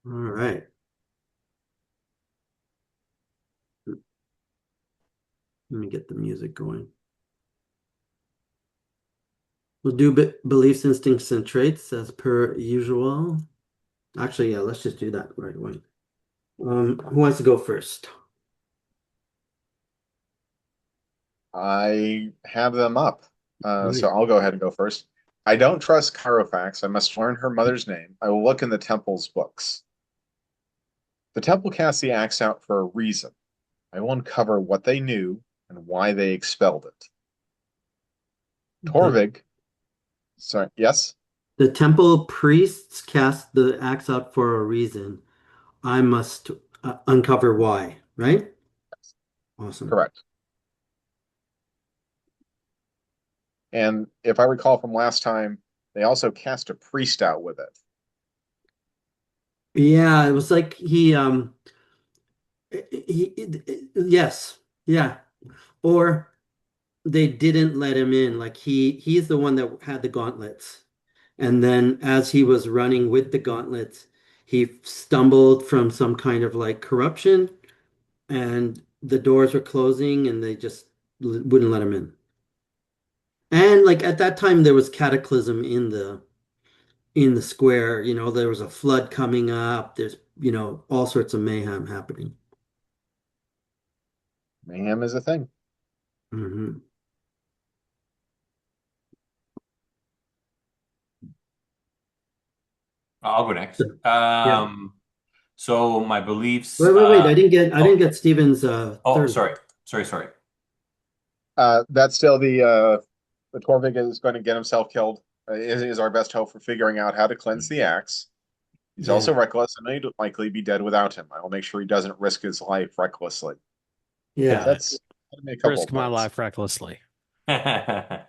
All right. Let me get the music going. We'll do beliefs, instincts, and traits as per usual. Actually, yeah, let's just do that right away. Who wants to go first? I have them up. So Right. I'll go ahead and go first. I don't trust Chirofax. I must learn her mother's name. I will look in the temple's books. The temple cast the axe out for a reason. I will uncover what they knew and why they expelled it. The, Torvig, sorry, yes, the temple priests cast the axe out for a reason. I must uncover why, right? Awesome. correct. And if I recall from last time, they also cast a priest out with it. Yeah, it was like yes, yeah. Or they didn't let him in. Like he's the one that had the gauntlets. And then as he was running with the gauntlets, he stumbled from some kind of like corruption and the doors were closing and they just wouldn't let him in. And like at that time there was cataclysm in the square, there was a flood coming up. There's, all sorts of mayhem happening. Mayhem is a thing. Hmm. I'll go next. Yeah. So my beliefs. Wait. I didn't get Oh, Steven's oh, third. sorry. That's still the Torvig is going to get himself killed. Is our best hope for figuring out how to cleanse the axe. He's also Yeah. reckless and he'd likely be dead without him. I will make sure he doesn't risk his life recklessly. Yeah. Got it. That's a couple of Risk my points. life recklessly. Kind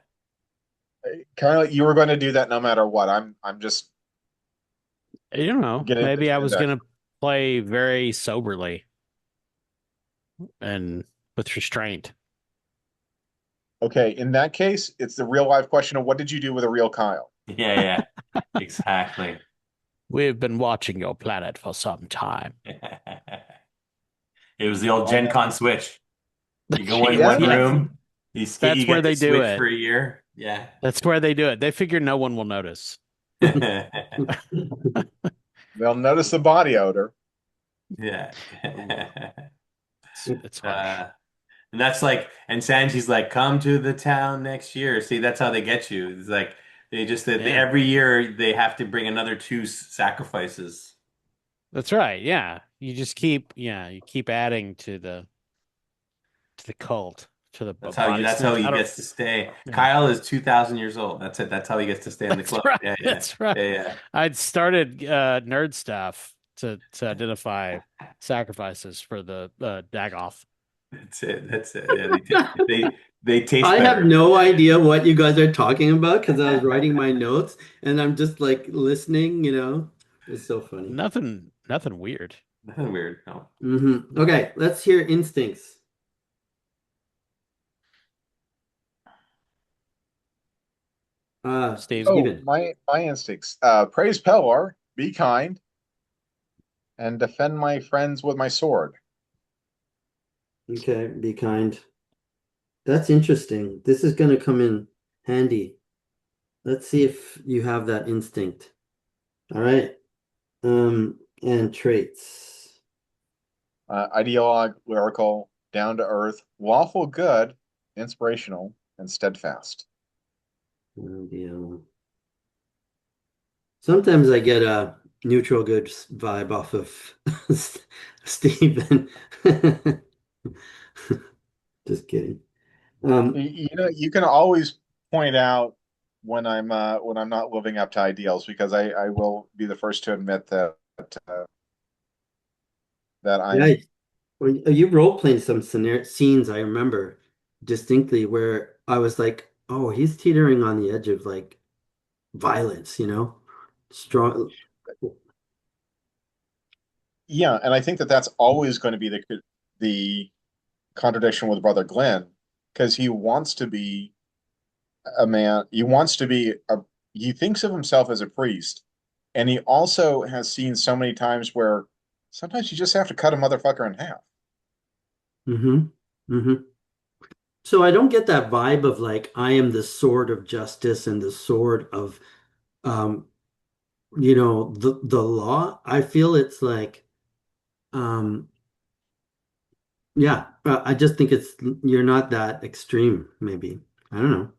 of, you were going to do that no matter what. I'm just You don't know. getting this Maybe I was transaction. gonna play very soberly and with restraint. Okay, in that case, it's the real life question of what did you do with a real Kyle? Yeah, exactly. We've been watching your planet for some time. It was the old I Gen know. Con switch. You go in Jeez, one Yeah. yes. room, you That's where get to they do switch it. for a year. Yeah. That's where they do it. They figure no one will notice. They'll notice the body odor. Yeah. It's harsh. Uh, and that's like, and Sanji's like, come to the town next year. See, that's how they get you. It's like Yeah. every year they have to bring another two sacrifices. That's right. Yeah. You keep adding to the cult, to the body That's how snatch. he I don't gets to stay. yeah. Kyle is 2,000 years old. That's it. That's how he gets to stay in the That's club. right. Yeah, yeah, That's right. yeah, I'd started nerd stuff to identify sacrifices for the Dagoth. That's it. That's it. Yeah, they taste I have better. no idea what you guys are talking about because I was writing my notes and I'm just like listening. It's so funny. Nothing weird. Nothing weird. No. Okay, let's hear instincts. Steve. Oh, Steven. my instincts. Praise Pelor, be kind, and defend my friends with my sword. Okay, be kind. That's interesting. This is going to come in handy. Let's see if you have that instinct. All right. And traits. Ideologue, lyrical, down to earth, lawful good, inspirational, and steadfast. Deal. Sometimes I get a neutral good vibe off of Steven. Just kidding. You can always point out when I'm not living up to ideals because I will be the first to admit uh, that Yeah, I'm well, you role played some scenes I remember distinctly where I was like, oh, he's teetering on the edge of like violence. Strong. yeah, and I think that that's always going to be the contradiction with Brother Glenn because he wants to be a man. He wants to be a. He thinks of himself as a priest, And he also has seen so many times where sometimes you just have to cut a motherfucker in half. Mm-hmm. Mm-hmm. So I don't get that vibe of like I am the sword of justice and the sword of um the law. I feel it's like um yeah, I just think it's you're not that extreme, maybe. I don't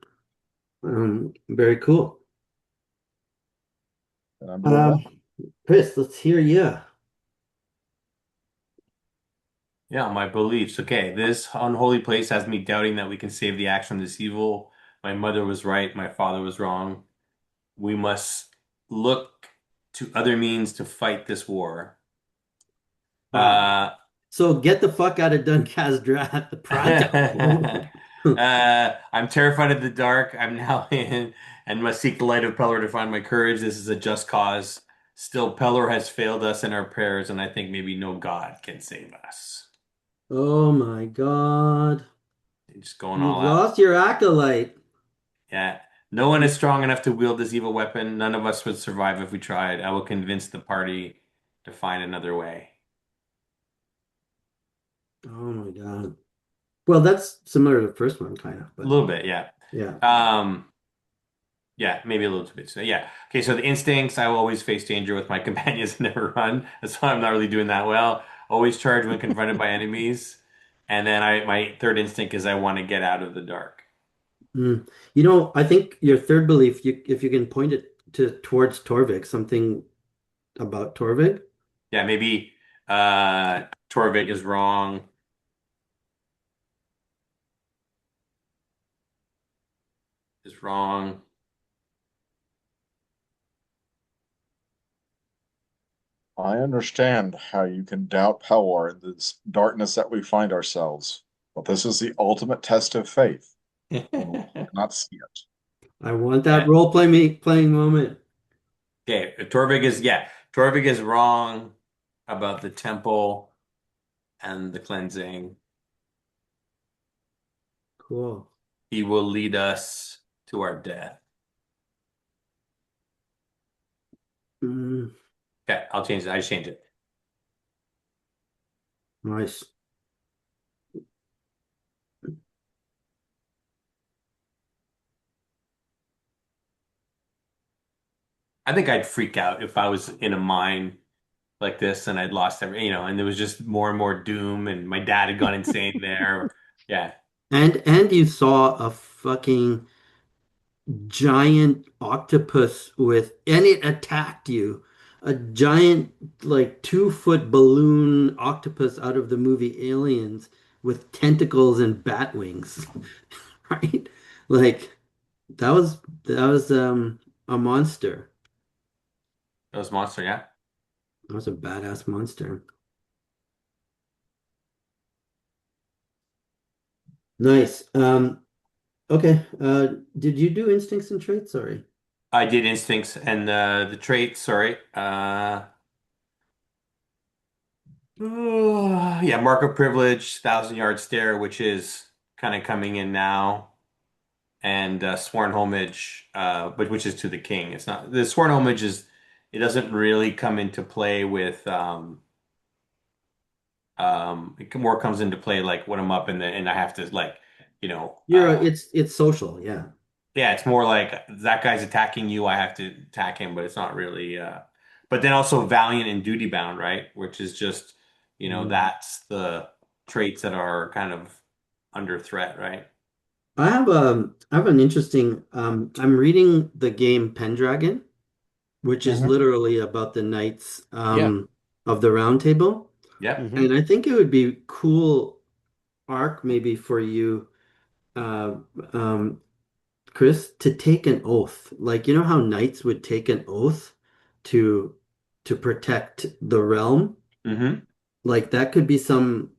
know. Very cool. And I believe that. Um, Chris, let's hear you. Yeah, my beliefs. Okay, this unholy place has me doubting that we can save the axe from this evil. My mother was right, my father was wrong. We must look to other means to fight this war. Wow. Uh, So get the fuck out of Duncasdra pronto. I'm terrified of the dark. I'm now in and must seek the light of Pelor to find my courage. This is a just cause. Still, Pelor has failed us in our prayers, and I think maybe no God can save us. Oh my God. Just going You've all out. lost your acolyte. Yeah. No one is strong enough to wield this evil weapon. None of us would survive if we tried. I will convince the party to find another way. Oh my God. Well, that's similar to the first one, kind of, A but little bit, yeah. yeah. Um, yeah, maybe a little bit. So yeah. Okay, so the instincts, I will always face danger with my companions and never run. That's why I'm not really doing that well. Always charge when confronted by enemies. And then my third instinct is I want to get out of the dark. Mm. I think your third belief, if you can point it towards Torvik, something about Torvik. Yeah, maybe Torvik is wrong. Is wrong. I understand how you can doubt power in this darkness that we find ourselves, but this is the ultimate test of faith when we cannot see it. I want that Yeah. playing moment. Okay, Torvik is wrong about the temple and the cleansing. Cool. He will lead us to our death. Mm, Okay, I'll change it. I just changed it. nice. I think I'd freak out if I was in a mine like this and I'd lost and there was just more and more doom and my dad had gone insane there. Yeah. And you saw a fucking giant octopus and it attacked you. A giant, like 2 foot balloon octopus out of the movie Aliens with tentacles and bat wings, right? Like that was a monster. That was Monster, yeah. That was a badass monster. Nice. Okay. Did you do instincts and traits? Sorry. I did instincts and the traits, sorry. Yeah, mark of privilege, 1,000 yard stare, which is kind of coming in now, and sworn homage, but which is to the king. It's not the sworn homage is it doesn't really come into play with it more comes into play like when I'm up and I have to like you know It's social, yeah. yeah, it's more like that guy's attacking you, I have to attack him, but it's not really but then also valiant and duty bound, right? Which is just, Mm. that's the traits that are kind of under threat, right? I have an interesting I'm reading the game Pendragon, which is Mhm. literally about the knights Yeah. of the Round Table. Yep. Hmm. And I think it would be cool arc maybe for you, uh um Chris, to take an oath. Like you know how knights would take an oath to to protect the realm? Hmm. Like that could be some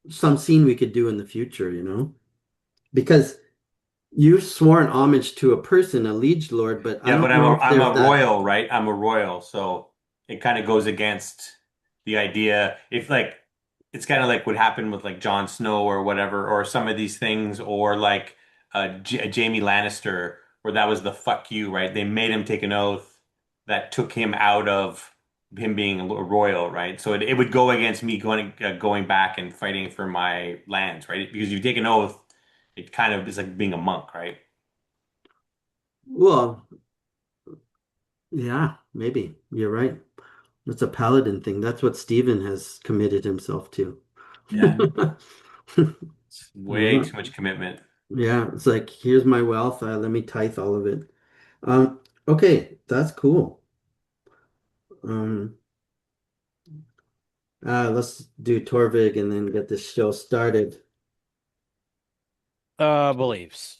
scene we could do in the future. Because you've sworn homage to a person, a liege lord, but I Yeah, but don't I'm know a if I'm there's a that. royal, right? I'm a royal, so it kind of goes against the idea. If like it's kind of like what happened with like Jon Snow or whatever, or some of these things, or like J Jamie Lannister, where that was the fuck you, right? They made him take an oath, that took him out of him being a royal, right? So it would go against me going back and fighting for my lands, right? Because you take an oath, it kind of is like being a monk, right? Well, yeah, maybe you're right. It's a paladin thing. That's what Stephen has committed himself to. Yeah. It's way Yeah, too much commitment. yeah, it's like here's my wealth. Let me tithe all of it. Um, okay, that's cool. Um, let's do Torvig and then get this show started. Beliefs.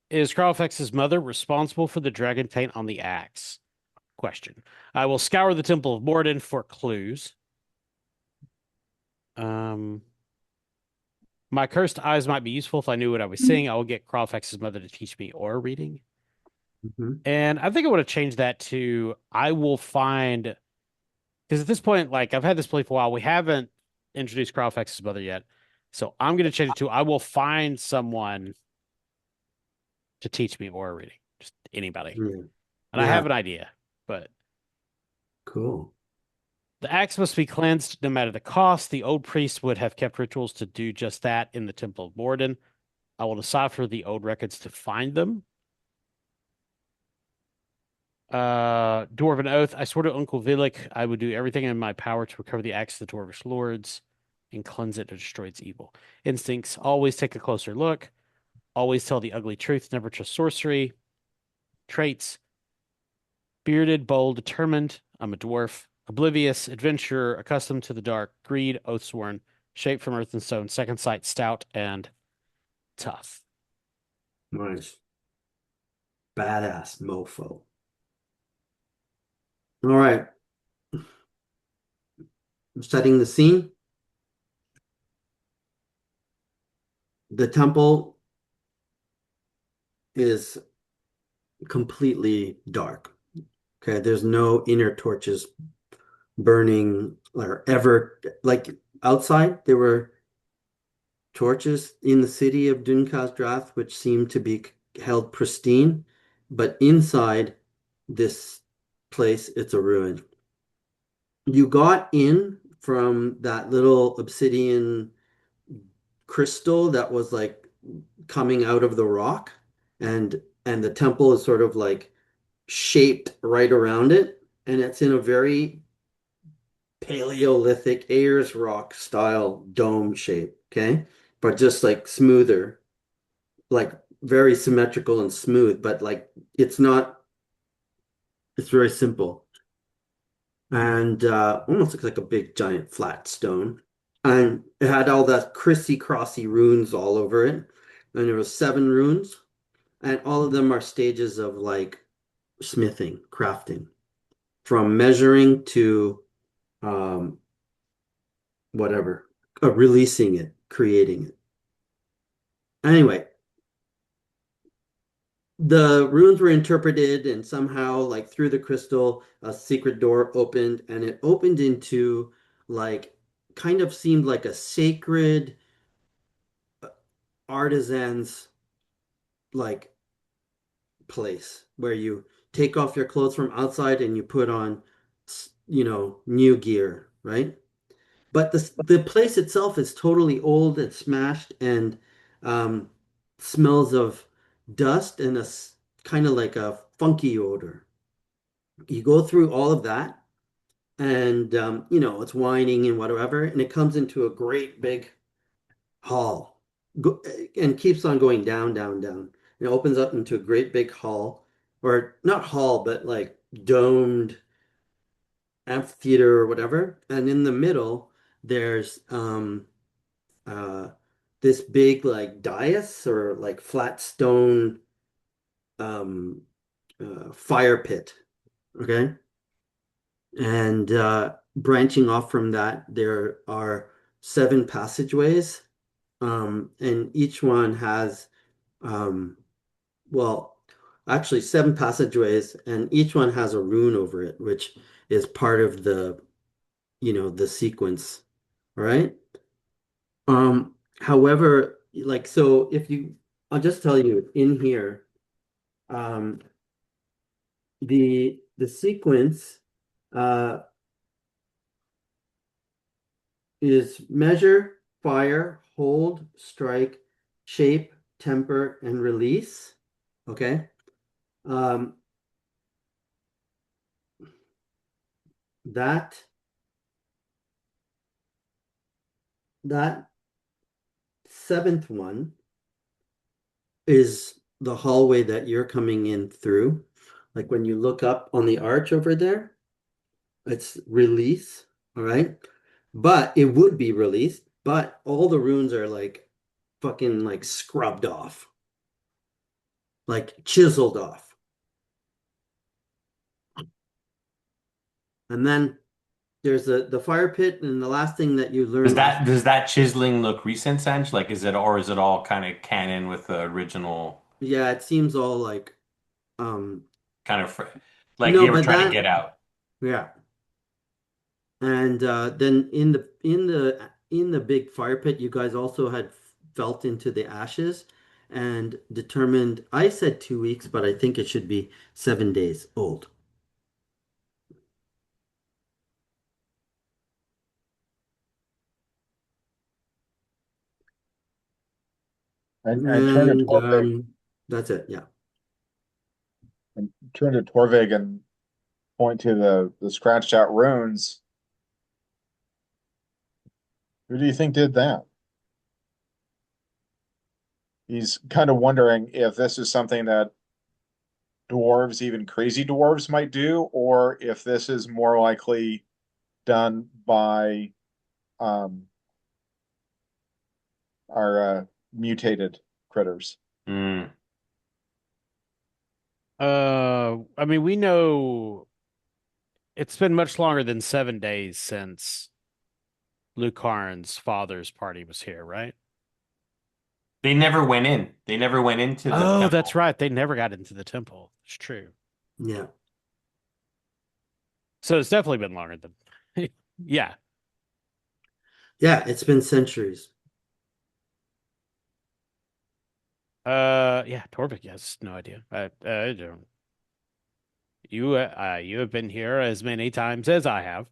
Is Carlfex's mother responsible for the dragon taint on the axe? Question. I will scour the Temple of Morden for clues. Um, my cursed eyes might be useful if I knew what I was seeing. I will get Carlfex's mother to teach me aura reading. Mhm. And I think I would have changed that to I will find, because at this point, like I've had this belief a while. We haven't introduced Carlfex's mother yet. So I'm going to change it to I will find someone to teach me aura reading. Just anybody. Yeah, And I yeah, have an idea, but cool. the axe must be cleansed no matter the cost. The old priest would have kept rituals to do just that in the Temple of Morden. I will decipher the old records to find them. Dwarven Oath. I swear to Uncle Vilik, I would do everything in my power to recover the axe of the Dwarvish lords and cleanse it to destroy its evil. Instincts. Always take a closer look. Always tell the ugly truth. Never trust sorcery. Traits. Bearded, bold, determined. I'm a dwarf. Oblivious, adventurer, accustomed to the dark. Greed, oathsworn. Shaped from earth and stone. Second sight, stout and tough. Nice. Badass mofo. All right. I'm setting the scene. The temple is completely dark. Okay, there's no inner torches burning or ever like outside there were torches in the city of Dunkas which seemed to be held pristine, but inside this place it's a ruin. You got in from that little obsidian crystal that was like coming out of the rock, and the temple is sort of like shaped right around it, and it's in a very Paleolithic Ayers Rock style dome shape, okay? But just like smoother, like very symmetrical and smooth, but like it's not, it's very simple. And almost looks like a big giant flat stone. And it had all that crissy-crossy runes all over it. And there was 7 runes, and all of them are stages of like smithing, crafting, from measuring to um, whatever, releasing it, creating it. Anyway, the runes were interpreted, and somehow, like through the crystal, a secret door opened, and it opened into like kind of seemed like a sacred artisan's like place where you take off your clothes from outside and you put on, new gear, right? But the place itself is totally old and smashed and um, smells of dust and kind of like a funky odor. You go through all of that, and it's whining and whatever, and it comes into a great big hall, go, and keeps on going down, down, down. It opens up into a great big hall, or not hall, but like domed amphitheater or whatever. And in the middle, there's uh this big like dais or like flat stone um fire pit. Okay. And branching off from that, there are 7 passageways. And each one has um well, actually 7 passageways, and each one has a rune over it, which is part of the sequence. All right. However, like, so I'll just tell you in here, um, the the sequence uh is measure, fire, hold, strike, shape, temper, and release. Okay. Um, that that seventh one is the hallway that you're coming in through. Like when you look up on the arch over there, it's release, all right? But it would be released, but all the runes are like fucking like scrubbed off, like chiseled off. And then there's the fire pit, and the last thing that you learn last. Does that chiseling look recent, Sense? Like, is it all kind of canon with the original Yeah, it seems all like um kind of like no, they were but trying to that get out? yeah. And then in the big fire pit, you guys also had felt into the ashes and determined, I said 2 weeks, but I think it should be 7 days old. I turn to And Torvig that's it, yeah. and turn to Torvig and point to the scratched out runes. Who do you think did that? He's kind of wondering if this is something that dwarves, even crazy dwarves, might do, or if this is more likely done by um, our mutated critters. Mm. I mean, we know it's been much longer than 7 days since Lucarin's father's party was here, right? They never went in. They never went into the Oh, that's temple. right. They never got into the temple. It's true. Yeah. So it's definitely been longer than, yeah. Yeah, it's been centuries. Yeah, Torvik has no idea. I don't. You have been here as many times as I have.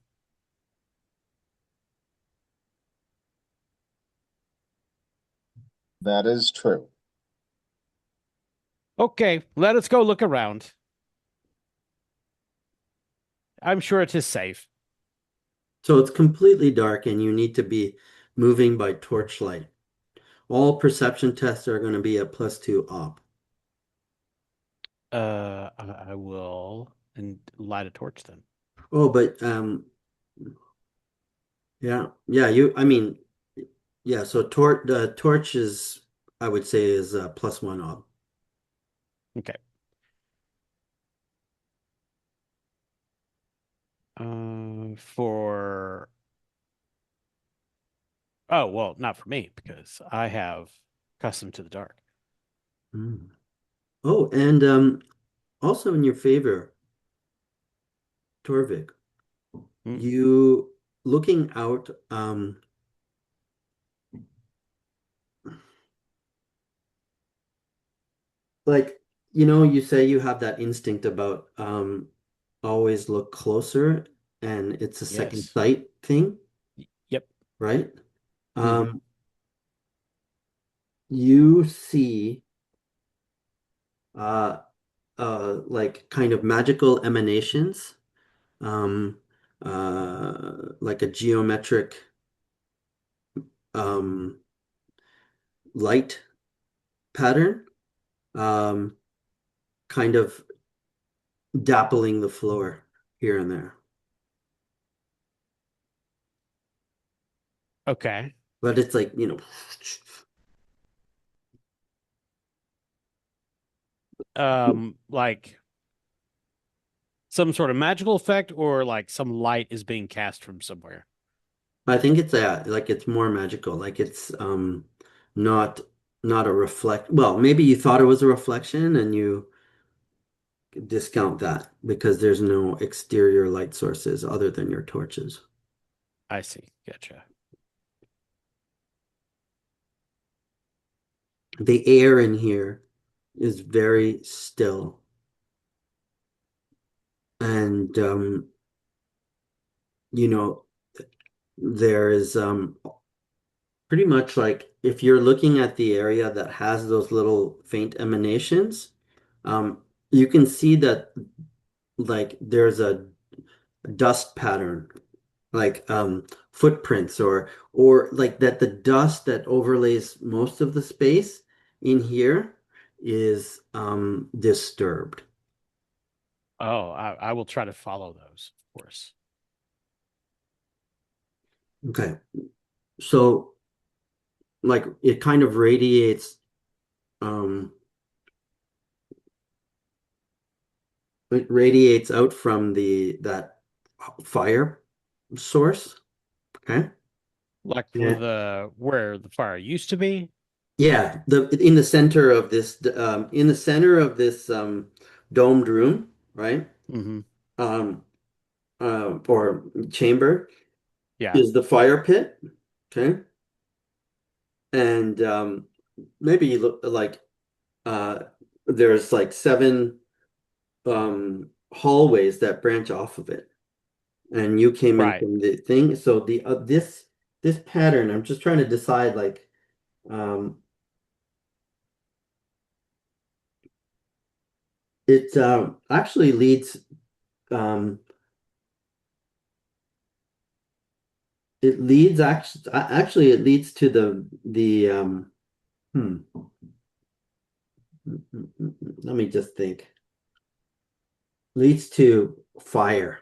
That is true. Okay, let us go look around. I'm sure it is safe. So it's completely dark and you need to be moving by torchlight. All perception tests are going to be a +2 op. I will and light a torch then. Oh, but yeah, yeah, I mean, yeah, so the torch is, I would say, is a +1 op. Okay. For oh well, not for me because I have custom to the dark. Mm. Oh, and also in your favor, Torvik, Mm, you looking out, like, you say you have that instinct about always look closer, and it's a second yes. sight thing, Yep. right? Hmm. Um, you see uh like kind of magical emanations, um like a geometric um light pattern, um kind of dappling the floor here and there. Okay. But it's like, Like some sort of magical effect or like some light is being cast from somewhere. I think it's like it's more magical, like it's not not a reflect. Well, maybe you thought it was a reflection and you discount that because there's no exterior light sources other than your torches. I see. Gotcha. The air in here is very still. And you know, there is pretty much like if you're looking at the area that has those little faint emanations, um, you can see that like there's a dust pattern, like footprints or like that the dust that overlays most of the space in here is disturbed. Oh, I will try to follow those, of course. Okay. So like it kind of radiates um it radiates out from the that fire source. Okay. Like for Yeah. the where the fire used to be. Yeah, the in the center of this in the center of this domed room, right? Hmm. Um or chamber Yeah. is the fire pit. Okay. And maybe you look like uh there's like seven hallways that branch off of it. And you came in Right. from the thing. So the this pattern, I'm just trying to decide like um it actually leads um it leads actually it leads to the hmm, let me just think. Leads to fire.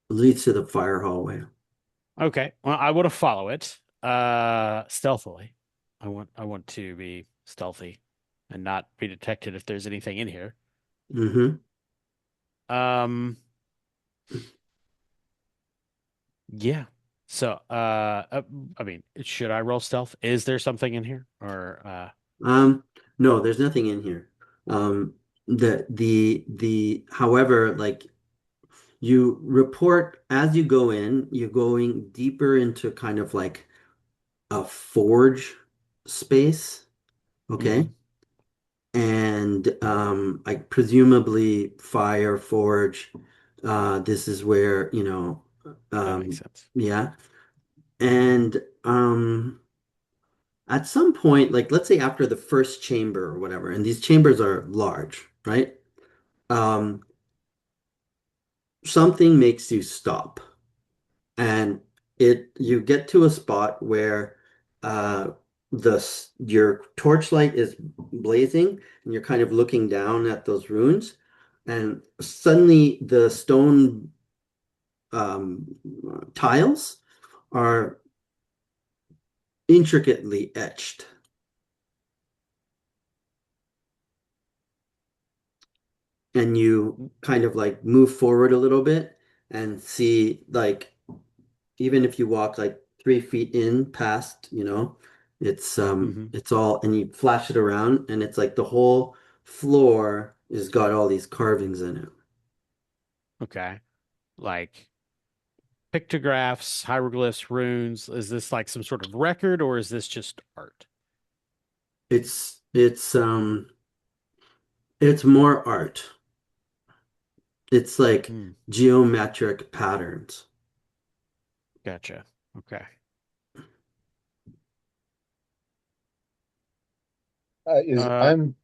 Leads to the fire hallway. Okay. Well, I want to follow it stealthily. I want to be stealthy and not be detected if there's anything in here. Hmm. Um, yeah. So, I mean, should I roll stealth? Is there something in here or No, there's nothing in here. The however, like you report as you go in, you're going deeper into kind of like a forge space, okay? mhm, And like presumably fire forge. This is where, that makes um sense. yeah. And at some point, like let's say after the first chamber or whatever, and these chambers are large, right? Um, something makes you stop. And it you get to a spot where uh your torchlight is blazing and you're kind of looking down at those runes and suddenly the stone um tiles are intricately etched and you kind of like move forward a little bit and see like even if you walk like 3 feet in past, Hmm. it's all and you flash it around and it's like the whole floor has got all these carvings in it. Okay. Like pictographs, hieroglyphs, runes. Is this like some sort of record or is this just art? It's more art. It's like Hmm. geometric patterns. Gotcha. Okay. Is Uh, I'm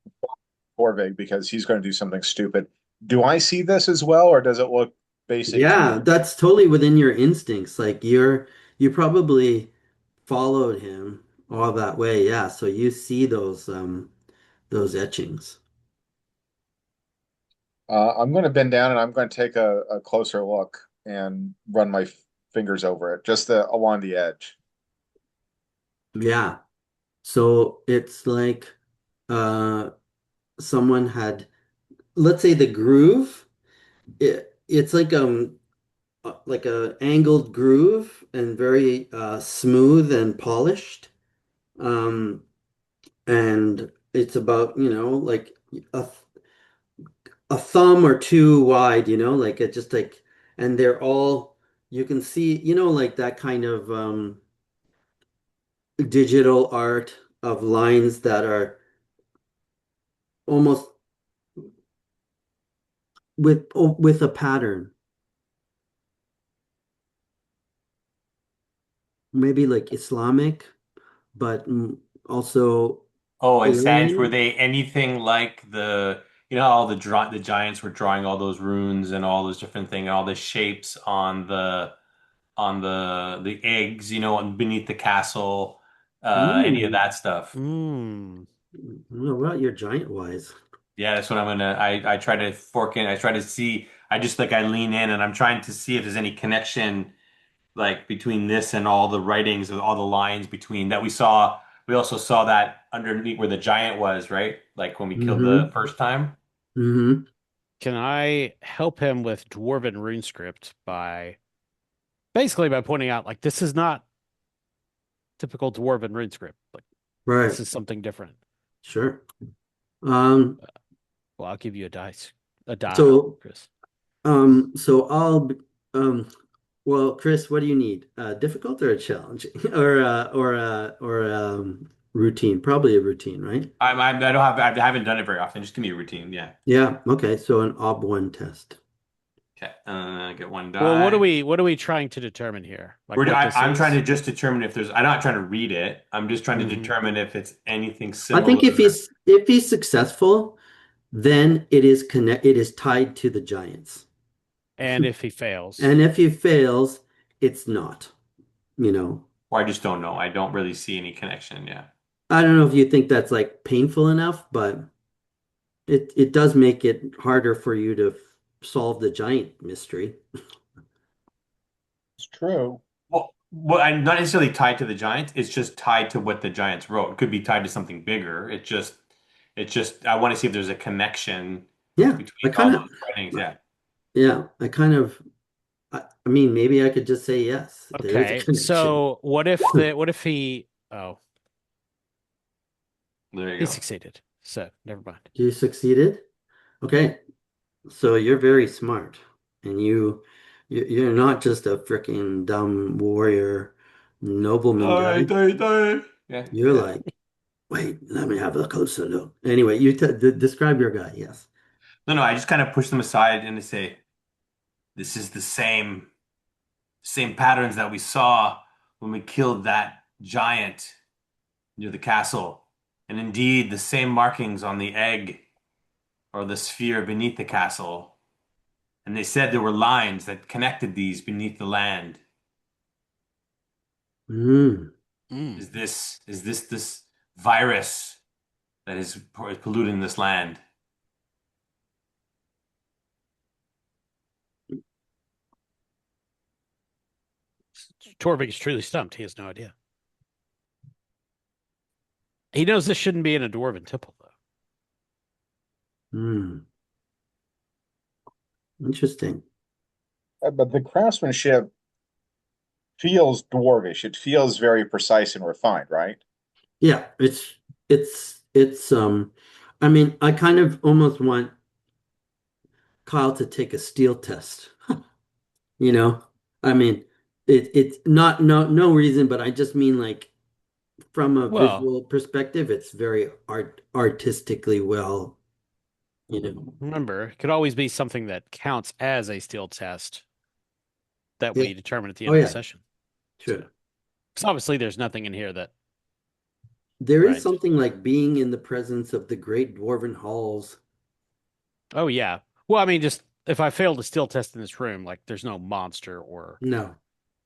Corvig because he's going to do something stupid. Do I see this as well, or does it look basic to Yeah, me? that's totally within your instincts. Like you probably followed him all that way. Yeah, so you see those etchings. I'm going to bend down and I'm going to take a closer look and run my fingers over it, just along the edge. Yeah. So it's like uh someone had let's say the groove it's like a angled groove and very smooth and polished. Um and it's about, like a a thumb or two wide, like it just like and they're all you can see, like that kind of digital art of lines that are almost with a pattern. Maybe like Islamic, but also Oh, and Sag, were alien. they anything like you know, how all the giants were drawing all those runes and all those different things, all the shapes on the eggs, you know, beneath the castle, any of Mm. that stuff. Mm. What about your giant wise? Yeah, that's what I'm gonna. I try to fork in. I try to see. I just like I lean in and I'm trying to see if there's any connection like between this and all the writings of all the lines between that we saw. We also saw that underneath where the giant was, right? Like when we killed the Mm-hmm. first time. Mm-hmm. Can I help him with Dwarven rune script by basically by pointing out like this is not typical Dwarven rune script. Like Right. this is something different. Sure. Um, Well, I'll give you a die, so Chris. so well, Chris, what do you need? Difficult or a challenge? Or routine? Probably a routine, right? I don't have I haven't done it very often. Just give me a routine. Yeah. Yeah, okay. So an ob1 test. Okay. Get one Well, die. what are we trying to determine here? Like what this I'm trying is? to just determine if there's. I'm not trying to read it. I'm just trying to Hmm. determine if it's anything I think similar. if he's successful, then it is tied to the Giants. And if he fails. And if he fails, it's not, you know. Or I just don't know. I don't really see any connection. Yeah. I don't know if you think that's like painful enough, but it does make it harder for you to solve the giant mystery. It's true. Well, I'm not necessarily tied to the Giants. It's just tied to what the Giants wrote. It could be tied to something bigger. I want to see if there's a connection Yeah, between all those writings. Yeah. I kind of I mean maybe I could just say yes, there is a Okay. connection. So what if he oh, There you he go. succeeded. So never mind. You succeeded? Okay. So you're very smart, and you're not just a freaking dumb warrior nobleman Die, guy. die, die. Yeah. You're like, wait, let me have a closer look. Anyway, describe your guy. Yes. No, I just kind of push them aside and they say, this is the same patterns that we saw when we killed that giant near the castle. And indeed, the same markings on the egg or the sphere beneath the castle. And they said there were lines that connected these beneath the land. Mm. Mm. Is this virus that is polluting this land? Torvik is truly stumped. He has no idea. He knows this shouldn't be in a dwarven temple, though. Mm. Interesting. But the craftsmanship feels dwarvish. It feels very precise and refined, right? Yeah, it's I mean, I kind of almost want Kyle to take a steel test, you know? I mean, it's not no reason, but I just mean like from a Well, visual perspective, it's very artistically well, you know. remember, it could always be something that counts as a steel test that Yeah. we determine at the Oh end of the yeah, session. So, sure. because obviously there's nothing in here that, There is right? something like being in the presence of the great dwarven halls. Oh yeah. Well, I mean, just if I fail to steel test in this room, like there's no monster or No.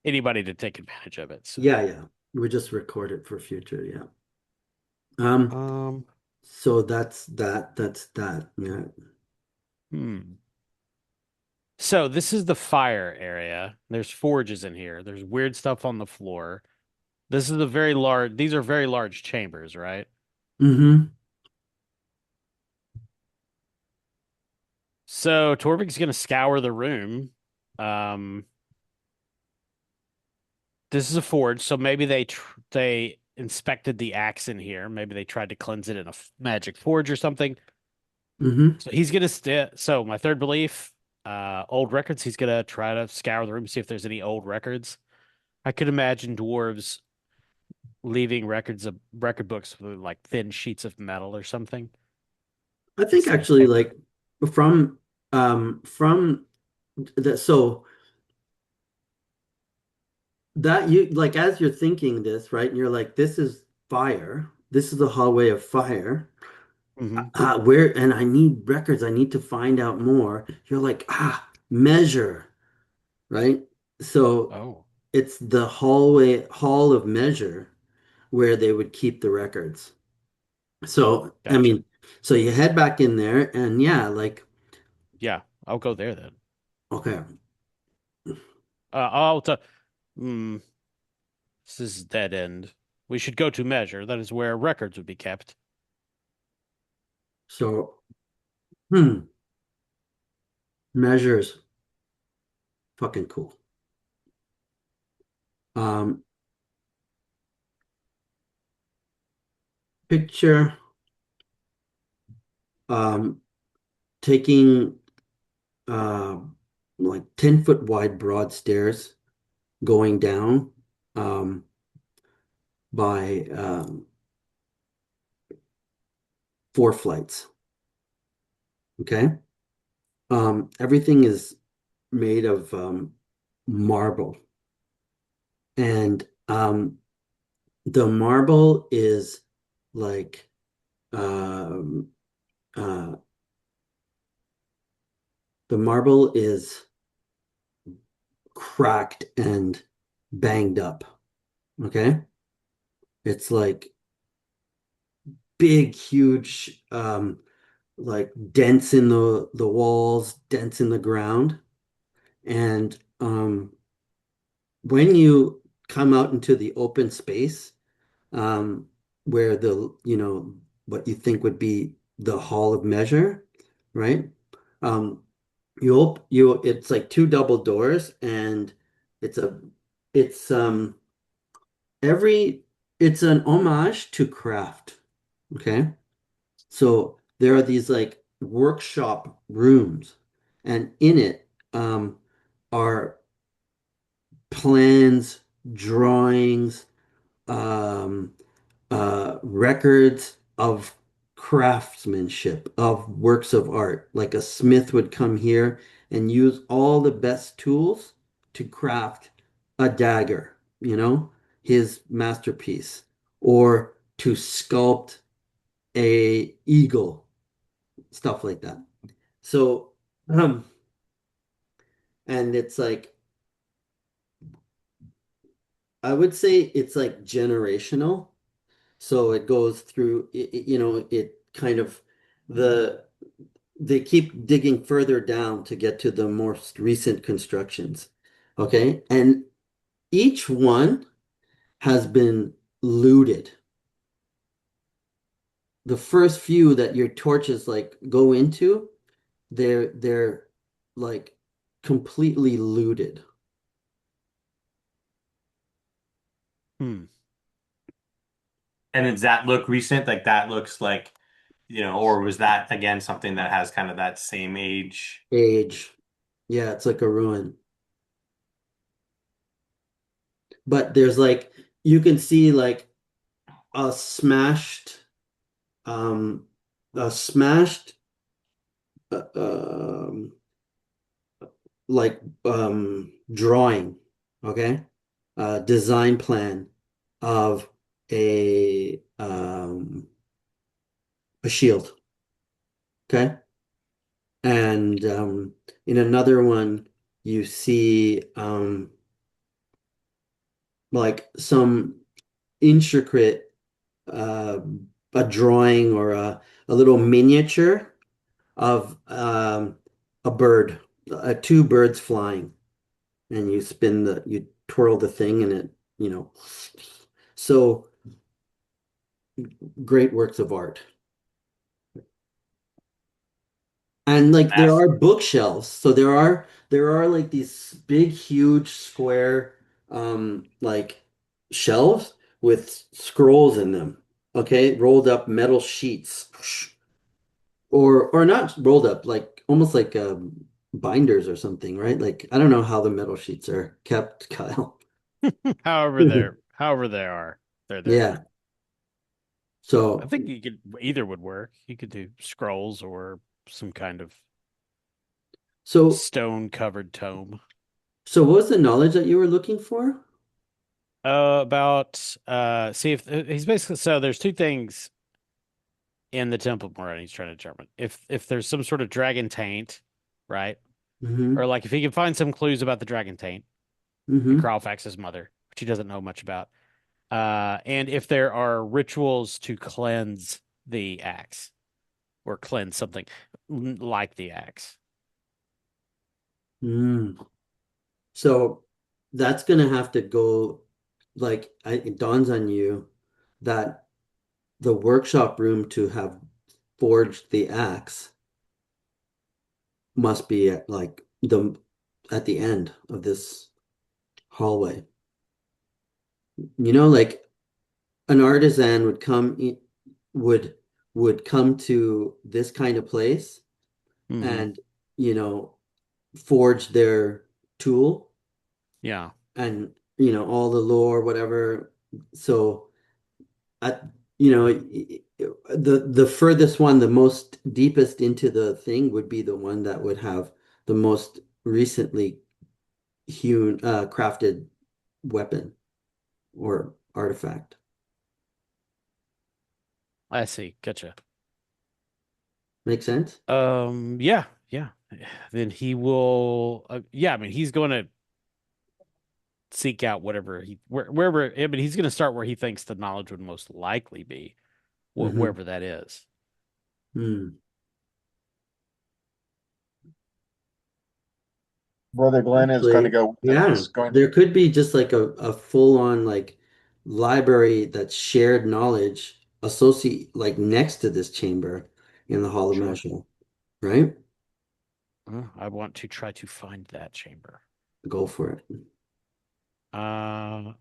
anybody to take advantage of it. So, Yeah. We just record it for future, yeah. Um, um, so that's that. Yeah. hmm. So this is the fire area. There's forges in here. There's weird stuff on the floor. This is a very large, these are very large chambers, right? Mm-hmm. So Torvik's gonna scour the room. Um, this is a forge, so maybe they inspected the axe in here. Maybe they tried to cleanse it in a magic forge or something. Mm-hmm. So he's gonna so my third belief, old records. He's gonna try to scour the room, see if there's any old records. I could imagine dwarves leaving record books with like thin sheets of metal or something. I think Instead of actually paper. like from From the so that you like as you're thinking this, right? And you're like, this is fire. This is the hallway of fire. Hmm. Where and I need records. I need to find out more. You're like, measure, right? So Oh, it's the hall of measure where they would keep the records. So, I gotcha. mean, so you head back in there and yeah, like, Yeah, I'll go there then. okay, I'll tell. Hmm, this is dead end. We should go to measure. That is where records would be kept. so measures, fucking cool. Um, picture, um, taking uh like 10-foot wide broad stairs going down um by 4 flights. Okay. Everything is made of marble. And the marble is like um uh the marble is cracked and banged up. Okay. It's like big, huge, like dents in the walls, dents in the ground. And when you come out into the open space, um, where what you think would be the hall of measure, right? Um, it's like two double doors, and it's a it's every it's an homage to craft. Okay. So there are these like workshop rooms, and in it are plans, drawings, um, records of craftsmanship, of works of art. Like a smith would come here and use all the best tools to craft a dagger, his masterpiece, or to sculpt a eagle, stuff like that. So, and it's like, I would say it's like generational. So it goes through, it kind of the they keep digging further down to get to the most recent constructions. Okay. And each one has been looted. The first few that your torches like go into, they're like completely looted. Hmm. And does that look recent? Like that looks like, or was that again something that has kind of that same age? Age. Yeah, it's like a ruin. But there's like you can see like a smashed um a smashed uh, um like drawing, okay? Design plan of a shield, okay? And in another one you see like some intricate uh a drawing or a little miniature of a bird, two birds flying, and you twirl the thing and it, you know, so great works of art. And like there That's are bookshelves, so there are like these big, huge square like shelves with scrolls in them, okay, rolled up metal sheets, or not rolled up, like almost like binders or something, right? Like I don't know how the metal sheets are kept, Kyle. However they are, they're there. Yeah. I So think you could either would work. You could do scrolls or some kind of. So, stone-covered tome. so what was the knowledge that you were looking for? About see if he's basically so there's two things in the Temple of Moroni he's trying to determine. If there's some sort of dragon taint, right? Mm-hmm. Or like if he can find some clues about the dragon taint and Mm-hmm. Carlfax's mother, which he doesn't know much about. And if there are rituals to cleanse the axe or cleanse something like the axe. Mm. So that's gonna have to go like it dawns on you that the workshop room to have forged the axe must be at like at the end of this hallway. Like an artisan would would come to this kind of place Hmm. and you know forge their tool Yeah. and all the lore whatever. So at you know the furthest one, the most deepest into the thing would be the one that would have the most recently hewn crafted weapon or artifact. I see. Gotcha. Make sense? Yeah, yeah. Then he will yeah, I mean he's going to seek out whatever wherever I mean he's going to start where he thinks the knowledge would most likely be, Mm-hmm. wherever that is. Hmm. Brother Glenn is going to Actually, go with him. yeah, He's going. there could be just like a full-on like library that's shared knowledge associate like next to this chamber in the Hall of Sure. Meshul, right? I want to try to find that chamber. Go for it. Uh,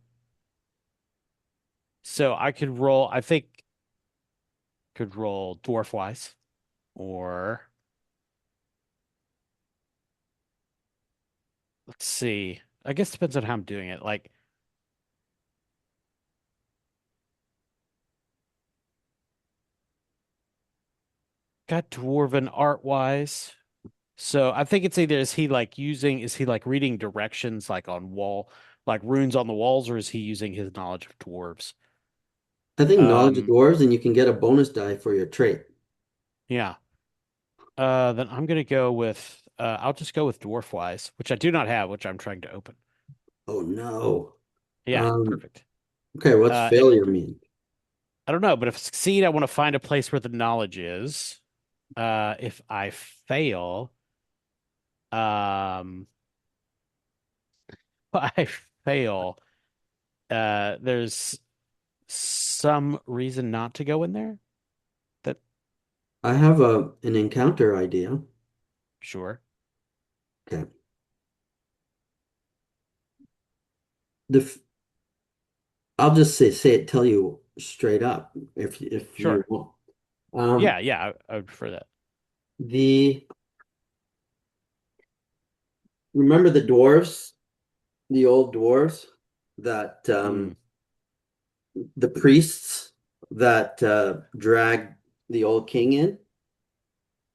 so I could roll, I think could roll dwarf wise or let's see. I guess depends on how I'm doing it. Like got dwarven art wise. So I think it's either is he like reading directions like on wall like runes on the walls, or is he using his knowledge of dwarves? I think knowledge of Um, dwarves, and you can get a bonus die for your trait. yeah. Then I'm gonna go with I'll just go with dwarf wise, which I do not have, which I'm trying to open. Oh no. Yeah, Um, perfect. okay, what's And failure mean? I don't know, but if I succeed, I want to find a place where the knowledge is. If I fail, um, I fail, there's some reason not to go in there. That I have an encounter idea. sure, Okay. The f- I'll just say it, tell you straight up if you sure, want. yeah, yeah, I would prefer that. The remember the dwarves, the old dwarves that Mm. the priests that dragged the old king in?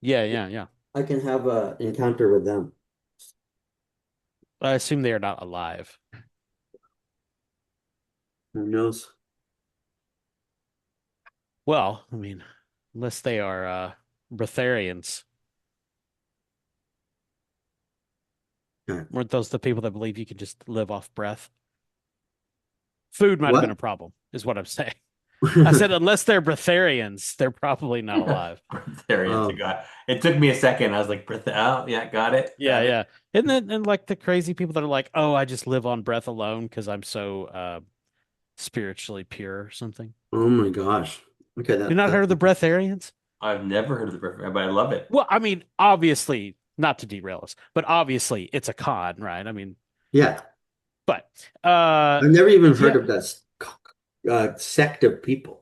Yeah, yeah, yeah. I can have a encounter with them. I assume they are not alive. Who knows? Well, I mean, unless they are Breatharians. Okay. Weren't those the people that believe you can just live off breath? Food might have been a What? problem, is what I'm saying. I said, unless they're breatharians, they're probably not alive. Breatharians, you Um, got it. Took me a second. I was like, oh, yeah, got it, Yeah, got it. yeah. And like the crazy people that are like, oh, I just live on breath alone because I'm so spiritually pure or something. oh my gosh. Okay, You not heard of the breatharians? I've never heard of the breath, but I love it. Well, I mean, obviously, not to derail us, but obviously it's a con, right? I mean, yeah. but I've never even heard yeah, of that sect of people.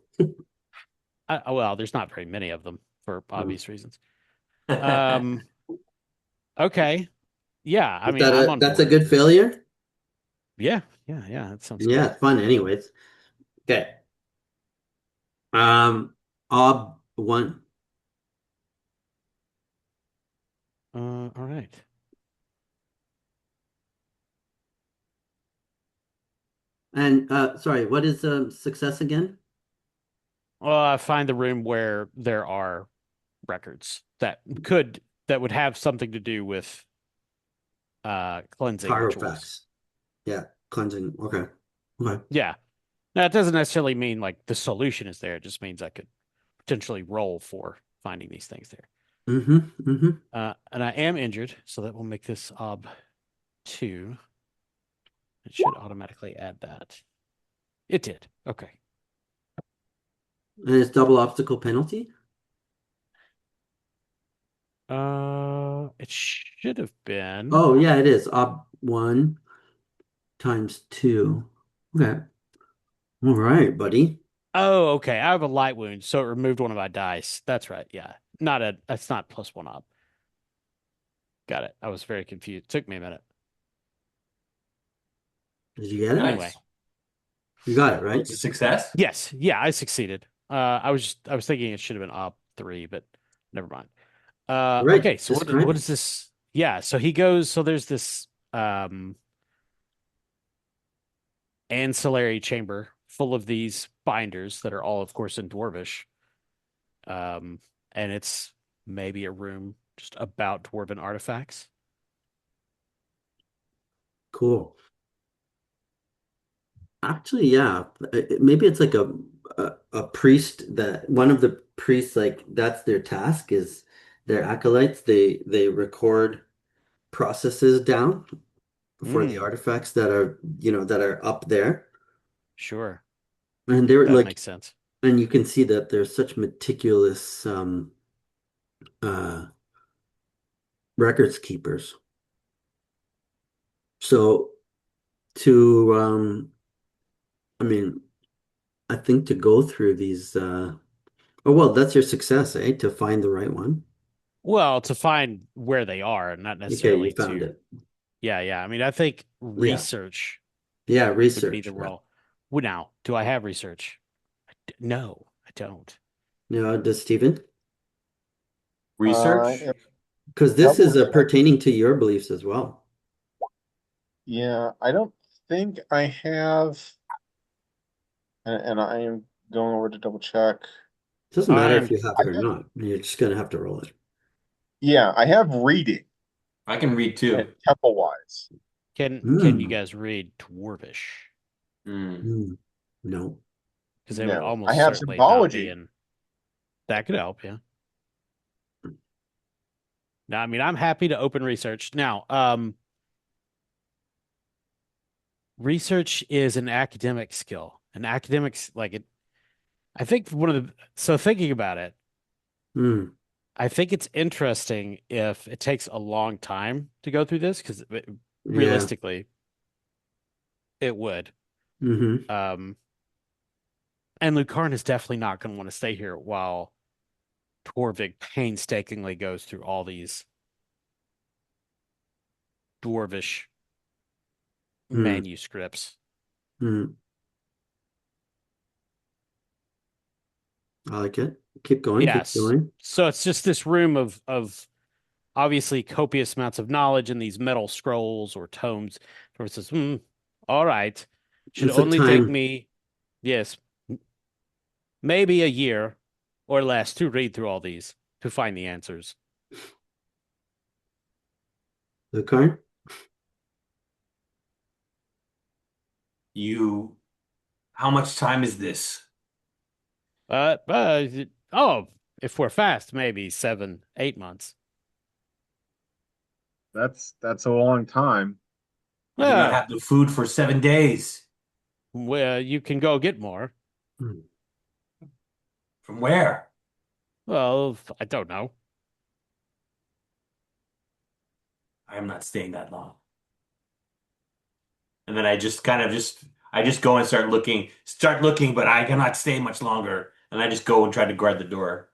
well, there's not very many of them for Hmm. obvious reasons. Um, okay. Yeah, I Is mean, that I'm a on that's a board. good failure? Yeah, yeah, yeah. That sounds Yeah, good. it's fun anyways. Okay. Ob one. All right. And sorry, what is success again? Find the room where there are records that would have something to do with cleansing rituals. Chiropractic. Yeah, cleansing. Okay. Okay. Yeah. Now it doesn't necessarily mean like the solution is there. It just means I could potentially roll for finding these things there. Mm-hmm. Mm-hmm. And I am injured, so that will make this ob 2. It should automatically add that. It did. Okay. And it's double obstacle penalty? It should have been. Oh, yeah, it is. Ob 1 times 2. Okay. All right, buddy. Oh, okay. I have a light wound, so it removed one of my dice. That's right. Yeah. That's not +1 op. Got it. I was very confused. Took me a minute. Did you get it? Anyway. You got it, right? It's a success. Yes. Yeah, I succeeded. I was thinking it should have been op 3, but never mind. Right. Okay, so what is this? Yeah, so he goes, so there's this ancillary chamber full of these binders that are all, of course, in Dwarvish. And it's maybe a room just about dwarven artifacts. Cool. Actually, yeah. Maybe it's like a priest that one of the priests, like that's their task is their acolytes. They record processes down for the artifacts that are, that are up there. Sure. And they're That like, makes sense. and you can see that there's such meticulous uh records keepers. So to I mean, I think to go through these oh well, that's your success, eh? To find the right one. Well, to find where they are, not Okay, you necessarily found to. it. Yeah. I mean, I think Yeah. research Yeah, would be the research. Yeah. role. Well, now, do I have research? No, I don't. Does Stephen? Research. Because this is Double check. pertaining to your beliefs as well. Yeah, I don't think I have, and I am going over to double check. Doesn't matter if I'm you have it or not. You're just gonna have to roll it. Yeah, I have reading I can read too. and temple wise. Can you guys read Dwarvish? No. Because they would No, almost I have certainly not symbology. be in. That could help, yeah. Now, I mean, I'm happy to open research. Now, research is an academic skill. An academics like it. I think so thinking about it, Hmm. I think it's interesting if it takes a long time to go through this because Yeah. realistically, it would. Mm-hmm. And Lucarn is definitely not going to want to stay here while Torvig painstakingly goes through all these dwarvish manuscripts. Hmm. I like it. Keep going. Yes. Keep going. So it's just this room of obviously copious amounts of knowledge in these metal scrolls or tomes. Where it says, all right. Should It's a only take time. me, yes, maybe a year or less to read through all these to find the answers. Okay. How much time is this? Oh, if we're fast, maybe 7, 8 months. That's a long time. I do not have the food for 7 days. Well, you can go get more. Hmm. From where? Well, I don't know. I am not staying that long. And then I just I just go and start looking, but I cannot stay much longer. And I just go and try to guard the door.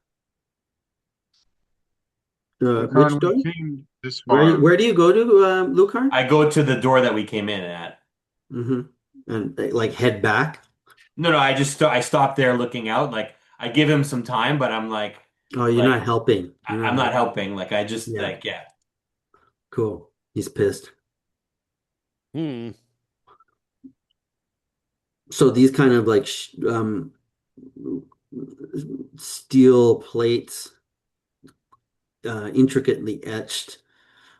Which Lucan, door? we came this far. Where do you go to, Lucar? I go to the door that we came in at. Mm-hmm. And like head back. No, I stop there looking out. Like I give him some time, but I'm like, Oh, you're like not helping. I'm not helping. Like I just Yeah. like yeah. Cool. He's pissed. Hmm. So these kind of like steel plates, intricately etched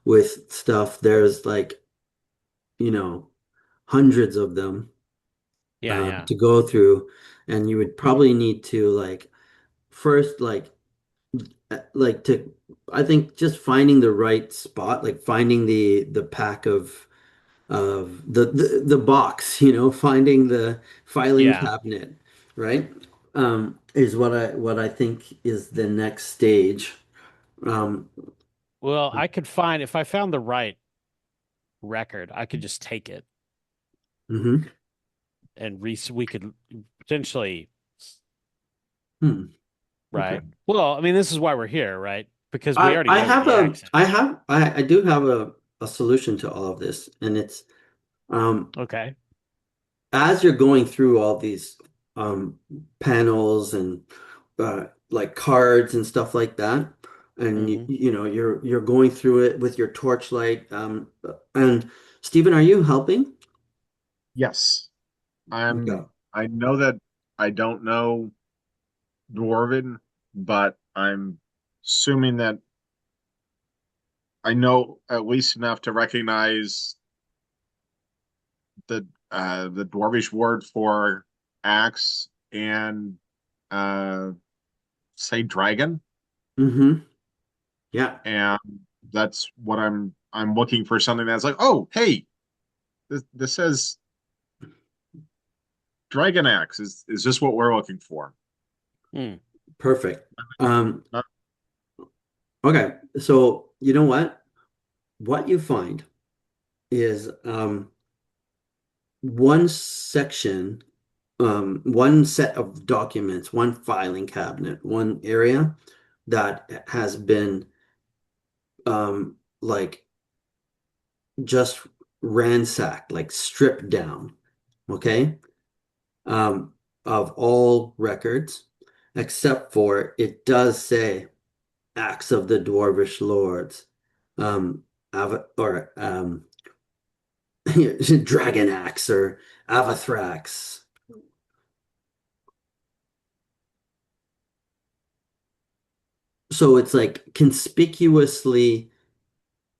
with stuff. There's like, you know, hundreds of them Yeah, yeah. to go through, and you would probably need to like first like to I think just finding the right spot, like finding the pack of the box, finding the filing Yeah. cabinet, right? Is what I think is the next stage. Um, Well, I could find if I found the right record, I could just take it mhm. and we could potentially, Hmm. Okay. right? Well, I mean, this is why we're here, right? Because we already I know where have the a axe I is. have I do have a solution to all of this, and it's um Okay. as you're going through all these um, panels and like cards and stuff like that, and Hmm. you're going through it with your torchlight. And Stephen, are you helping? Yes, Okay. I know that I don't know Dwarven, but I'm assuming that I know at least enough to recognize the Dwarvish word for axe and uh say dragon, Mm-hmm. Yeah, and that's what I'm looking for something that's like, oh, hey, this says dragon axe. Is this what we're looking for? Hmm. perfect. Not Okay, so you know what? What you find is one section, one set of documents, one filing cabinet, one area that has been like just ransacked, like stripped down, okay, um, of all records, except for it does say Acts of the Dwarvish Lords, or Dragon Axe or Avathrax. So it's like conspicuously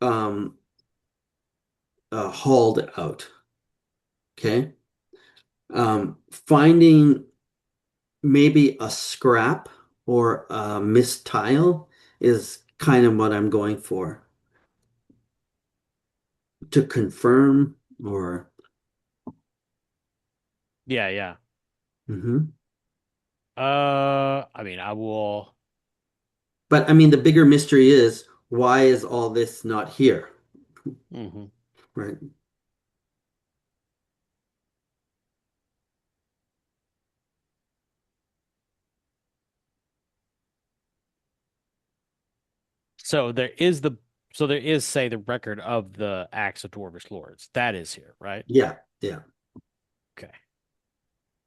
um, hauled out. Okay. Finding maybe a scrap or a missed tile is kind of what I'm going for to confirm or Yeah, yeah. Mhm. I mean, I will. But I mean the bigger mystery is why is all this not here, Hmm. right? So there is, say, the record of the acts of Dwarvish lords. That is here, right? Yeah, yeah. Okay.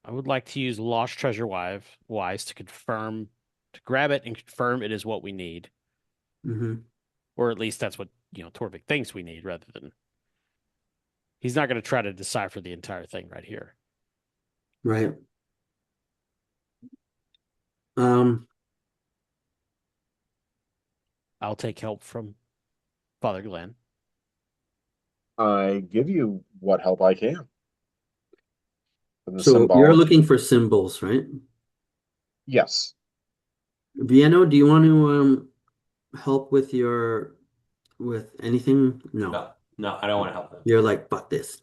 I would like to use Lost Treasure Wise to confirm, to grab it and confirm it is what we need, Hmm. or at least that's what Torvik thinks we need, rather than he's not going to try to decipher the entire thing right here. Right. Um, I'll take help from Father Glenn. I give you what help I can from the so you're symbology. looking for symbols, right? Yes, Vieno, do you want to help with anything? No. No, no, I don't want to help them. You're like, fuck this.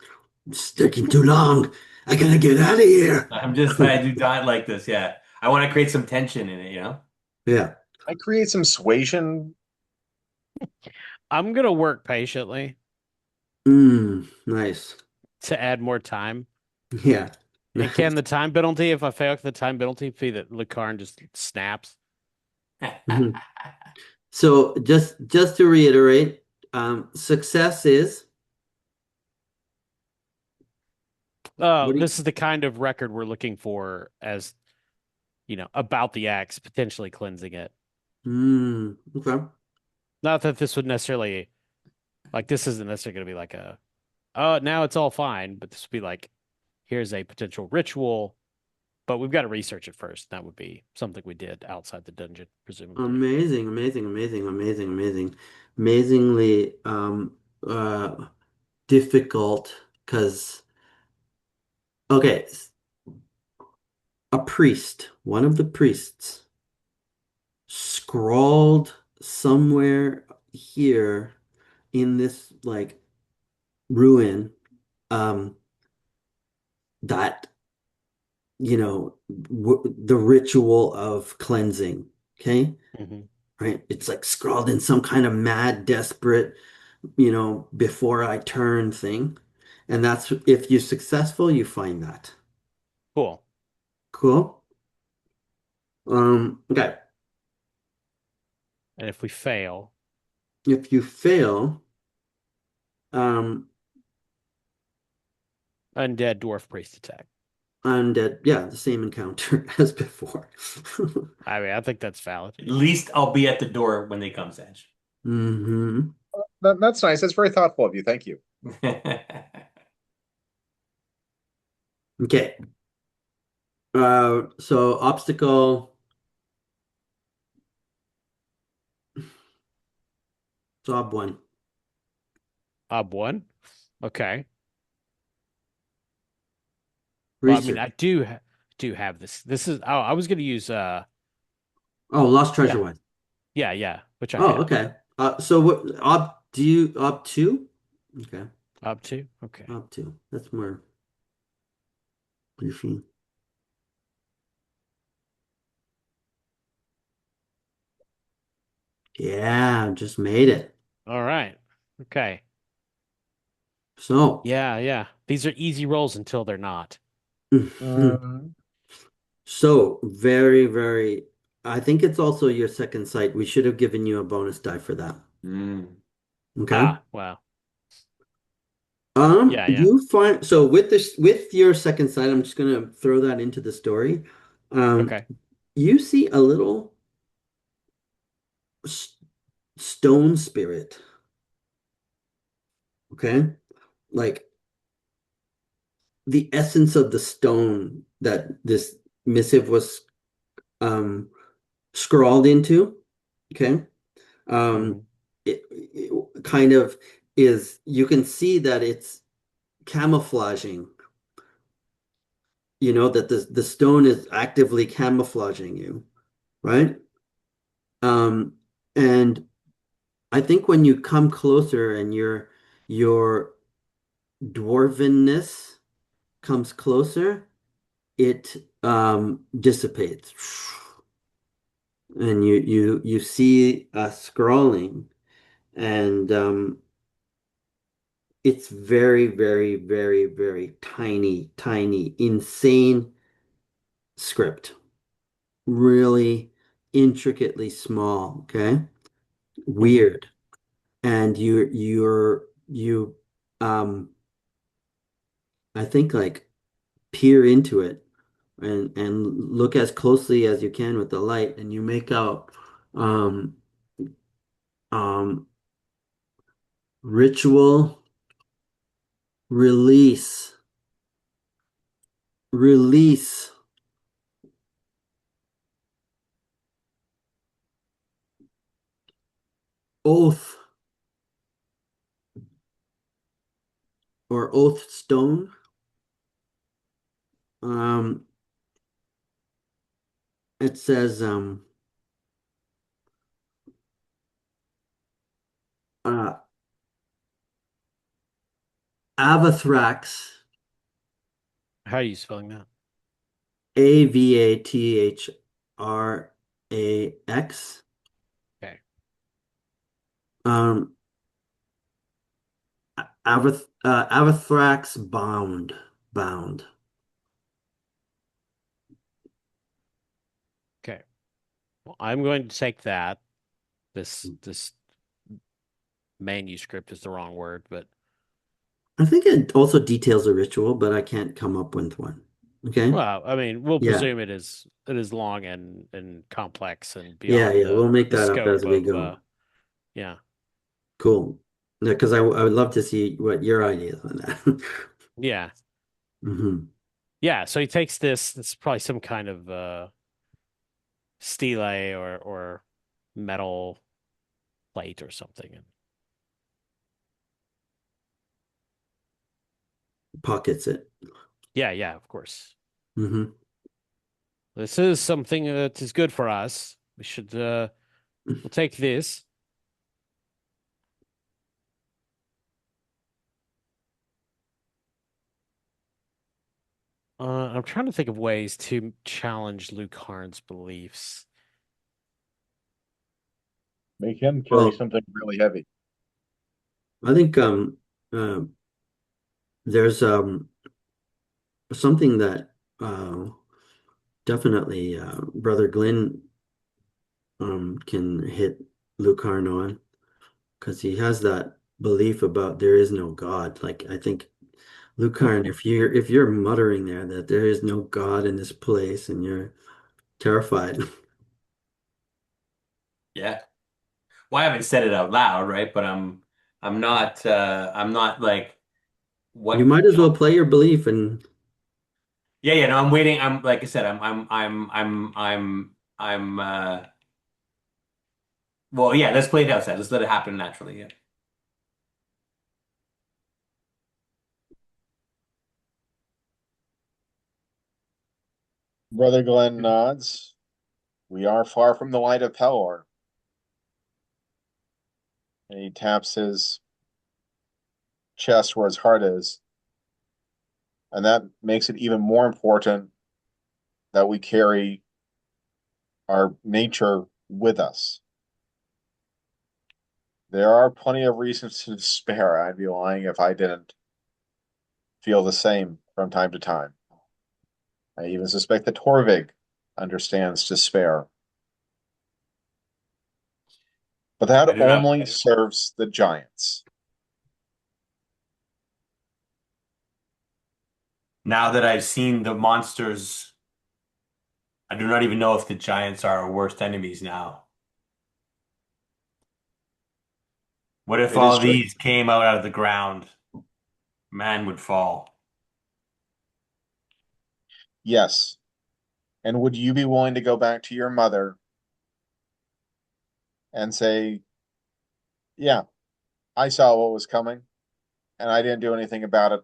It's taking too long. I gotta get out of here. I do not like this. Yeah. I want to create some tension in it. Yeah. I create some suasion. I'm going to work patiently Nice. to add more time. Yeah. And can the time penalty, if I fail the time penalty, be that Lucarin just snaps? Mhm. So just to reiterate, success is what do you This is the kind of record we're looking for, as about the axe, potentially cleansing it. okay. Not that this would necessarily, like, this isn't necessarily going to be like now it's all fine, but this would be like, here's a potential ritual, but we've got to research it first. That would be something we did outside the dungeon, presumably. Amazing, amazing, amazing, amazing, amazing, amazingly difficult because okay, a priest, one of the priests scrawled somewhere here in this like ruin um that the ritual of cleansing, okay? Hmm. Right? It's like scrawled in some kind of mad, desperate, before I turn thing. And that's if you're successful, you find that. Cool. Cool. Okay. And if we fail, If you fail, um, undead dwarf priest attack. undead, yeah, the same encounter as before. I mean, I think that's valid. At least I'll be at the door when they come, Sedge. hmm That's nice. That's very thoughtful of you. Thank you. Okay. So obstacle, job one. Ob one. Okay. Well, I mean, Research. I do have this. This is I was gonna use Oh, lost treasure yeah, one. yeah, which I Oh, have. okay. So what do you up two? Okay. Ob two. Okay. Up two. That's more briefing. Yeah, just made it. All right. Okay. So, Yeah. These are easy rolls until they're not. Mhm. so very, very, I think it's also your second sight. We should have given you a bonus die for that. Mm. Okay. Ah, wow. Yeah. You find so with this with your second sight, I'm just gonna throw that into the story. Um, Okay. you see a little s- stone spirit. Okay. Like the essence of the stone that this missive was um scrawled into. Okay. Um Hmm. it kind of is you can see that it's camouflaging, that the stone is actively camouflaging you, right? Um and I think when you come closer and your dwarvenness comes closer, it dissipates. And you see scrawling, and it's very, very, very, very tiny, tiny, insane script. Really intricately small, okay? Hmm. Weird. And you um I think like peer into it and look as closely as you can with the light, and you make out um um ritual release release oath or oath stone. um it says uh Avathrax, How are you spelling that? Avathrax, Okay. um Avathrax bound. Okay. Well, I'm going to take that. This manuscript is the wrong word, but I think it also details a ritual, but I can't come up with one. Okay. well, I mean, we'll Yeah. presume it is long and complex and Yeah, beyond yeah. We'll make the that up as scope we of go. yeah. Cool. Because I would love to see what your ideas on that. Yeah. hmm Yeah, so he takes this. It's probably some kind of stele or metal plate or something. And Pockets it. yeah, yeah, of course. Hmm. This is something that is good for us. We should we'll take this. I'm trying to think of ways to challenge Luke Harn's beliefs. Make him carry Well, something really heavy. I think uh, there's something that definitely Brother Glenn can hit Lucarno on because he has that belief about there is no God. Like I think Lucarn, if you're muttering there that there is no God in this place and you're terrified. Yeah. Well, I haven't said it out loud, right? But I'm not like You what might as well play your belief and yeah, yeah, no, I'm waiting. I'm like I said, I'm well, yeah, let's play it outside. Let's let it happen naturally. Yeah. Brother Glenn nods. We are far from the light of Pelor. And he taps his chest where his heart is. And that makes it even more important that we carry our nature with us. There are plenty of reasons to despair. I'd be lying if I didn't feel the same from time to time. I even suspect that Torvig understands despair. But I that do not. only serves the giants. Now that I've seen the monsters, I do not even know if the giants are our worst enemies now. What if It is all true. these came out of the ground? Man would fall. Yes. And would you be willing to go back to your mother and say, yeah, I saw what was coming and I didn't do anything about it?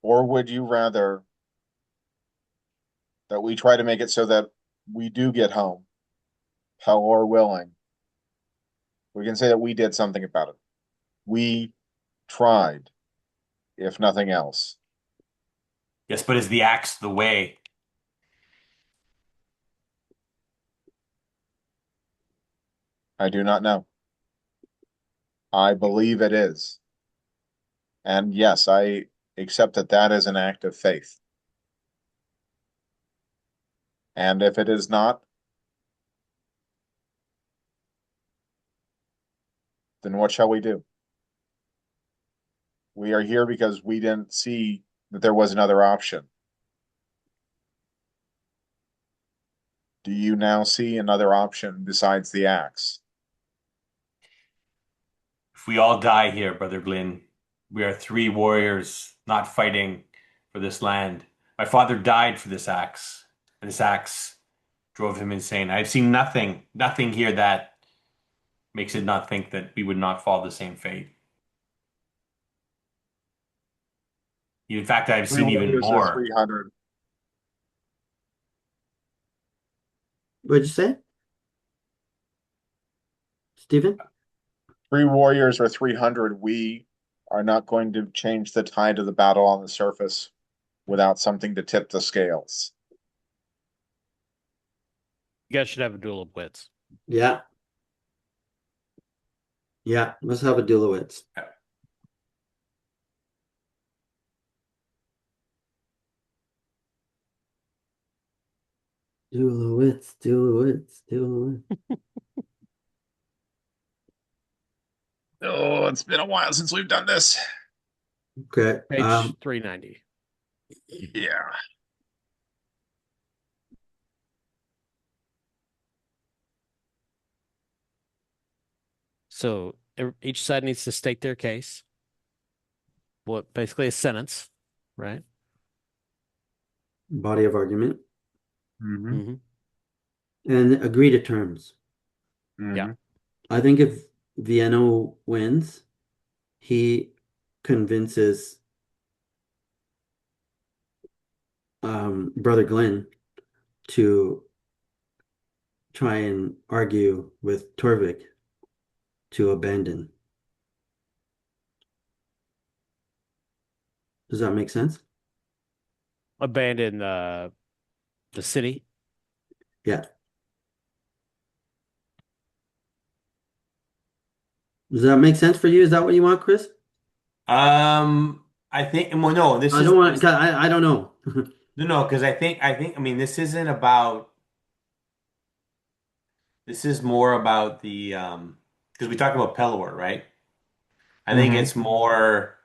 Or would you rather that we try to make it so that we do get home, hell or willing? We can say that we did something about it. We tried, if nothing else. Yes, but is the axe the way? I do not know. I believe it is. And yes, I accept that that is an act of faith. And if it is not, then what shall we do? We are here because we didn't see that there was another option. Do you now see another option besides the axe? If we all die here, Brother Glynn, we are three warriors not fighting for this land. My father died for this axe, and this axe drove him insane. I've seen nothing here that makes it not think that we would not fall the same fate. In fact, I've Three seen even warriors or more. 300? what'd you say, Stephen? Three warriors or 300, we are not going to change the tide of the battle on the surface without something to tip the scales. You guys should have a duel of wits. Yeah, yeah. Let's have a duel of wits. Duel of wits, duel of wits, duel of wits. Oh, it's been a while since we've done this. Okay. Page 390. Yeah. So each side needs to state their case. What basically a sentence, right? body of argument, Mm-hmm. Hmm. and agree to terms. Yeah. I think if Vienna wins, he convinces Brother Glenn to try and argue with Torvik to abandon. Does that make sense? Abandon the city. Yeah. Does that make sense for you? Is that what you want, Chris? I think, well, no, this I is don't want. I don't know. no, because I mean, this isn't about. This is more about the because we talked about Pelor, right? I think Mm-hmm. it's more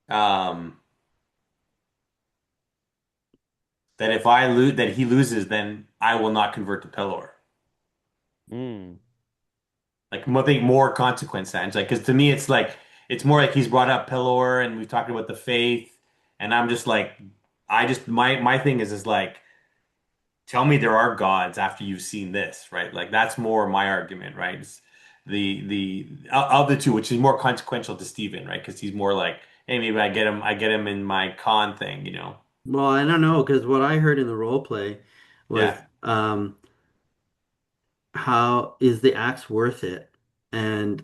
um that if I lose, that he loses, then I will not convert to Pelor. Mm. Like, I think more consequence signs. Like, because to me, it's like it's more like he's brought up Pelor, and we've talked about the faith, and I'm just like, I just my thing is like, tell me there are gods after you've seen this, right? Like that's more my argument, right? It's the of the two, which is more consequential to Steven, right? Because he's more like, hey, maybe I get him in my con thing, you know? Well, I don't know because what I heard in the role play was, Yeah. how is the axe worth it? And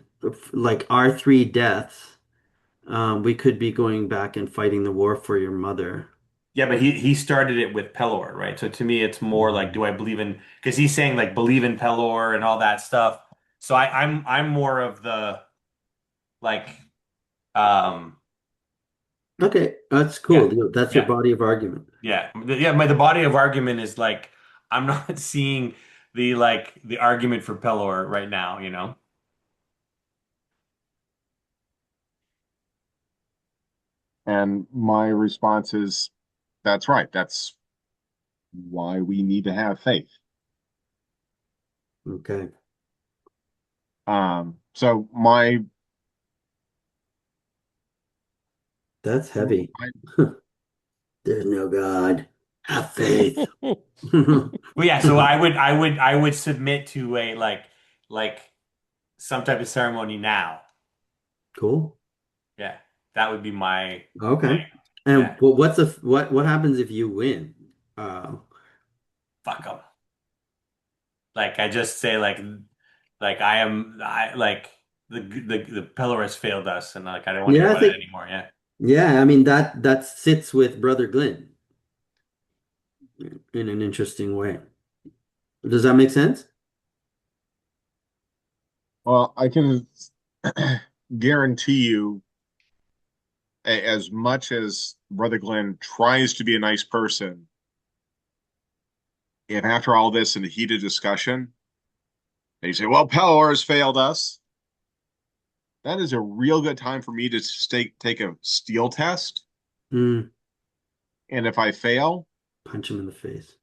like our three deaths, we could be going back and fighting the war for your mother. Yeah, but he started it with Pelor, right? So to me, it's more like, Mm. do I believe in? Because he's saying like believe in Pelor and all that stuff. So I'm more of the like um Okay, that's yeah cool. That's your yeah body of argument. yeah. My the body of argument is like I'm not seeing the argument for Pelor right now. You know? And my response is, that's right. That's why we need to have faith. Okay, So my, that's heavy. my There's no God. Have faith. Well, yeah. So I would submit to a like some type of ceremony now. Cool. Yeah, that would be my thing. Okay. And Yeah, what happens if you win? Uh, fuck them. Like I just say like I like the pillar has failed us and like I don't want to hear yeah, I about it think anymore. Yeah. yeah, I mean that sits with Brother Glenn in an interesting way. Does that make sense? well, I can guarantee you, as much as Brother Glenn tries to be a nice person, if after all this in a heated discussion, they say, well, Pelor has failed us, that is a real good time for me to take a steel test. Mm, And if I fail, punch him in the face.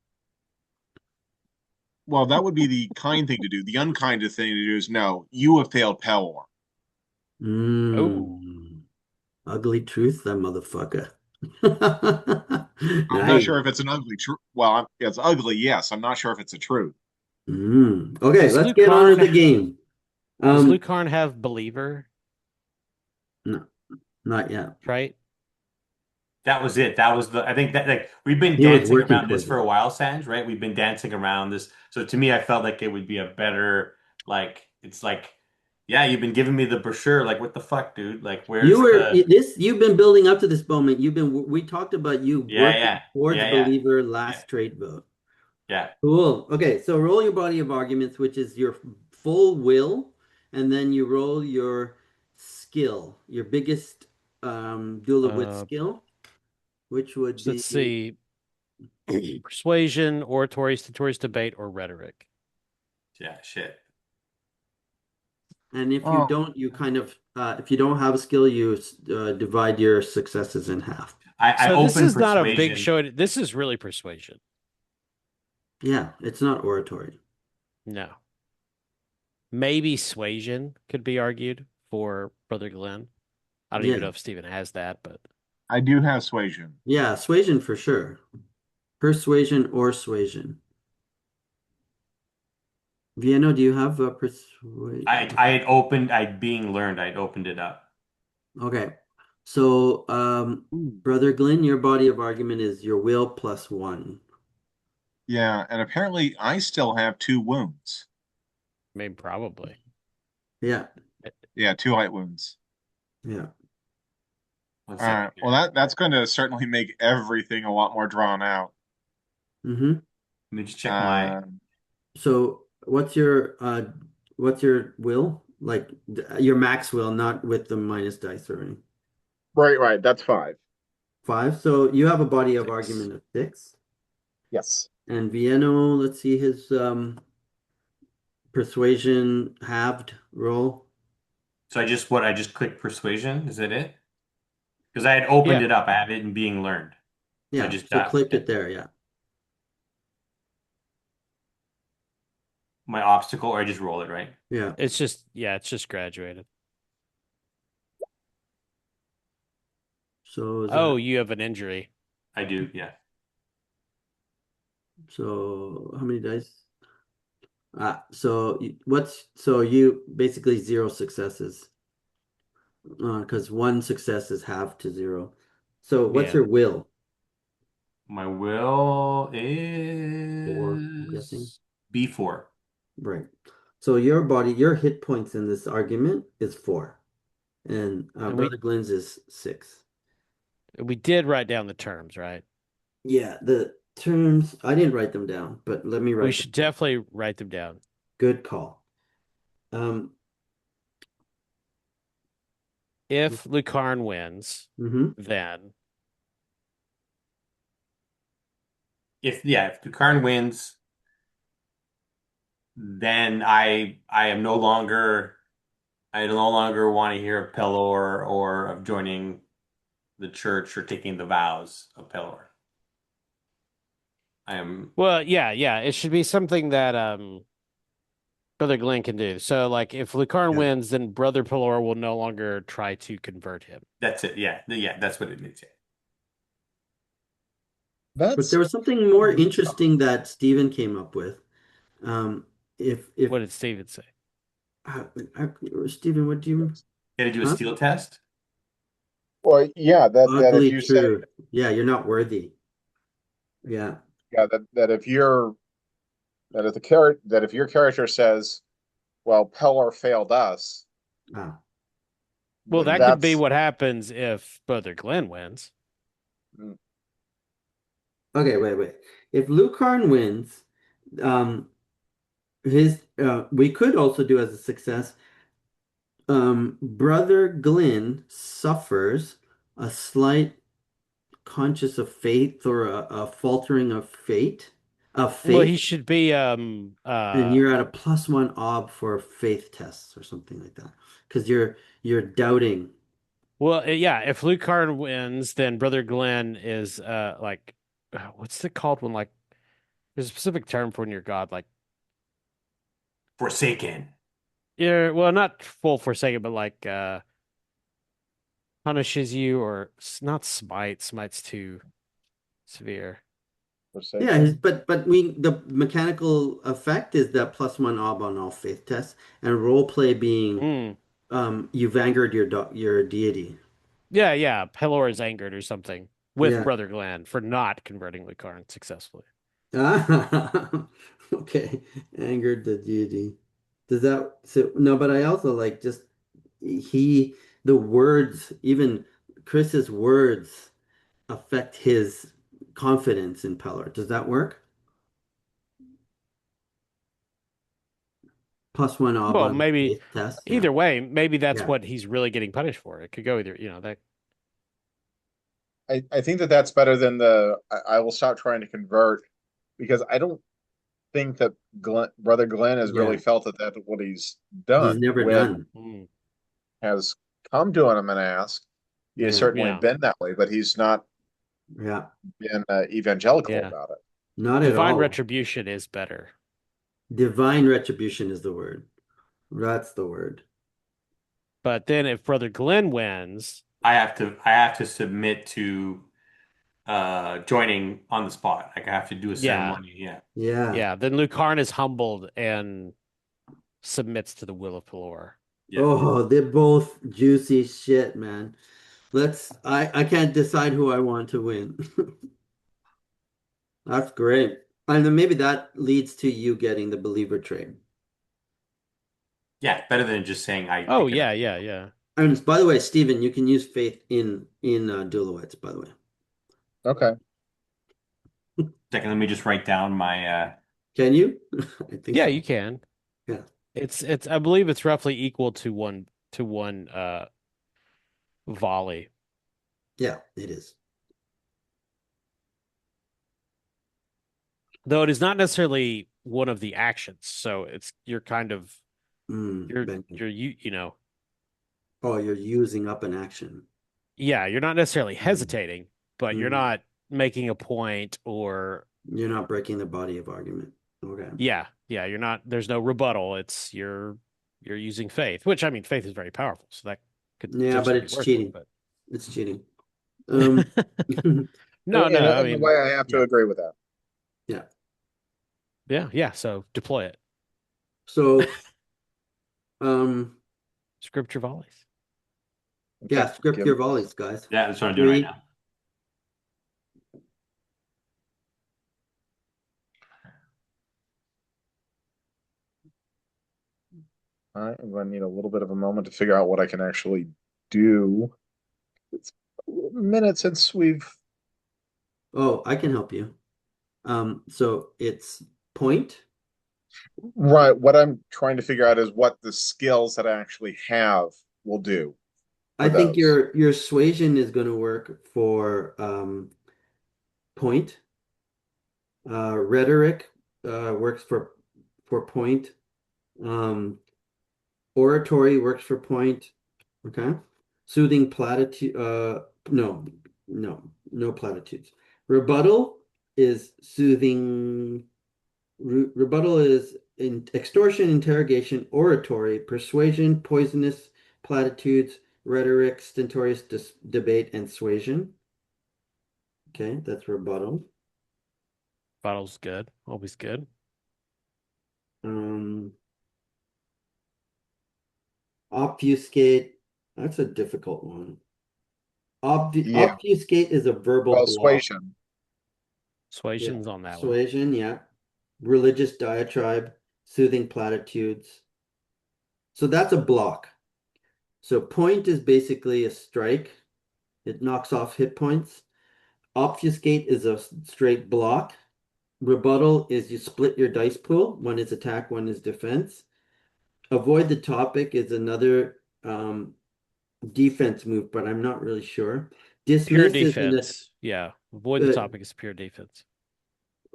well, that would be the kind thing to do. The unkind thing to do is no, you have failed Pelor. Oh, Mm, ugly truth, that motherfucker. I'm not Nice. sure if it's an ugly truth. Well, it's ugly, yes. I'm not sure if it's a truth. Mm. Okay, does let's Luke get on to Karn the game. does Luke Um, Karn have believer, no, not yet. right? That was it. That was I think that like we've been He was dancing working around this towards for it. a while, Sanj, right? We've been dancing around this. So to me, I felt like it would be a better like it's like yeah, you've been giving me the brochure. Like what the fuck, dude? Like You where's were the you've been building up to this moment. We talked about you yeah working yeah towards yeah yeah believer yeah last trade vote. yeah. Cool. Okay, so roll your body of arguments, which is your full will, and then you roll your skill, your biggest duel of wit Uh, skill, which would so let's be, see, persuasion, oratory, stentorious debate, or rhetoric. Yeah, shit. and if you Oh, don't, you kind of if you don't have a skill, you divide your successes in half. I So this open is not a big persuasion. show. This is really persuasion. Yeah, it's not oratory. No, maybe suasion could be argued for Brother Glenn. I don't even Yeah, know if Stephen has that, but I do have suasion. yeah, suasion for sure. Persuasion or suasion. Vienna, do you have a persuasion? I'd being learned, I'd opened it up. Okay. So, Ooh. Brother Glenn, your body of argument is your will plus one. Yeah, and apparently I still have 2 wounds. I mean, probably. Yeah, Yeah, 2 light wounds. yeah. One All second right. here. Well, that's going to certainly make everything a lot more drawn out. Mm-hmm. Let me just check my. So, what's your will? Like your max will, not with the minus dice or anything. Right. That's 5. Five. So you have a body of 6. argument of six. Yes. And Vienna, let's see his persuasion halved roll. So I just clicked persuasion. Is that it? Because I had opened Yeah. it up. I have it in being learned. So I Yeah, just so got click it there, yeah. my obstacle, or I just roll it, right? Yeah. It's just graduated. So is Oh, that you have an injury. I do, yeah. so how many dice? So you basically zero successes. Because one success is half to zero. So what's Yeah. your will? My will Four, I'm guessing. is B4. Right. So your hit points in this argument is four, and And Brother Glenn's is six. we did write down the terms, right? Yeah, the terms, I didn't write them down, but let me We write them should down. definitely write them down. Good call. Um, If Lucarin wins, mhm. then If Dukarn wins, then I no longer want to hear of Pelor or of joining the church or taking the vows of Pelor. I am well, yeah. It should be something that Brother Glenn can do. So like if Lucarin Yeah. wins, then Brother Pelor will no longer try to convert him. that's it. Yeah, that's what it means. Yeah. But there That's was something more interesting that Stephen came up with. Um, if What did Steven say? uh, Stephen, what do you, Can I do a huh? steel test? well, yeah, that if Ugly you say truth. Yeah, you're not worthy. Yeah. that if you're that if your character says, well, Pelor failed us, Ah. Well, then that could be that's what happens if Brother Glenn wins. Okay, wait. If Lucarin wins, his we could also do as a success. Brother Glenn suffers a slight conscious of faith or a faltering of Well, he faith, should be and you're at a plus one ob for faith tests or something like that. Because you're doubting. yeah, if Lucarin wins, then Brother Glenn is like what's it called when like there's a specific term for when you're God, like Forsaken. you're well not full forsaken, but like punishes you or not smite. Smite's too severe. Yeah, forsaken. but the mechanical effect is that plus one ob on all faith tests, and role play being Mm. you've angered your deity. Yeah. Pelor is angered or something with Yeah. Brother Glenn for not converting Lucarin successfully. Ah, okay. Angered the deity. Does that so no, but I also like just he the words, even Chris's words affect his confidence in Pelor. Does that work? Plus one ob Well, on maybe faith test. Yeah. either way, maybe that's Yeah. what he's really getting punished for. It could go either, that. I think that's better than I will stop trying to convert because I don't think that Brother Glenn has really Yeah. felt that that's what he's He's done never when done. Mm. has come to him and asked. He has Yeah. certainly Yeah, been that way, but he's not Yeah. been evangelical yeah. about it. Not at Divine all. retribution is better. Divine retribution is the word. That's the word. But then if Brother Glenn wins, I have to submit to joining on the spot. Like I have to do a Yeah. ceremony. Yeah. Yeah. Yeah. Then Lucarin is humbled and submits to the will of Pelor. Yeah. Oh, they're both juicy shit, man. I can't decide who I want to win. That's great. And then maybe that leads to you getting the believer trait. Yeah. Better than just saying I Oh, pick it yeah, up. yeah, yeah. And by the way, Stephen, you can use faith in Duloites, by the way. Okay. Second, let me just write down my Can you? I think Yeah, so. you can. Yeah. It's I believe it's roughly equal to one volley. Yeah, it is. Though it is not necessarily one of the actions. So it's you're kind of Benjamin. you know, Oh, you're using up an action. yeah, you're not necessarily Mm. hesitating, but you're Mm. not making a point or You're not breaking the body of argument. Okay. yeah, you're not there's no rebuttal. It's you're using faith, which I mean faith is very powerful, so that could Yeah, but potentially be it's worth it, cheating. but It's cheating. Um, no, I In a mean way, I have to yeah. agree with that. yeah. Yeah, so deploy it. So, um, Scripture volleys. yeah, Okay. script Give your volleys, guys. yeah, that's what I'm doing right 3, now. I am going to need a little bit of a moment to figure out what I can actually do. It's a minute since we've. Oh, I can help you. So it's point. Right. What I'm trying to figure out is what the skills that I actually have will do I for think those. your suasion is going to work for point. Rhetoric works for point. Um, oratory works for point. Okay. Soothing platitude. No, no platitudes. Rebuttal is soothing. Rebuttal is in extortion, interrogation, oratory, persuasion, poisonous platitudes, rhetoric, stentorious debate, and suasion. Okay, that's rebuttal. Bottle's good, always good. Um, obfuscate. That's a difficult one. Yeah. Obfuscate is a verbal block. Persuasion. Yeah. Suasion's on that one. Suasion, yeah. Religious diatribe, soothing platitudes. So that's a block. So point is basically a strike. It knocks off hit points. Obfuscate is a straight block. Rebuttal is you split your dice pool. One is attack, one is defense. Avoid the topic is another defense move, but I'm not really sure. Pure Dismiss is defense. Yeah. Avoid the topic is pure defense.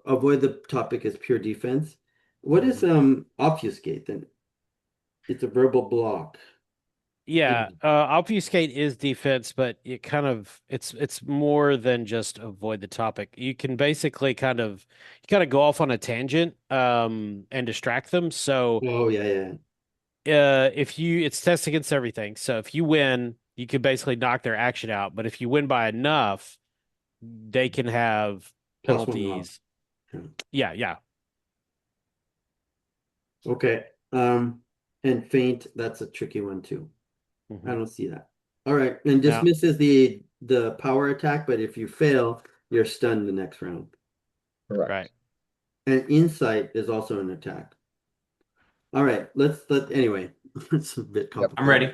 avoid the topic is pure defense. What is obfuscate then? It's a verbal block. Yeah, obfuscate is defense, but it kind of it's more than just avoid the topic. You can basically kind of go off on a tangent and distract them. So Oh yeah, yeah. if you it's test against everything. So if you win, you can basically knock their action out. But if you win by enough, they can have +1 off. penalties. Yeah. Yeah. Okay. And faint, that's a tricky one too. I Mhm. don't see that. All right. And Now, dismiss is the power attack, but if you fail, you're stunned the next round. Correct. right. And insight is also an attack. All right, anyway, it's a bit Yep. complicated. I'm ready.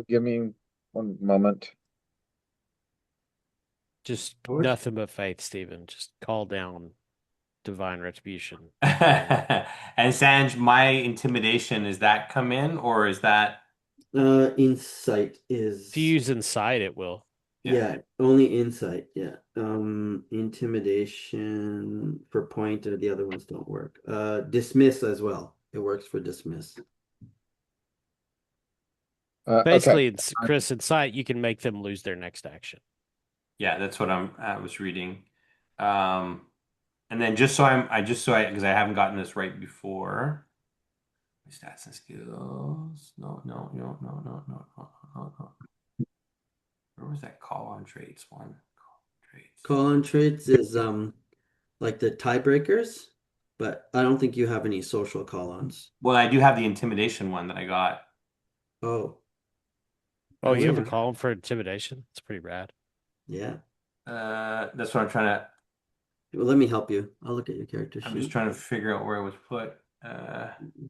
Give me one moment. Just George? nothing but faith, Stephen. Just call down divine retribution. And Sanj, my intimidation, is that come in or is that Insight If you is use inside, it will. yeah, only insight. Yeah. Intimidation for point or the other ones don't work. Dismiss as well. It works for dismiss. Okay. Basically, Chris, insight, you can make them lose their next action. Yeah, that's what I was reading. Um, and then because I haven't gotten this right before. Stats and skills. No. Where was that call on traits one? Call on traits is like the tiebreakers, but I don't think you have any social call-ons. Well, I do have the intimidation one that I got. Oh, Oh, I you have a wonder. column for intimidation? It's pretty rad. Yeah. That's what I'm trying to. Well, let me help you. I'll look at your character I'm just sheet. trying to figure out where it was put.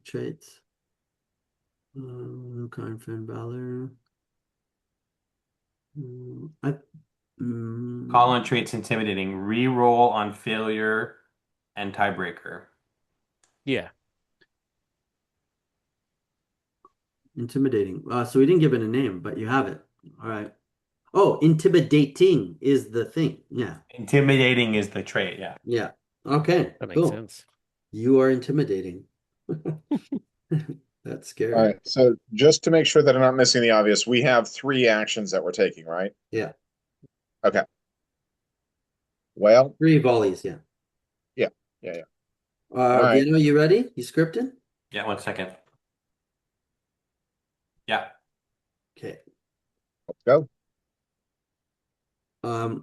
Traits. Lucario, Finn Balor. I Call mm, on traits intimidating. Reroll on failure and tiebreaker. Yeah. intimidating. So we didn't give it a name, but you have it. All right. Oh, intimidating is the thing. Yeah. Intimidating is the trait. Yeah. Yeah. Okay. That makes Cool. sense. You are intimidating. That's All scary. right. So just to make sure that I'm not missing the obvious, we have 3 actions that we're taking, right? Yeah. Okay. Well, 3 volleys. Yeah. yeah, yeah, yeah. All right. Vienna, you ready? You scripted? Yeah. 1 second. Yeah. Okay. Let's go.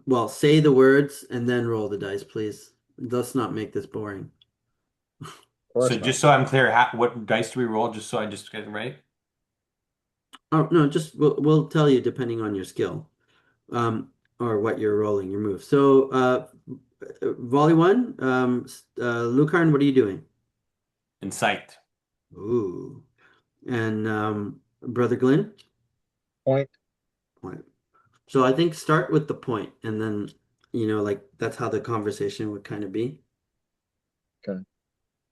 Well, say the words and then roll the dice, please. Let's not make this boring. Of course So not. just so I'm clear, what dice do we roll? Just so I just get it right. Oh, no, just we'll tell you depending on your skill. Or what you're rolling, your move. So, volley 1, Lucarn, what are you doing? Incite. Ooh. And Brother Glenn? Point. Point. So I think start with the point and then, like that's how the conversation would kind of be. Okay.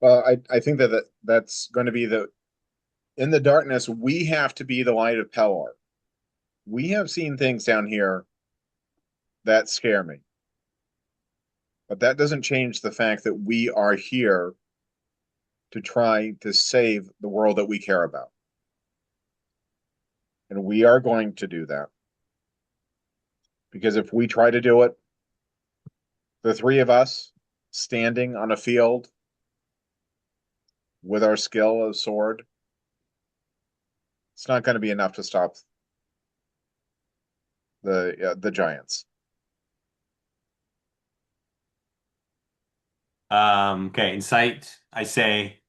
Well, I think that's going to be in the darkness, we have to be the light of Pelor. We have seen things down here that scare me. But that doesn't change the fact that we are here to try to save the world that we care about. And we are going to do that. Because if we try to do it, the 3 of us standing on a field with our skill of sword, it's not going to be enough to stop the giants. Okay. Incite. I say.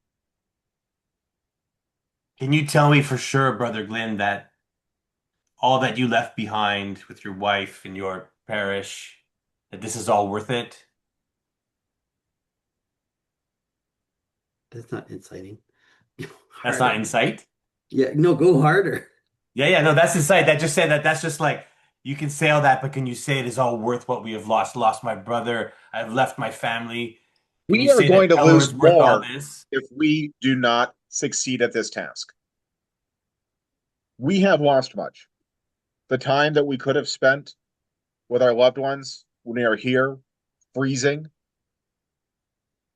Can you tell me for sure, Brother Glenn, that all that you left behind with your wife and your parish, that this is all worth it? That's not inciting. That's not Harder. incite? Yeah, no, go harder. Yeah, no, that's incite. That just said that that's just like you can say all that, but can you say it is all worth what we have lost? Lost my brother, I've left my family. Can you We are say that going to Pelor lose is worth all more this? if we do not succeed at this task. We have lost much. The time that we could have spent with our loved ones when they are here, freezing,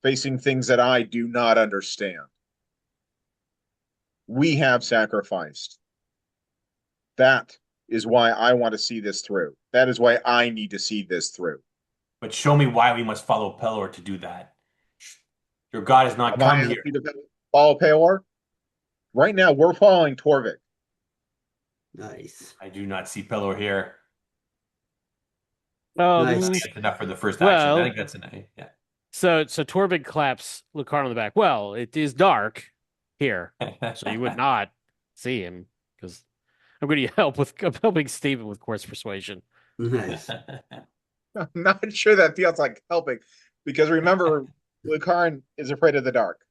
facing things that I do not understand. We have sacrificed. That is why I want to see this through. That is why I need to see this through. But show me why we must follow Pelor to do that. Your God has not Am I come here. happy to follow Peor? Right now, we're following Torvik. Nice. I do not see Pelor here. Nice. That's enough for the first action. I Well, think that's an A. Yeah. so Torvik claps Lucario on the back. Well, it is dark here, so you would not see him because I'm going to I'm helping Steven with course persuasion. Nice. I'm not sure that feels like helping because remember, Lucarin is afraid of the dark.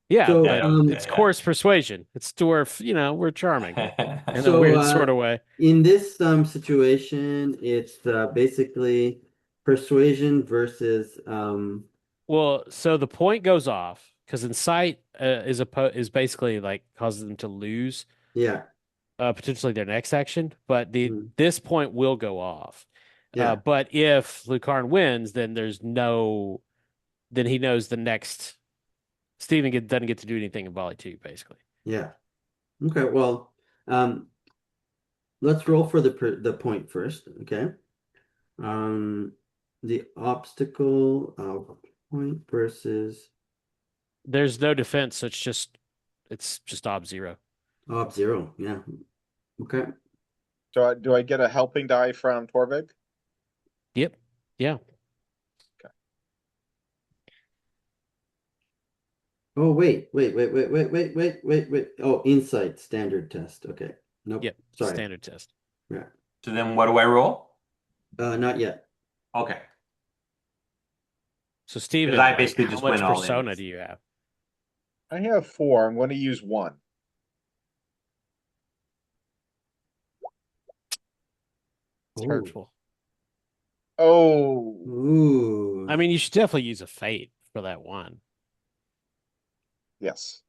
Yeah, So, but it's yeah. course persuasion. It's dwarf, we're charming in So, a weird sort of way. In this situation, it's basically persuasion versus Well, so the point goes off because incite is basically like causes them to lose yeah. potentially their next action, but Mm, this point will go off. yeah. But if Lucarin wins, then then he knows the next. Steven doesn't get to do anything in volley 2, basically. Yeah. Okay, well, let's roll for the point first, okay? The obstacle of point versus There's no defense, so it's just ob 0. ob 0. Yeah. Okay. So do I get a helping die from Torvik? Yep. Yeah. Oh, wait. Oh, insight standard test. Okay. Nope. Yep. Sorry. Standard test. Yeah. So then what do I roll? Not yet. Okay. So Steven, I like, basically how just much went all in. persona do you have? I have 4. I'm going to use 1. It's Ooh. hurtful. Oh, Ooh. I mean, you should definitely use a fate for that one. yes.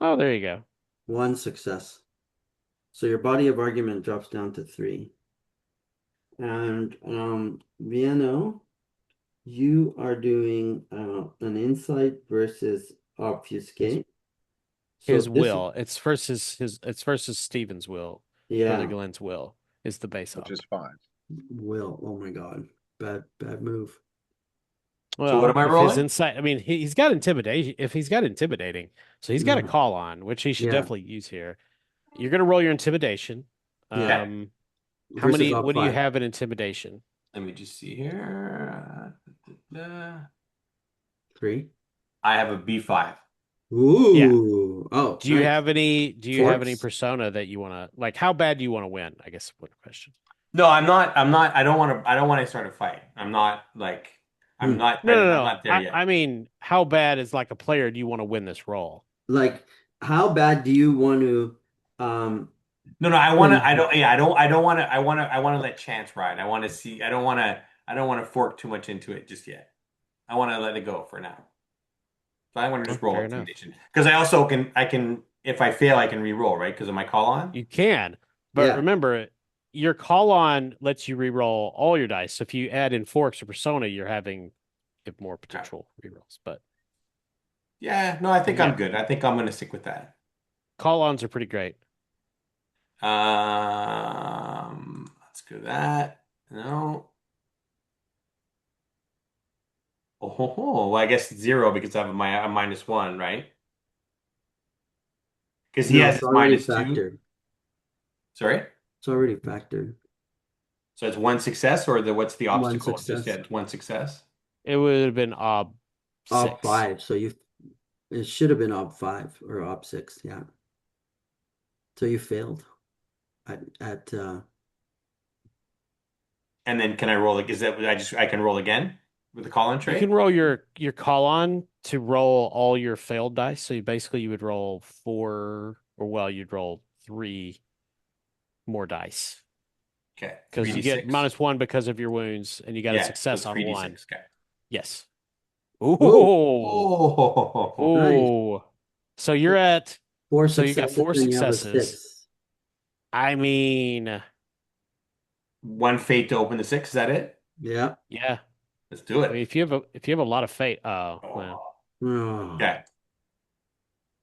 Oh, there you go. One success. So your body of argument drops down to 3. And Viano, you are doing an insight versus obfuscate. So His this, will. It's versus Steven's will. Brother yeah, Glenn's will is the base Which op. is 5. will. Oh my God. Bad move. So what Well, am I if his rolling? insight, I mean, he's got intimidation. If he's got intimidating, so he's got a Yeah. call on, which he should Yeah. definitely use here. You're gonna roll your intimidation. Yeah. How Versus many? op What do you 5. have in intimidation? Let me just see here. 3. I have a B5. Ooh. Oh, Do you nice. have any? Do you have any Forks? persona that you want to like? How bad do you want to win? I guess what question. No, I'm not. I don't want to. I don't want to start a fight. I'm not like. I'm Hmm. not. No, no, I'm no. not there yet. I mean, how bad is like a player do you want to win this role? Like, how bad do you want to um No, I want to. I win? don't. Yeah, I don't. I don't want to. I want to. I want to let chance ride. I want to see. I don't want to. I don't want to fork too much into it just yet. I want to let it go for now. So I want to Oh, just roll fair enough. intimidation because I also can. I can. If I fail, I can re-roll, right? Because of my call on. You can, but Yeah. remember, your call on lets you re-roll all your dice. So if you add in forks or persona, you're having more potential re-rolls. But Yeah. No, I think Yeah. I'm good. I think I'm going to stick with that. call ons are pretty great. Let's go that. No. Well, I guess 0 because I have a -1, right? Because he No, has it's his already -2. factored. Sorry. It's already factored. So it's one success, or what's the One obstacle? It's just success. that one success. It would have been Op 6. 5. So it should have been op 5 or op 6. Yeah. So you failed at And then can I roll? Like, is that I can roll again with the call-in You trait? can roll your call on to roll all your failed dice. So you would roll 4, or well, you'd roll 3 more dice Okay, because you 3d6. get -1 because of your wounds, and you got a Yeah, so success on 3d6. one. Okay. Yes. Ooh, Oh, Oh, nice. oh. So you're at. 4 So you got successes 4 and you have a successes. 6. I mean, one fate to open the 6. Is that it? Yeah. yeah. Let's do I mean, it. if you have a lot of fate, oh well. Oh. Okay.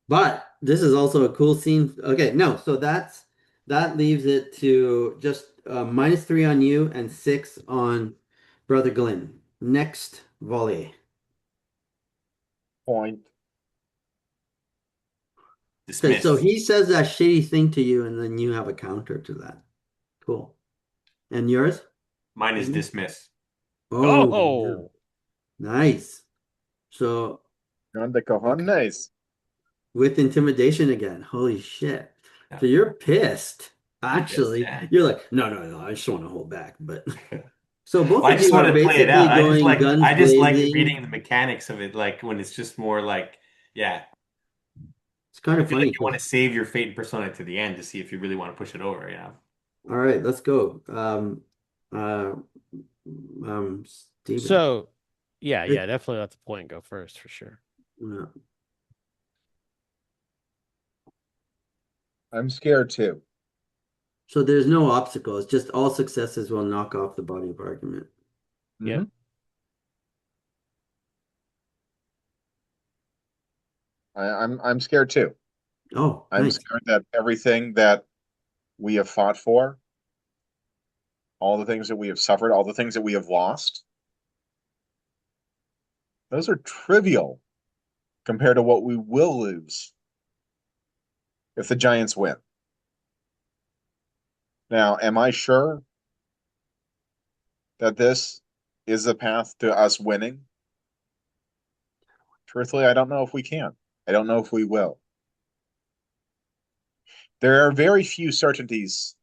But this is also a cool scene. Okay, no, so that leaves it to just -3 on you and 6 on Brother Glenn. Next volley. Point. Okay, so Dismiss. he says that shitty thing to you, and then you have a counter to that. Cool. And yours? Mine is dismiss. Oh, yeah. Oh, Nice. So Grande cojones. with intimidation again. Holy shit. Yeah. So you're pissed. I'm Actually, pissed, yeah. you're like, no, I just want to hold back. But so both I of just you want are to play it basically out. going guns I just like blazing. reading the mechanics of it, like when it's just more like, yeah. It's kind I of feel funny like you want to 'cause save your fate and persona to the end to see if you really want to push it over, you know? all right, let's go. Uh, Steven. so yeah, It- definitely let the point go first for sure. yeah. I'm scared too. So there's no obstacles, just all successes will knock off the body of argument. Yeah. Mhm. I'm scared too. Oh, I'm nice. scared that everything that we have fought for, all the things that we have suffered, all the things that we have lost, those are trivial compared to what we will lose if the Giants win. Now, am I sure that this is the path to us winning? Truthfully, I don't know if we can. I don't know if we will. There are very few certainties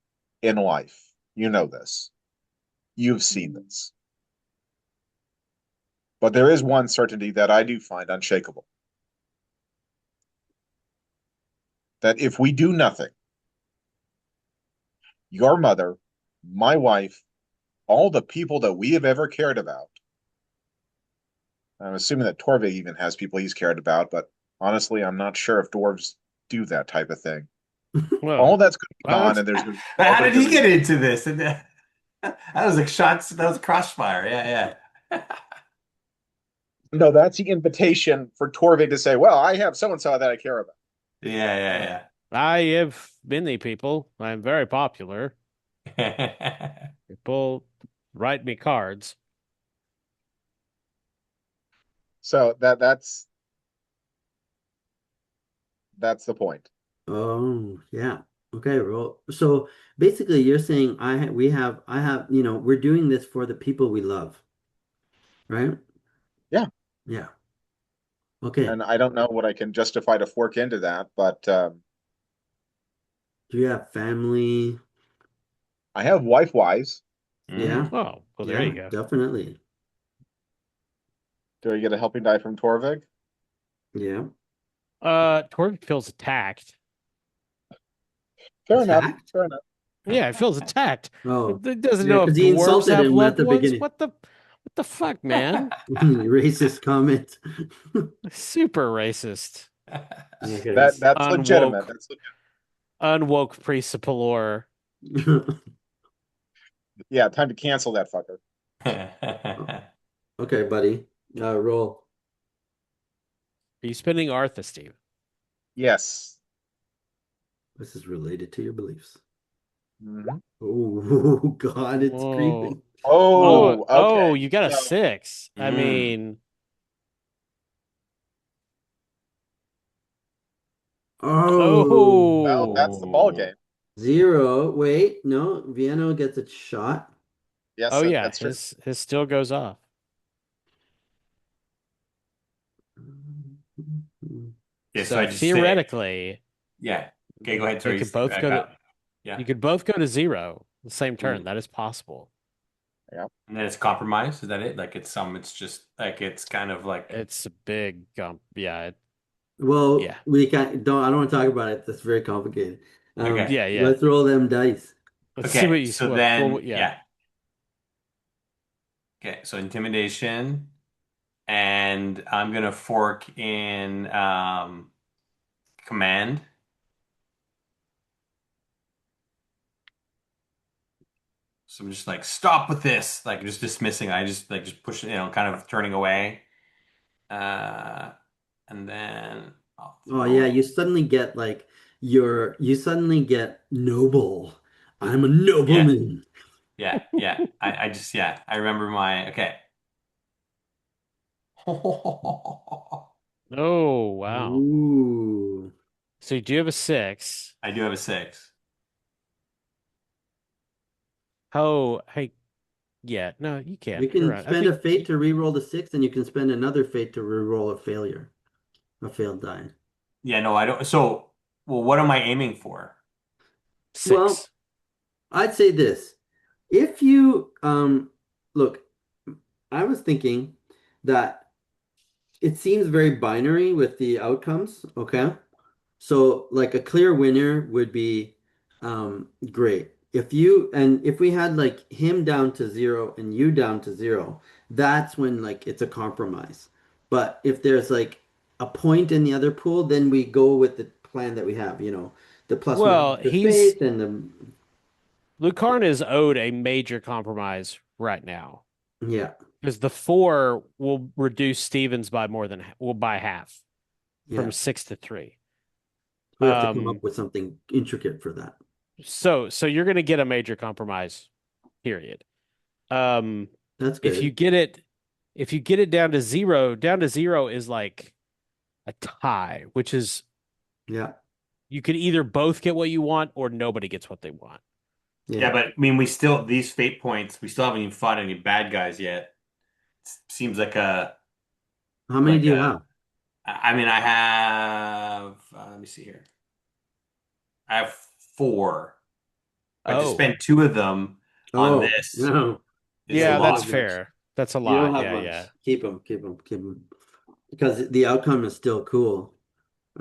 in life. You know this. You've seen this. But there is one certainty that I do find unshakable. That if we do nothing, your mother, my wife, all the people that we have ever cared about, I'm assuming that Torvig even has people he's cared about, but honestly, I'm not sure if dwarves do that type of thing. Well, All that's going to be gone, that's- and there's going to be But how Torvig did he to get read. into this? And that was like shots. That was crossfire. Yeah, yeah. No, that's the invitation for Torvig to say, "Well, I have so and so that I care about." Yeah, I have many people. I'm very popular. yeah. People write me cards. So that's the point. Oh, yeah. Okay, well, so basically you're saying I have, we're doing this for the people we love, right? Yeah, Yeah. Okay. and I don't know what I can justify to fork into that, but Do you have family? I have wife-wise. Yeah. Oh, well, there Yeah, you go. definitely. Do I get a helping die from Torvig? Yeah. Torvik feels attacked. Fair enough. Attacked? Fair enough. Yeah, it feels attacked. Oh, It doesn't yeah, know if because he dwarves insulted have him at loved the ones. beginning. What the fuck, man? Racist comment. Super racist. Okay. That's legitimate. Unwoke, That's unwoke principalor. yeah. Time to cancel that fucker. Okay, buddy. Roll. Are you spending Artha, Steve? Yes. This is related to your beliefs. Mhm. Oh, God, it's Whoa. creeping. Oh, okay. Oh, you got a So, 6. I Mm. mean, Oh, well, that's the ball oh, game. 0. Wait, no. Vienna gets a shot. Yes, oh yeah, that's true. his still goes off. Yeah, so So I just say, theoretically, yeah. Okay, go ahead. they Sorry, could Steve, both back go to up. Yeah. you could both go to 0 the same turn. Mm. That is possible. And then it's compromise. Is that it? Like it's just like it's kind of like It's a big yeah, Well, yeah. we can't, I don't want to talk about it. That's very complicated. okay. Yeah. Let's roll them dice. Let's see what Okay, you so well, then well, yeah. yeah. Okay, so intimidation, and I'm gonna fork in command. So I'm just like, stop with this, like just dismissing. I just like just pushing, kind of turning away. Uh, and then I'll Oh yeah, throw. you suddenly get like you suddenly get noble. I'm a Yeah, nobleman. yeah. I just I remember my okay. Oh, wow. Ooh. So you do have a 6. I do have a 6. Oh, hey, yeah, no, you You can. You're can right. I spend a think fate to re-roll the 6, and you can spend another fate to re-roll a failure, a failed die. Yeah, no, I don't. So, well, what am I aiming for? Well, 6. I'd say this. If you look, I was thinking that it seems very binary with the outcomes, okay? So like a clear winner would be great. If we had like him down to 0 and you down to 0, that's when like it's a compromise. But if there's like a point in the other pool, then we go with the plan that we have, the +1 Well, to he's faith and the Lucarn is owed a major compromise right now yeah, because the 4 will reduce Stevens by will by half yeah. from 6 to 3. We have to come Um, up with something intricate for that. so you're going to get a major compromise, period. That's If you good. get it, down to 0 is like a tie, which is Yeah. you could either both get what you want or nobody gets what they want. Yeah, Yeah. but I mean, we still these fate points. We still haven't even fought any bad guys yet. Seems like a How many like do you a. have? I mean, I have. Let me see here. I have four, but to Oh, spend two of them on Oh, this no. is You a yeah, don't that's have lot. much. fair. That's a You don't lot. have Yeah, yeah. much. Keep them, keep them, keep them. Because the outcome is still cool.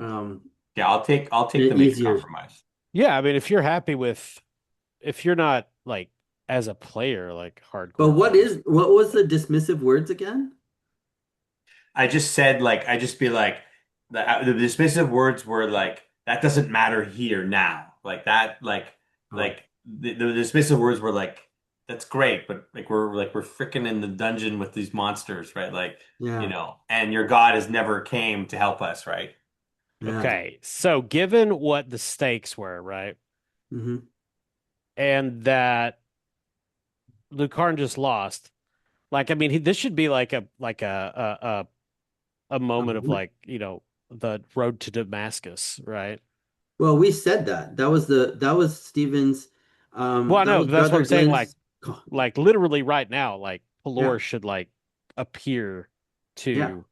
Um, Yeah, I'll take the major easier. compromise. Yeah, I mean, if you're happy with, if you're not like as a player, like But hardcore players. what was the dismissive words again? I just said like I just be like the dismissive words were like that doesn't matter here now. Like that Oh, the dismissive words were like that's great, but like we're freaking in the dungeon with these monsters, right? Like, yeah, and your God has never came to help us, right? yeah. Okay, so given what the stakes were, right, Hmm. and that Lucarin just lost, like, I mean, this should be like a moment of like, the road to Damascus, right? Well, we said that. That was Stephen's Well, I that know, was but that's what Brother I'm saying. Like, Glenn's literally right now, like yeah, Pelor should like appear yeah, to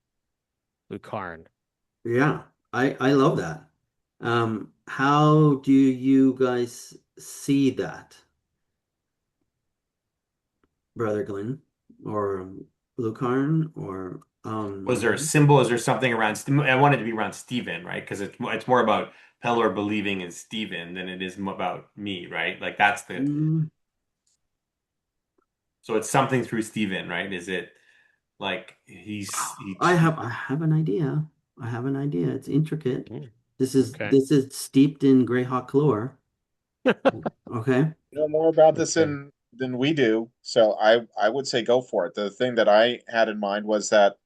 Lucarin. yeah. I love that. How do you guys see that, Brother Glenn or Lucarn or Was there a symbol? Is there something around? I wanted to be around Steven, right? Because it's more about Pelor believing in Steven than it is about me, right? Like that's the mm, so it's something through Steven, right? Is it like I have an idea. I have an idea. It's intricate. Mm, okay. This is steeped in Greyhawk lore. Okay. You know more about this Okay. than we do, so I would say go for it. The thing that I had in mind was that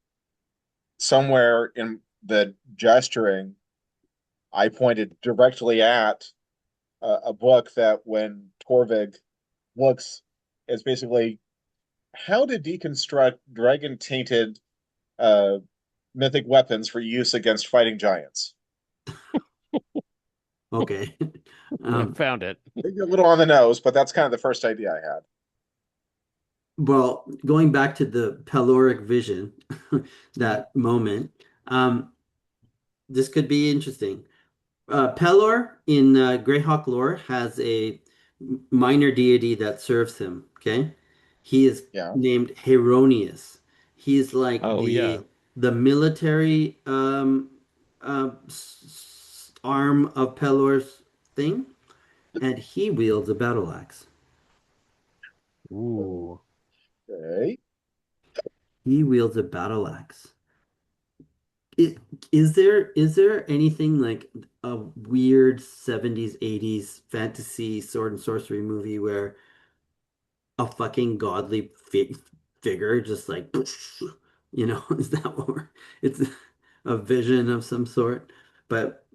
somewhere in the gesturing, I pointed directly at a book that when Torvig looks, is basically how to deconstruct dragon tainted uh, mythic weapons for use against fighting giants. Okay. I Um, found it. Maybe a little on the nose, but that's kind of the first idea I had. well, going back to the Peloric vision, that moment, this could be interesting. Pelor in Greyhawk lore has a minor deity that serves him. Okay, he is Yeah. named Heronius. He's like Oh yeah. the military arm of Pelor's thing, and he wields a battle axe. Ooh. Okay. He wields a battle axe. It, is there anything like a weird 70s, 80s fantasy sword and sorcery movie where a fucking godly figure just like is that what it's a vision of some sort, but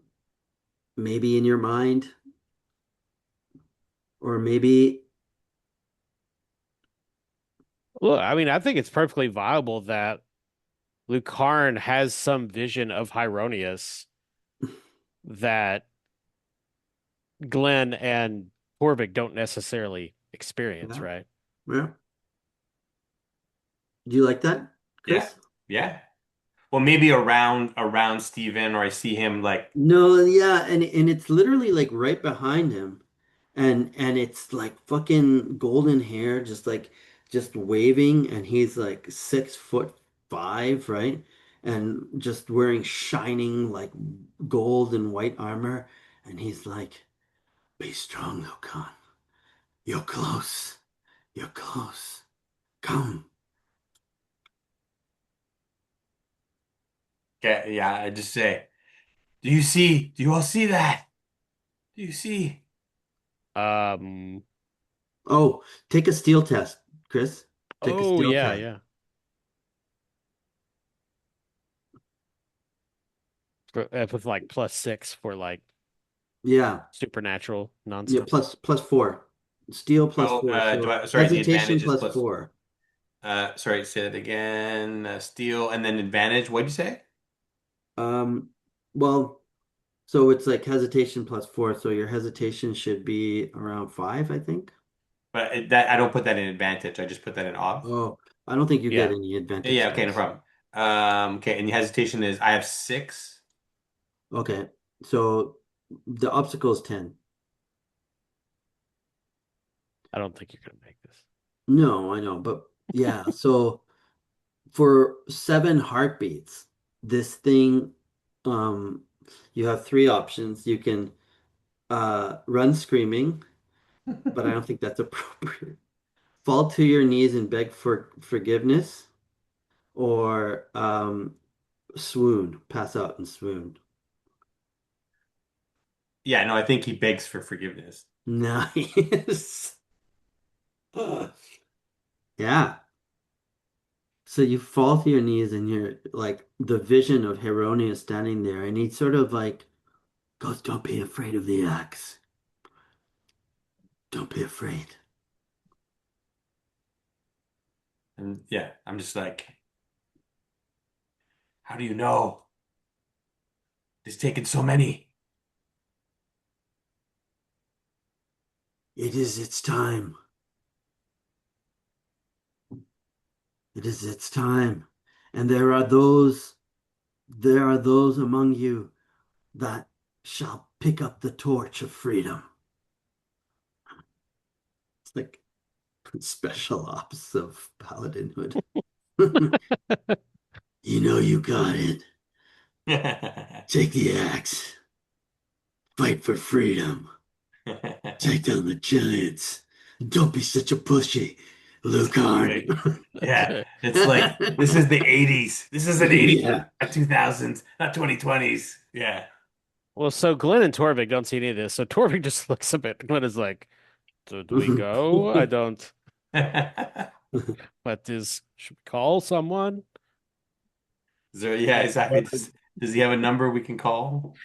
maybe in your mind, or maybe Look, I mean, I think it's perfectly viable that Lucarin has some vision of Hyronius that Glenn and Torvik don't necessarily experience, yeah, right? yeah. Do you like that, yeah, Chris? yeah. Well, maybe around Steven, or I see him like No, yeah, and it's literally like right behind him. And it's like fucking golden hair just waving, and he's like 6'5", right? And just wearing shining like gold and white armor, and he's like, "Be strong, Lokan. You're close. You're close. Come." yeah. I just say, Do you all see that? Do you see? Um, Oh, take a steel test, Chris. Take a oh steel yeah, test. yeah. With like +6 for like Yeah. supernatural Yeah, nonsense. plus four. Steel plus Oh, four. So sorry, the hesitation advantage is plus plus. four. Sorry, say that again. Steal and then advantage. What'd you say? Um, well, so it's like hesitation plus four, so your hesitation should be around five, I think. But that I don't put that in advantage. I just put that in off. Oh, I don't think you get Yeah. any Yeah, advantage yeah, okay, no dice. problem. Okay, and the hesitation is I have six. Okay, so the obstacle is 10. I don't think you're gonna make this. No, I know, but yeah, so for 7 heartbeats, this thing, um, you have 3 options. You can run screaming, but I don't think that's appropriate. Fall to your knees and beg for forgiveness, or swoon, pass out and swoon. Yeah, no, I think he begs for forgiveness. Nice. Yeah. So you fall to your knees and you're like the vision of Heronia standing there, and he sort of like goes, "Don't be afraid of the axe. Don't be afraid." And yeah, I'm just like, how do you know? It's taken so many. It is its time. It is its time. And there are those among you that shall pick up the torch of freedom. It's like special ops of paladinhood. You know you got it. Take the axe. Fight for freedom. Take down the giants. Don't be such a pushy, Lucan. Perfect. Yeah, it's like this is the 80s. This is an 80s, Yeah. not 2000s, not 2020s. Yeah. Well, so Glenn and Torvik don't see any of this. So Torvik just looks up at Glenn is like, "Do we go? I don't. What is? Should we call someone?" So yeah, exactly. Does he have a number we can call?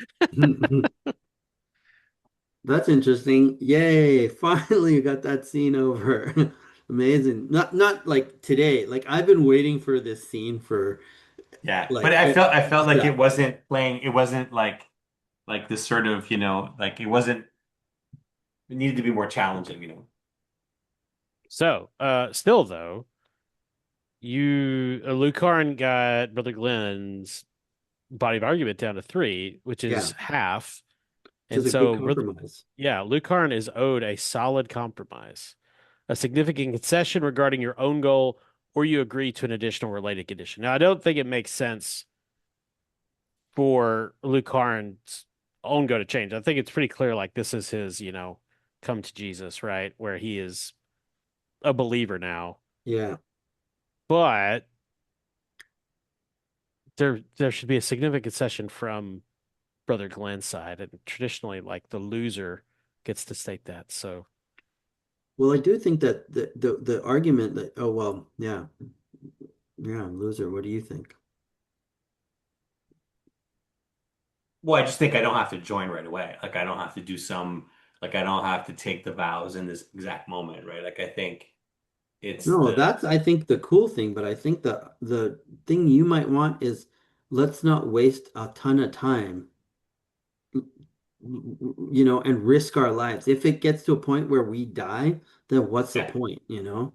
That's interesting. Yay, finally you got that scene over. Amazing. Not like today. Like I've been waiting for this scene for Yeah, but like I felt like yeah. it wasn't playing. It wasn't like this sort of, like it wasn't. It needed to be more challenging. So, still though, Lucarin got Brother Glenn's body of argument down to 3, which is Yeah, half. which is And a good so, compromise. yeah, Lucarin is owed a solid compromise, a significant concession regarding your own goal, or you agree to an additional related condition. Now, I don't think it makes sense for Lucarin's own go to change. I think it's pretty clear, like this is his, come to Jesus, right? Where he is a believer now. Yeah. But there should be a significant concession from Brother Glenn's side, and traditionally, like the loser gets to state that. So, Well, I do think that the argument that oh well, yeah. Yeah, loser, what do you think? Well, I just think I don't have to join right away. Like I don't have to do like I don't have to take the vows in this exact moment, right? Like I think it's No, the that's I think the cool thing, but I think the thing you might want is let's not waste a ton of time, and risk our lives. If it gets to a point where we die, then what's the yeah, point? yeah. No,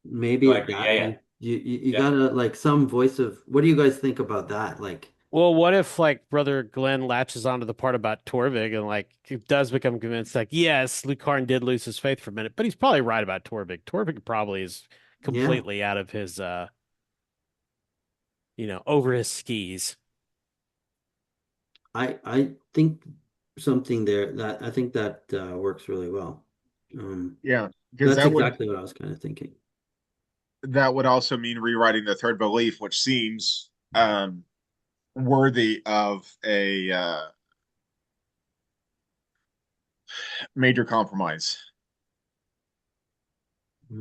Maybe I at agree. Yeah, that yeah, you yeah. gotta like some voice of what do you guys think about that? Like, well, what if like Brother Glenn latches onto the part about Torvig and like he does become convinced, like, yes, Lucarin did lose his faith for a minute, but he's probably right about Torvig. Torvig probably is yeah, completely out of his, over his skis. I think something there that I think that works really well. Yeah, because That's exactly what I was kind of thinking. that would also mean rewriting the third belief, which seems worthy of a major compromise.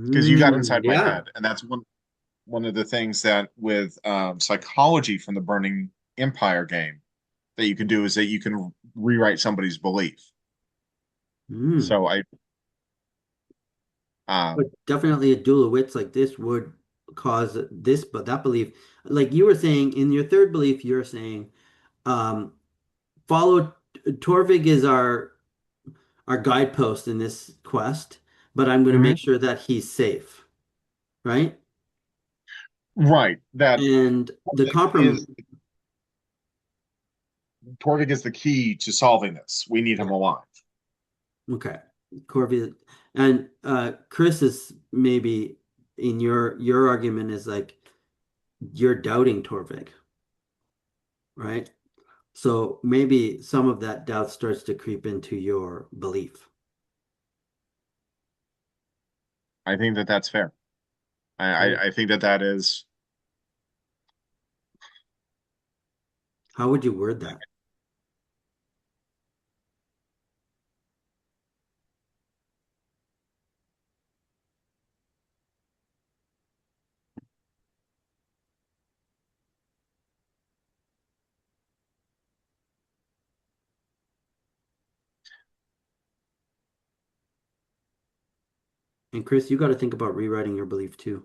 Because you got inside my Yeah, head, and that's one of the things that with psychology from the Burning Empire game that you can do is that you can rewrite somebody's belief. mm. So I But um definitely a duel of wits like this would cause this, but that belief, like you were saying in your third belief, you're saying, um, follow Torvig is our guidepost in this quest, but I'm going to Mhm. make sure that he's safe, right? Right. That And the is compromise, Torvik is the key to solving this. We need him alive. okay, Corby, and Chris is maybe in your argument is like you're doubting Torvik, right? So maybe some of that doubt starts to creep into your belief. I think that that's fair. Okay. I think that that is. How would you word that? And Chris, you got to think about rewriting your belief too.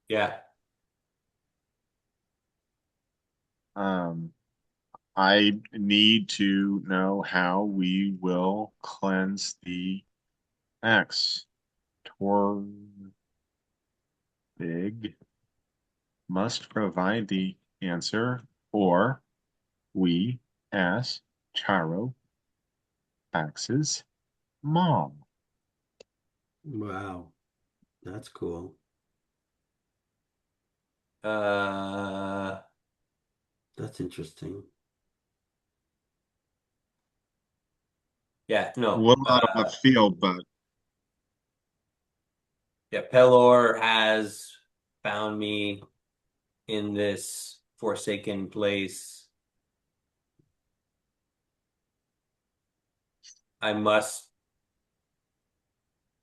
Yeah. Um, I need to know how we will cleanse the X. Torvig must provide the answer, or we ask Charo X's mom. Wow, that's cool. Uh, That's interesting. yeah, A no. little out of left field, but Yeah, Pelor has found me in this forsaken place. I must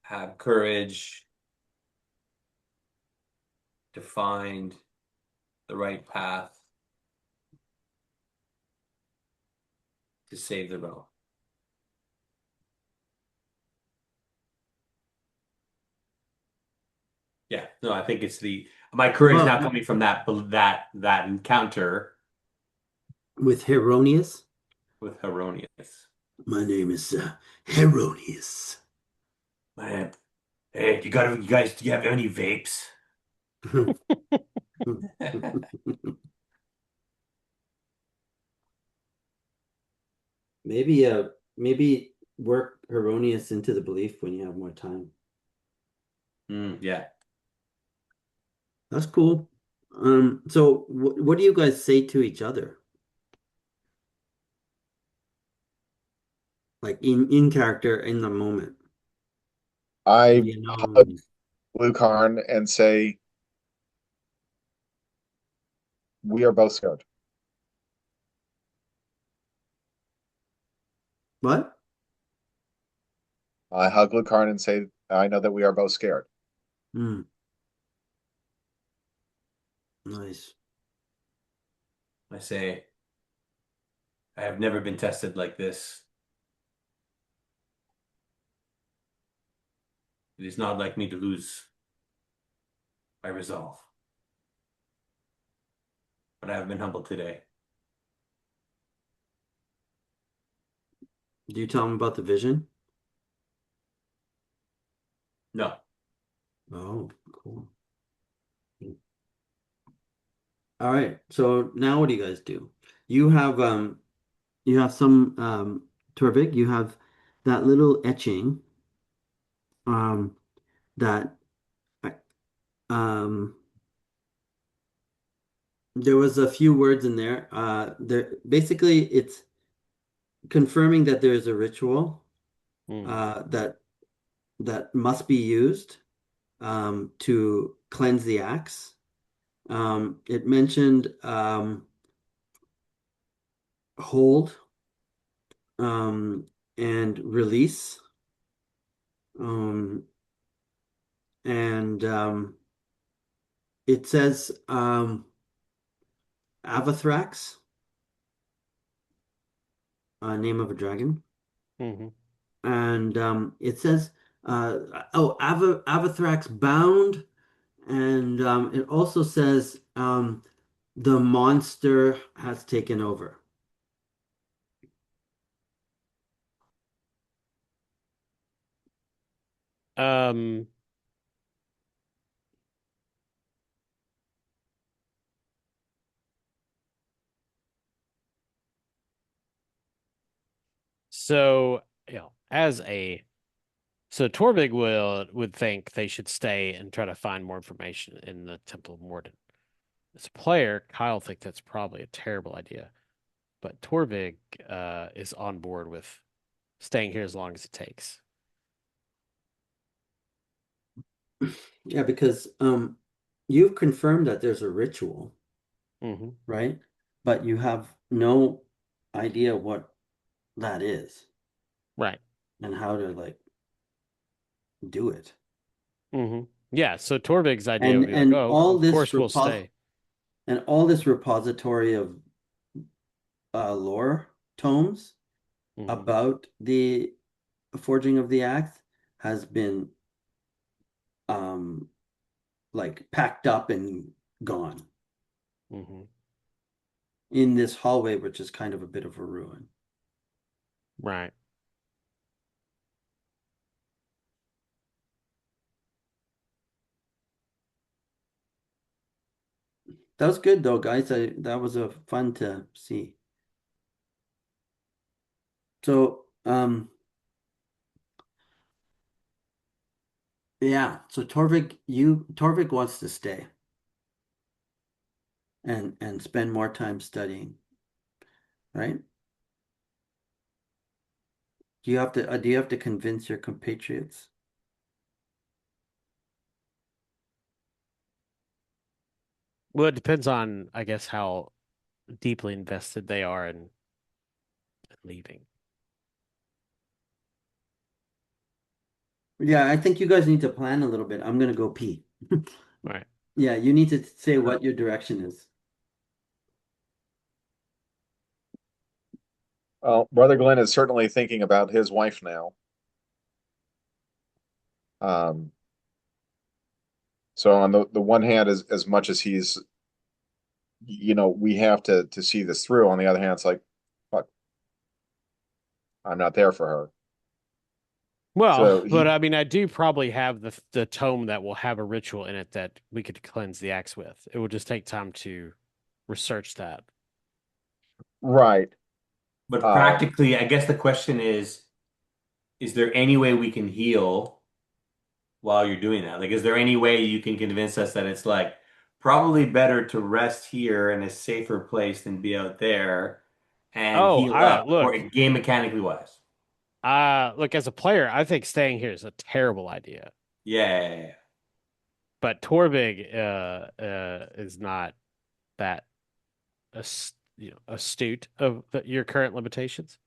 have courage to find the right path to save the realm. Yeah, no, I think it's my courage Well, now coming from that encounter with Heronius, with Heronius. my name is Heronius. Man, hey, do you have any vapes? Maybe maybe work Heronius into the belief when you have more time. Yeah. That's cool. So what do you guys say to each other? Like in character in the moment. I You know, hug Lucaen and say, we are both scared. what? I hug Lucaen and say, I know that we are both scared. Hmm, nice. I say, I have never been tested like this. It is not like me to lose my resolve. But I have been humbled today. Do you tell him about the vision? No. Oh, cool. All right. So now what do you guys do? You have some Torvik, you have that little etching um that um there was a few words in there. There basically it's confirming that there is a ritual Hmm. that must be used to cleanse the axe. It mentioned hold um, and release. Um, and it says Avathrax, name of a dragon. Hmm. And it says, Avathrax bound. And it also says the monster has taken over. Um, so as a so Torvig would think they should stay and try to find more information in the Temple of Morden. As a player, Kyle thinks that's probably a terrible idea, but Torvig is on board with staying here as long as it takes. Yeah, because you've confirmed that there's a ritual, Hmm. right? But you have no idea what that is Right. and how to like do it. Hmm. Yeah. So Torvig's idea would be like, And oh, all of this course we'll stay. repository of lore tomes Hmm. about the forging of the axe has been um like packed up and gone Hmm. in this hallway, which is kind of a bit of a ruin. Right. That was good though, guys. That was a fun to see. So, yeah. So Torvik wants to stay and spend more time studying, right? Do you have to convince your compatriots? Well, it depends on, I guess, how deeply invested they are in leaving. Yeah, I think you guys need to plan a little bit. I'm gonna go pee. Right. Yeah, you need to say what your direction is. Well, Brother Glenn is certainly thinking about his wife now. Um, so on the one hand, as much as he's, we have to see this through. On the other hand, it's like, fuck, I'm not there for her. Well, So but he, I mean, I do probably have the tome that will have a ritual in it that we could cleanse the axe with. It will just take time to research that. right. But Um, practically, I guess the question is there any way we can heal while you're doing that? Like, is there any way you can convince us that it's like probably better to rest here in a safer place than be out there and Oh, heal I up, or look, game mechanically wise? look, as a player, I think staying here is a terrible idea. Yeah. But Torvig is not that astute of your current limitations.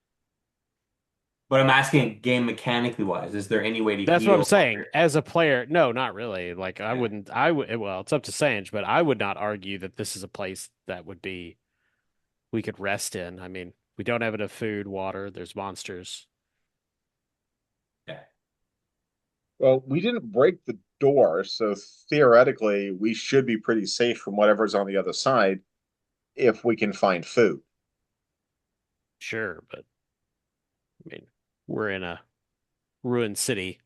But I'm asking game mechanically wise, is there any way to That's what I'm heal while saying. you're As a player, no, not really. Like I yeah. wouldn't, I would, well, it's up to Sange, but I would not argue that this is a place that would be we could rest in. I mean, we don't have enough food, water, there's monsters. Yeah. well, we didn't break the door, so theoretically, we should be pretty safe from whatever's on the other side if we can find food. Sure, but I mean, we're in a ruined city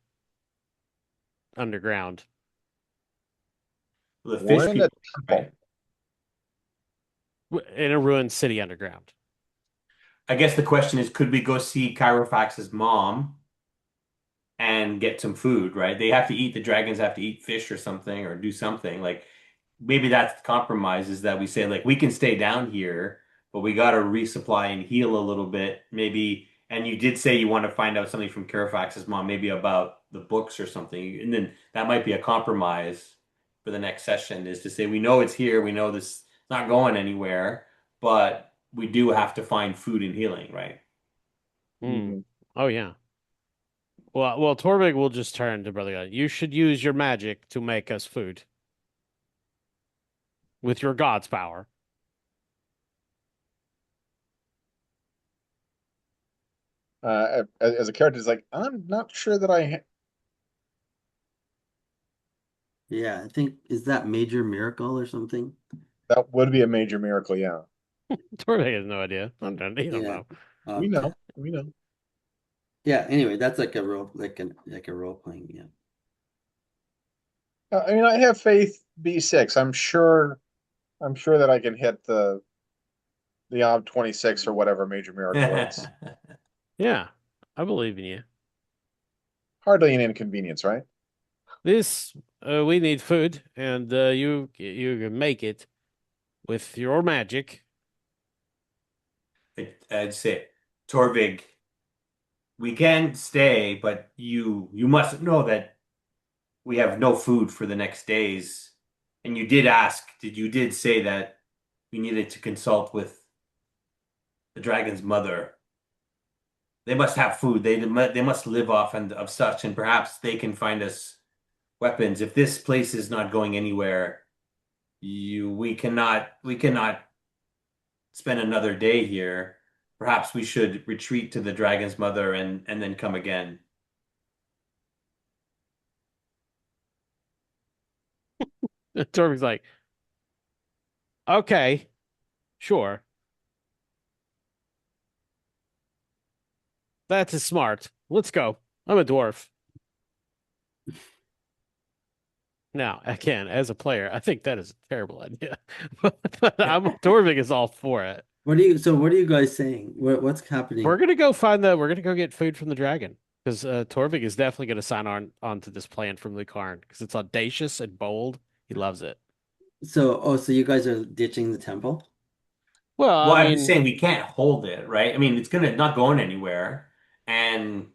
underground. The We're fish in a people, temple. right? In a ruined city underground. I guess the question is, could we go see Kyrofax's mom and get some food, right? They have to eat, the dragons have to eat fish or something or do something. Like maybe that's the compromise is that we say like we can stay down here, but we got to resupply and heal a little bit. Maybe, and you did say you want to find out something from Kyrofax's mom, maybe about the books or something. And then that might be a compromise for the next session is to say we know it's here, we know this is not going anywhere, but we do have to find food and healing, right? Hmm. Mhm. Oh yeah. Well, Torvig will just turn to Brother God. You should use your magic to make us food with your God's power. As a character, it's like I'm not sure that Yeah, I think is that Major Miracle or something? that would be a major miracle. Yeah, Torvig has no idea. He don't Yeah. know. we Um, know, we know. yeah, anyway, that's like a role playing, yeah. I mean, I have faith B6. I'm sure that I can hit the odd 26 or whatever major miracle is. Yeah, I believe in you. Hardly an inconvenience, right? This we need food, and you can make it with your magic. I'd say, Torvig, we can stay, but you must know that we have no food for the next days. And you did ask, you did say that we needed to consult with the dragon's mother. They must have food. They must live off and of such, and perhaps they can find us weapons. If this place is not going anywhere, you we cannot spend another day here. Perhaps we should retreat to the dragon's mother and then come again. Torvig's like, okay, sure. That is smart. Let's go. I'm a dwarf. Now, again, as a player, I think that is a terrible idea. But Torvig is all for it. What are you guys saying? What's happening? We're gonna go get food from the dragon. Because Torvig is definitely gonna sign onto this plan from Lucarn because it's audacious and bold. He loves it. So you guys are ditching the temple? Well, Well, I I'm just mean, saying we can't hold it, right? I mean, it's gonna not going anywhere. And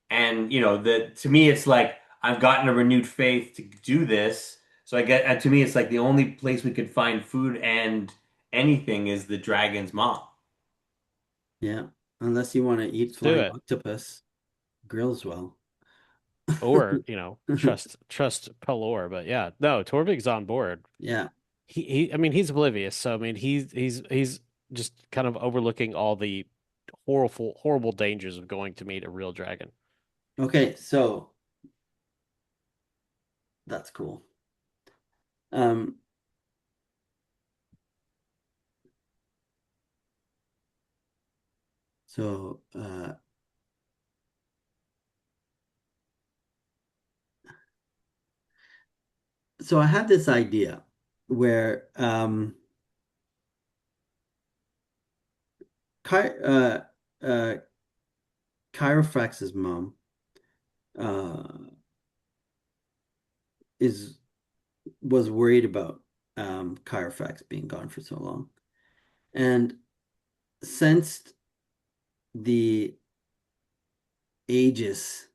the to me it's like I've gotten a renewed faith to do this. So I get to me it's like the only place we could find food and anything is the dragon's mom. Yeah. Unless you want to eat let's do flying it. octopus, grills well. Or, trust Pelor. But yeah, no, Torvig's on board. Yeah. I mean, he's oblivious. So I mean, he's just kind of overlooking all the horrible dangers of going to meet a real dragon. Okay, so that's cool. Um, so so I had this idea where Ky uh Chiroprax's mom uh is was worried about Chiroprax being gone for so long and sensed the aegis,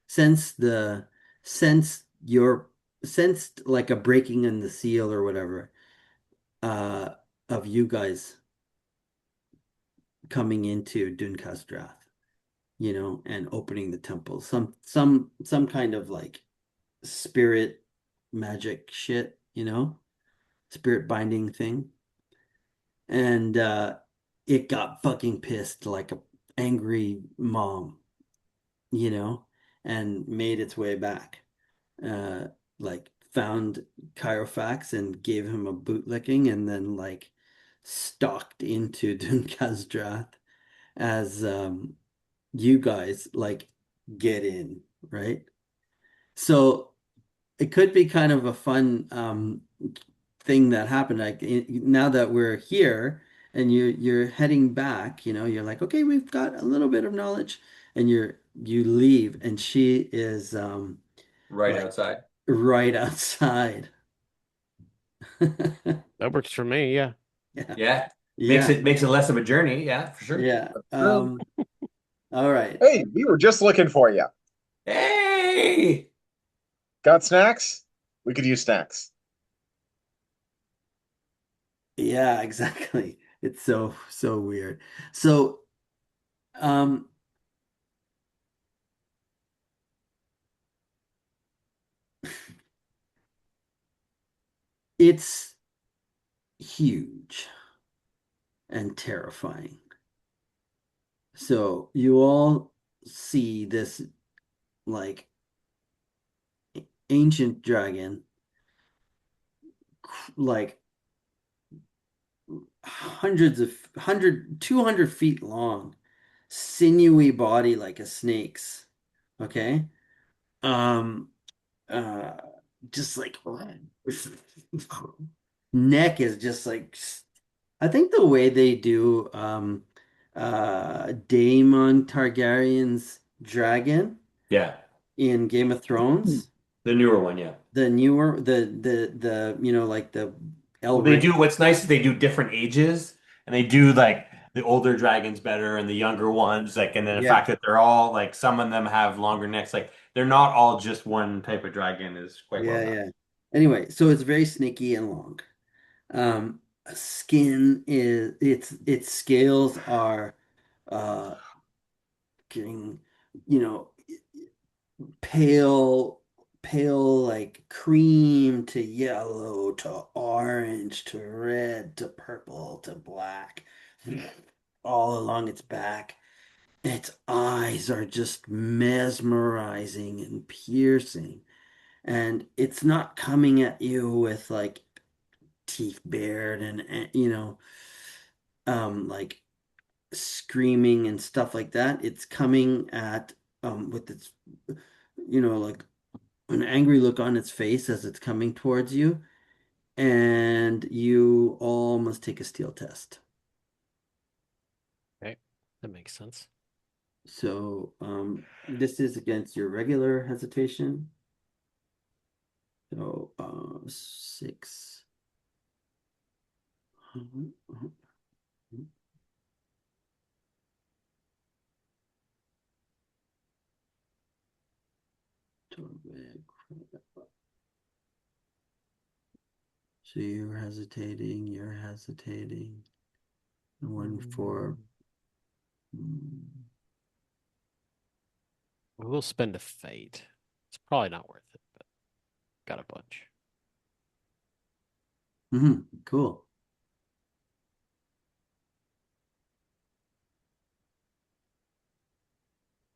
sensed the sensed your sensed like a breaking in the seal or whatever uh of you guys coming into Dunkastrath, and opening the temple. Some kind of like spirit magic shit, spirit binding thing. And it got fucking pissed like a angry mom, you know, and made its way back. Uh like found Chirofax and gave him a bootlicking and then like stalked into Dunkastrath as you guys like get in, right? So it could be kind of a fun thing that happened. Like now that we're here and you're heading back, you're like, okay, we've got a little bit of knowledge, and you leave, and she is Right like outside. right outside. That works for me. Yeah. Yeah, Yeah. Makes yeah, it less of a journey, yeah, for sure. yeah. True. All right. Hey, we were just looking for you. Hey! Got snacks? We could use snacks. Yeah, exactly. It's so weird. So, um, it's huge and terrifying. So you all see this like ancient dragon, like hundred 200 feet long, sinewy body like a snake's. Okay. Um, uh, just like neck is just like I think the way they do Daemon Targaryen's dragon Yeah. in Game of Thrones, The newer one, yeah. the newer the you know like the Well, they do. Elric. What's nice is they do different ages, and they do like the older dragons better and the younger ones. Like, and then the Yeah, fact that they're all like some of them have longer necks. Like, they're not all just one type of dragon is quite well yeah, done. yeah. Anyway, so it's very sneaky and long. Um, Skin is its scales are uh getting, you know, pale, pale like cream to yellow to orange to red to purple to black, all along its back. Its eyes are just mesmerizing and piercing. And it's not coming at you with like teeth bared and like screaming and stuff like that. It's coming at with its like an angry look on its face as it's coming towards you, and you all must take a steel test. Okay, that makes sense. So this is against your regular hesitation. So 6. Mhm, mhm, mhm. So you're hesitating, One for We'll spend a fate. It's probably not worth it, but got a bunch. Cool.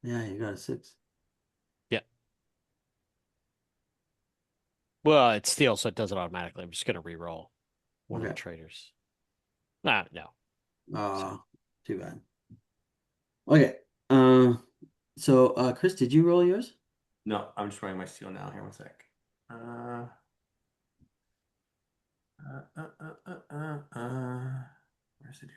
Yeah, you got a 6. Yeah. Well, it's steel, so it does it automatically. I'm just gonna re-roll one of the Okay. traders. Ah, no. Ah, too bad. Okay. So Chris, did you roll yours? No, I'm just writing my steel now. Here, one sec. Uh, where's it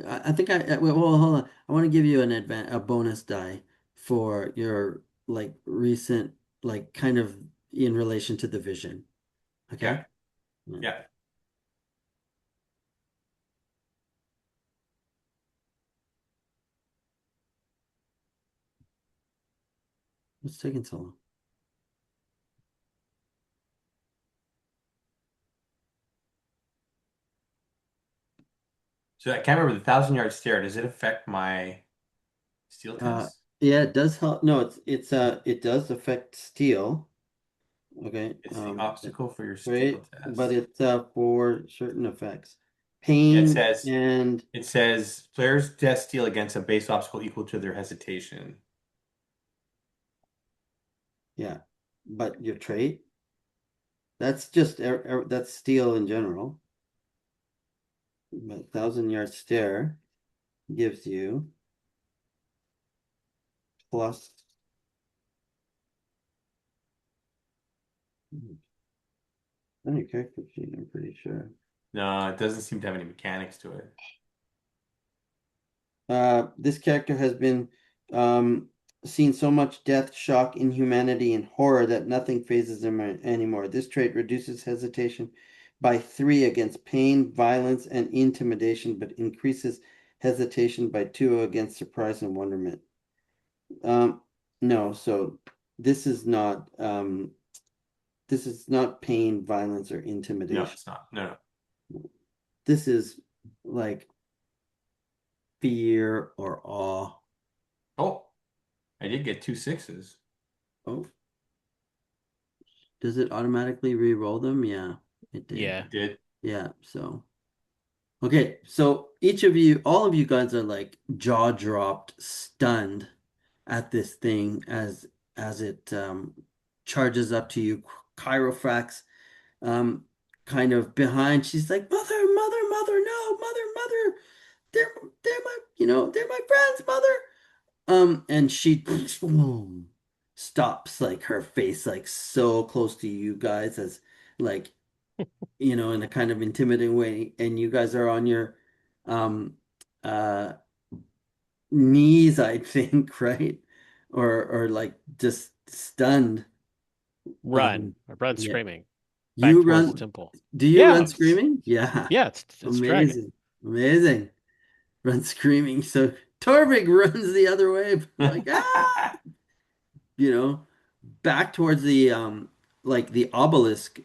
I think well, hold on. I want to give you a bonus die for your like recent like kind of in relation to the vision. here? Okay? Yeah, Yeah. yeah. What's taking so long? So I can't remember the 1,000 yard stare. Does it affect my steel Uh test? yeah, it does help. No, it does affect steel. Okay. It's the obstacle for your Right, steel but test. it's for certain effects. Yeah, it Pain says and it says players test steel against a base obstacle equal to their hesitation. yeah, but your trait, that's just that's steel in general. But 1,000 yard stare gives you plus. On your character sheet, I'm pretty sure. No, it doesn't seem to have any mechanics to it. This character has been um, seen so much death, shock, inhumanity, and horror that nothing phases him anymore. This trait reduces hesitation by 3 against pain, violence, and intimidation, but increases hesitation by 2 against surprise and wonderment. No, so this is not pain, violence, or No, intimidation. it's not. No, no. This is like fear or awe. Oh, I did get 2 6s. Oh, does it automatically re-roll them? Yeah, it did. Yeah. It did. Yeah, so okay, so each of you, all of you guys are like jaw dropped, stunned at this thing as it charges up to you. Chirofax kind of behind. She's like, "Mother, mother, mother, no, mother, mother. they're my friends, mother." And she stops like her face like so close to you guys as like in a kind of intimidating way, and you guys are on your um uh knees, I think, right? Or like just stunned. Run. Um, I run yeah. screaming back You towards the run, temple. do you Yeah, run screaming? Yeah. yeah, it's dragon. Amazing. Amazing. Run screaming. So Torvik runs the other way, like you know, back towards the like the obelisk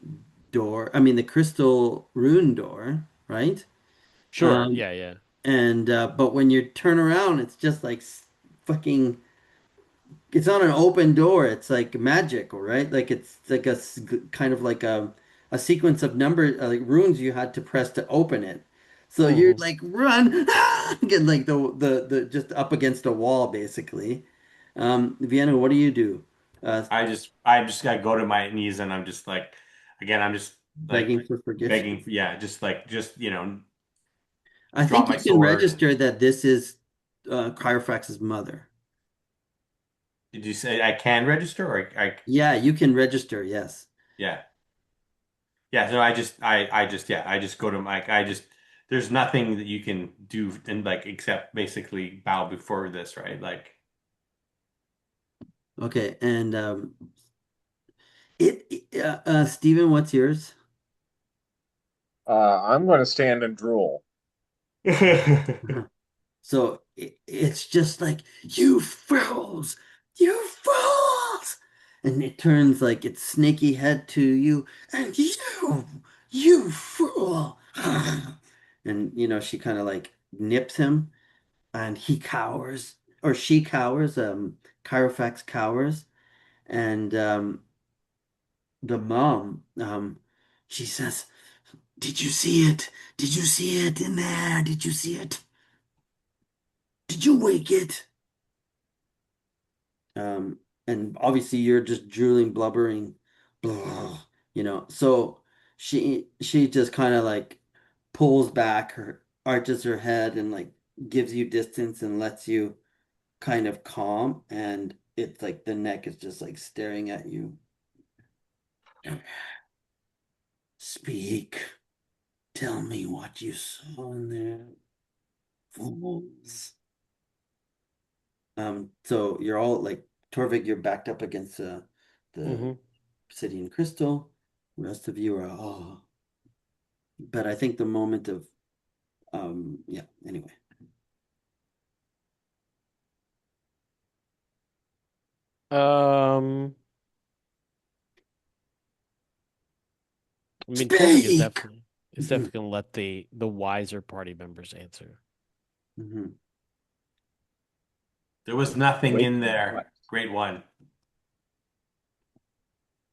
door. I mean the crystal rune door, right? Sure. Um Yeah, yeah. and but when you turn around, it's just like fucking it's not an open door. It's like magical, right? Like it's like kind of like a sequence of number like runes you had to press to open it. So you're Hmm. like run, get like the just up against a wall basically. Vienna, what do you do? I just I go to my knees and I'm just like, again, I'm just like Begging for forgiveness. begging for, yeah, just I drop think my you can sword. register that this is Chiroprax's mother. Did you say I can register or Yeah, you can register. Yes. yeah. Yeah, so I just go to Mike. There's nothing that you can do and like except basically bow before this, right? Like Okay, and Stephen, what's yours? I'm going to stand and drool. So it's just like, you fools, you fools. And it turns like its snaky head to you, and you fool. And, she kind of like nips him, and he cowers, or she cowers, Kyrofax cowers. And the mom, she says, "Did you see it? Did you see it in there? Did you see it? Did you wake it?" And obviously you're just drooling, blubbering, blah, So she just kind of like pulls back, her arches her head and like gives you distance and lets you kind of calm. And it's like the neck is just like staring at you. Speak. Tell me what you saw in there, fools. So you're all like Torvik, you're backed up against the Hmm. obsidian crystal. The rest of you are but I think the moment of yeah, anyway. Um, I mean, Torvik Speak. is definitely gonna let the wiser party members answer. Mhm. there was nothing Wake in the there. what? Grade one.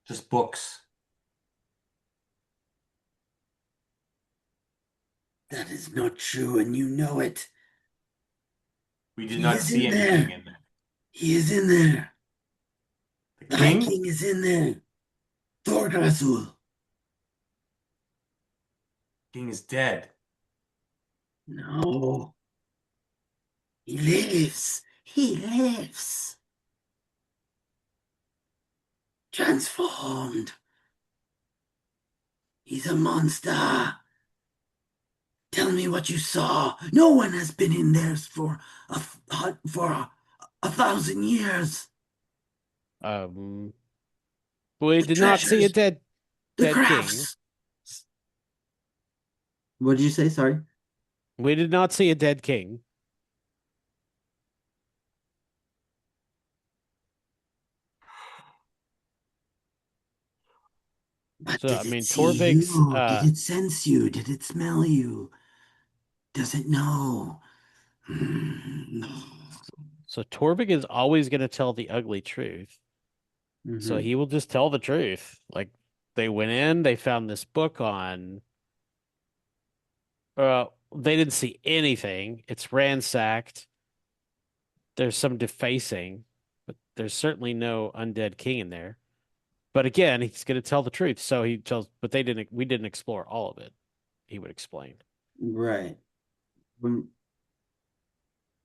Just books. That is not true, and you know it. We did He not is see in anything there. in there. He is in there. The The High king? King is in there. Thorgrasul. King is dead. No, he lives. He lives. Transformed. He's a monster. Tell me what you saw. No one has been in there for a thousand years. Um, we The did not see a treasures, the dead king. crafts. What did you say? Sorry. We did not see a dead king. But So I did it mean, see Torvik's you? Did it sense you? Did it smell you? Does it know? No. so Torvik is always gonna tell the ugly truth. So Hmm. he will just tell the truth. Like they went in, they found this book on they didn't see anything. It's ransacked. There's some defacing, but there's certainly no undead king in there. But again, he's going to tell the truth. So he tells, but we didn't explore all of it. He would explain. Right.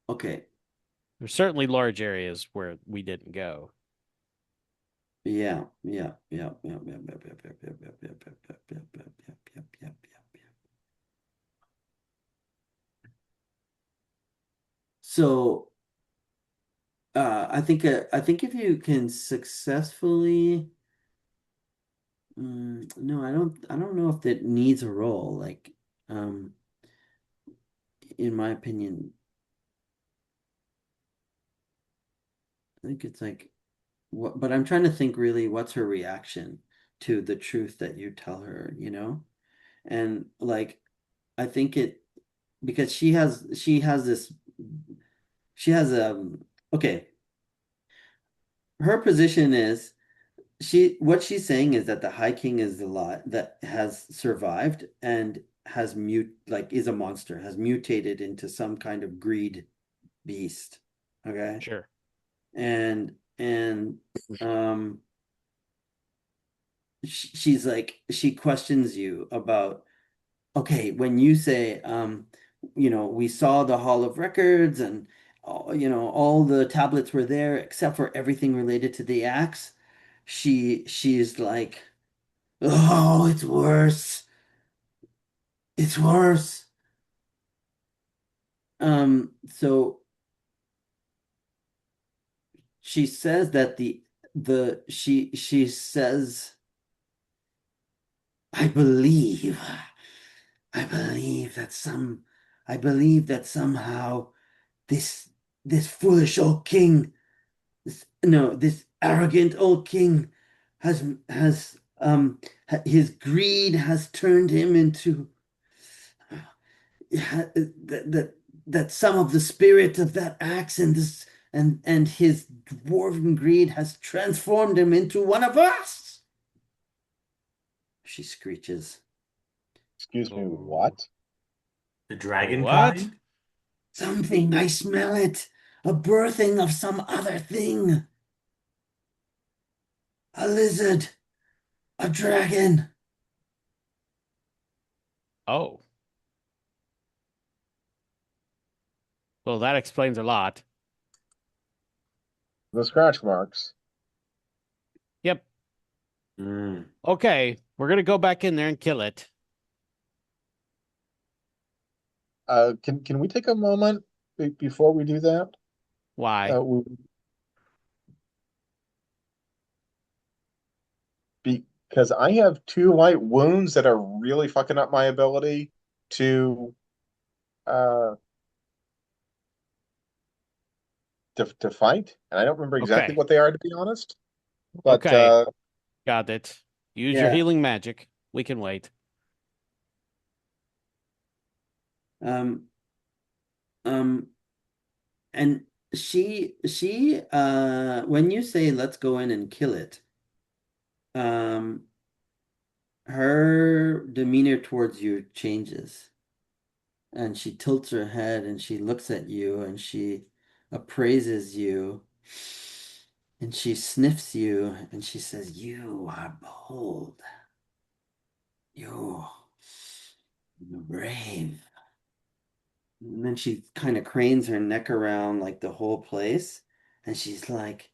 Okay. There's certainly large areas where we didn't go. Yeah, yeah, yeah, yeah, yeah, yeah, yeah, yeah, yeah, yeah, yeah, yeah, yeah, yeah, yeah, yeah, yeah, yeah, yeah. So, I think if you can successfully, no, I don't know if that needs a role. Like, um, in my opinion, I think it's like, what? But I'm trying to think really, what's her reaction to the truth that you tell her, you know? And like, I think it because she has this she has okay, her position is what she's saying is that the High King is the lot that has survived and has is a monster, has mutated into some kind of greed beast. Okay. Sure. And um she's like she questions you about, okay, when you say, we saw the Hall of Records and, all the tablets were there except for everything related to the axe. She's like, oh, it's worse. It's worse. So she says that she says, I believe, I believe that some, I believe that somehow this this foolish old king, this arrogant old king his greed has turned him into, that some of the spirit of that axe and his dwarven greed has transformed him into one of us. She screeches. Excuse me, Oh, what? The dragon what? kind? Something, I smell it. A birthing of some other thing. A lizard. A dragon. Oh, well, that explains a lot. The scratch marks. Yep. Mm. Okay, we're gonna go back in there and kill it. Can we take a moment before we do that? Why? We, because I have two light wounds that are really fucking up my ability to uh to fight, and I don't remember exactly Okay. what they are, to be honest. But Okay. Got it. Use your Yeah. healing magic. We can wait. Um, um, and when you say let's go in and kill it, um, her demeanor towards you changes. And she tilts her head and she looks at you and she appraises you and she sniffs you and she says, "You are bold. You're brave." And then she kind of cranes her neck around like the whole place. And she's like,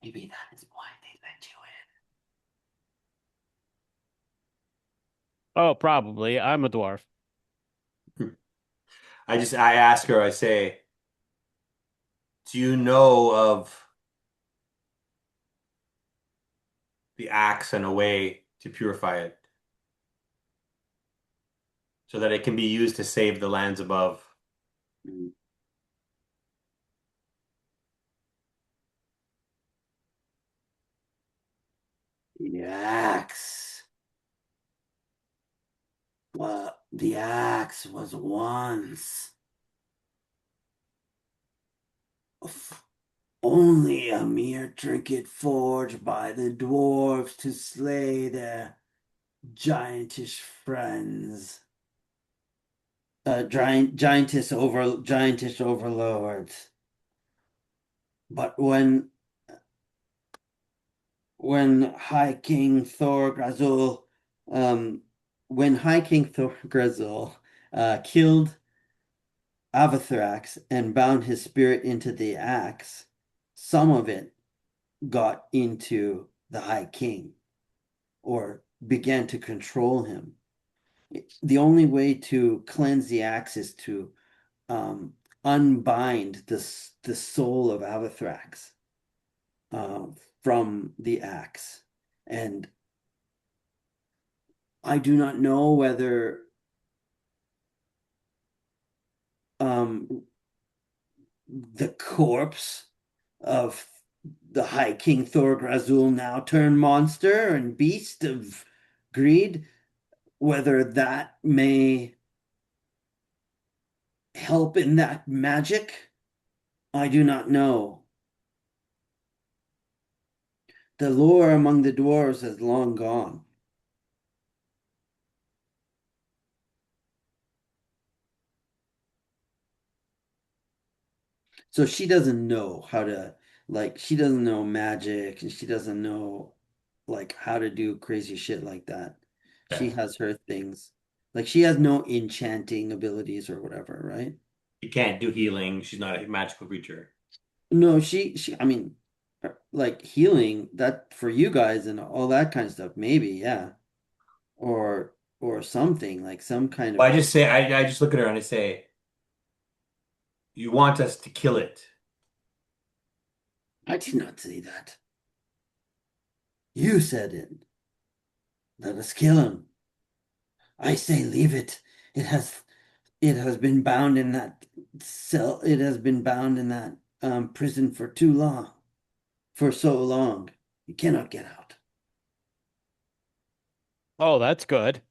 maybe that is why they let you Oh, probably. I'm a dwarf. I ask her, I say, do you know of the axe and a way to purify it so that it can be used to save the lands above? in. The axe. Well, the axe was once only a mere trinket forged by the dwarves to slay their giantish friends. Giantish overlords. But when High King Thor Grazul, um, when High King Thor Grazul killed Avathrax and bound his spirit into the axe, some of it got into the High King or began to control him. The only way to cleanse the axe is to um, unbind the soul of Avathrax uh, from the axe. And I do not know whether um, the corpse of the High King Thorgrazul, now turned monster and beast of greed, whether that may help in that magic, I do not know. The lore among the dwarves has long gone. So she doesn't know how to, like, she doesn't know magic and she doesn't know, like, how to do crazy shit like that. She Yeah. has her things. Like, she has no enchanting abilities or whatever, right? She can't do healing. She's not a magical creature. No, I mean, like healing that for you guys and all that kind of stuff, maybe, yeah. Or something like some kind Well, of. I just say, I just look at her and I say, you want us to kill it. I did not say that. You said it. Let us kill him. I say leave it. It has been bound in that cell. It has been bound in that prison for too long. For so long. It cannot get out. Oh, that's good.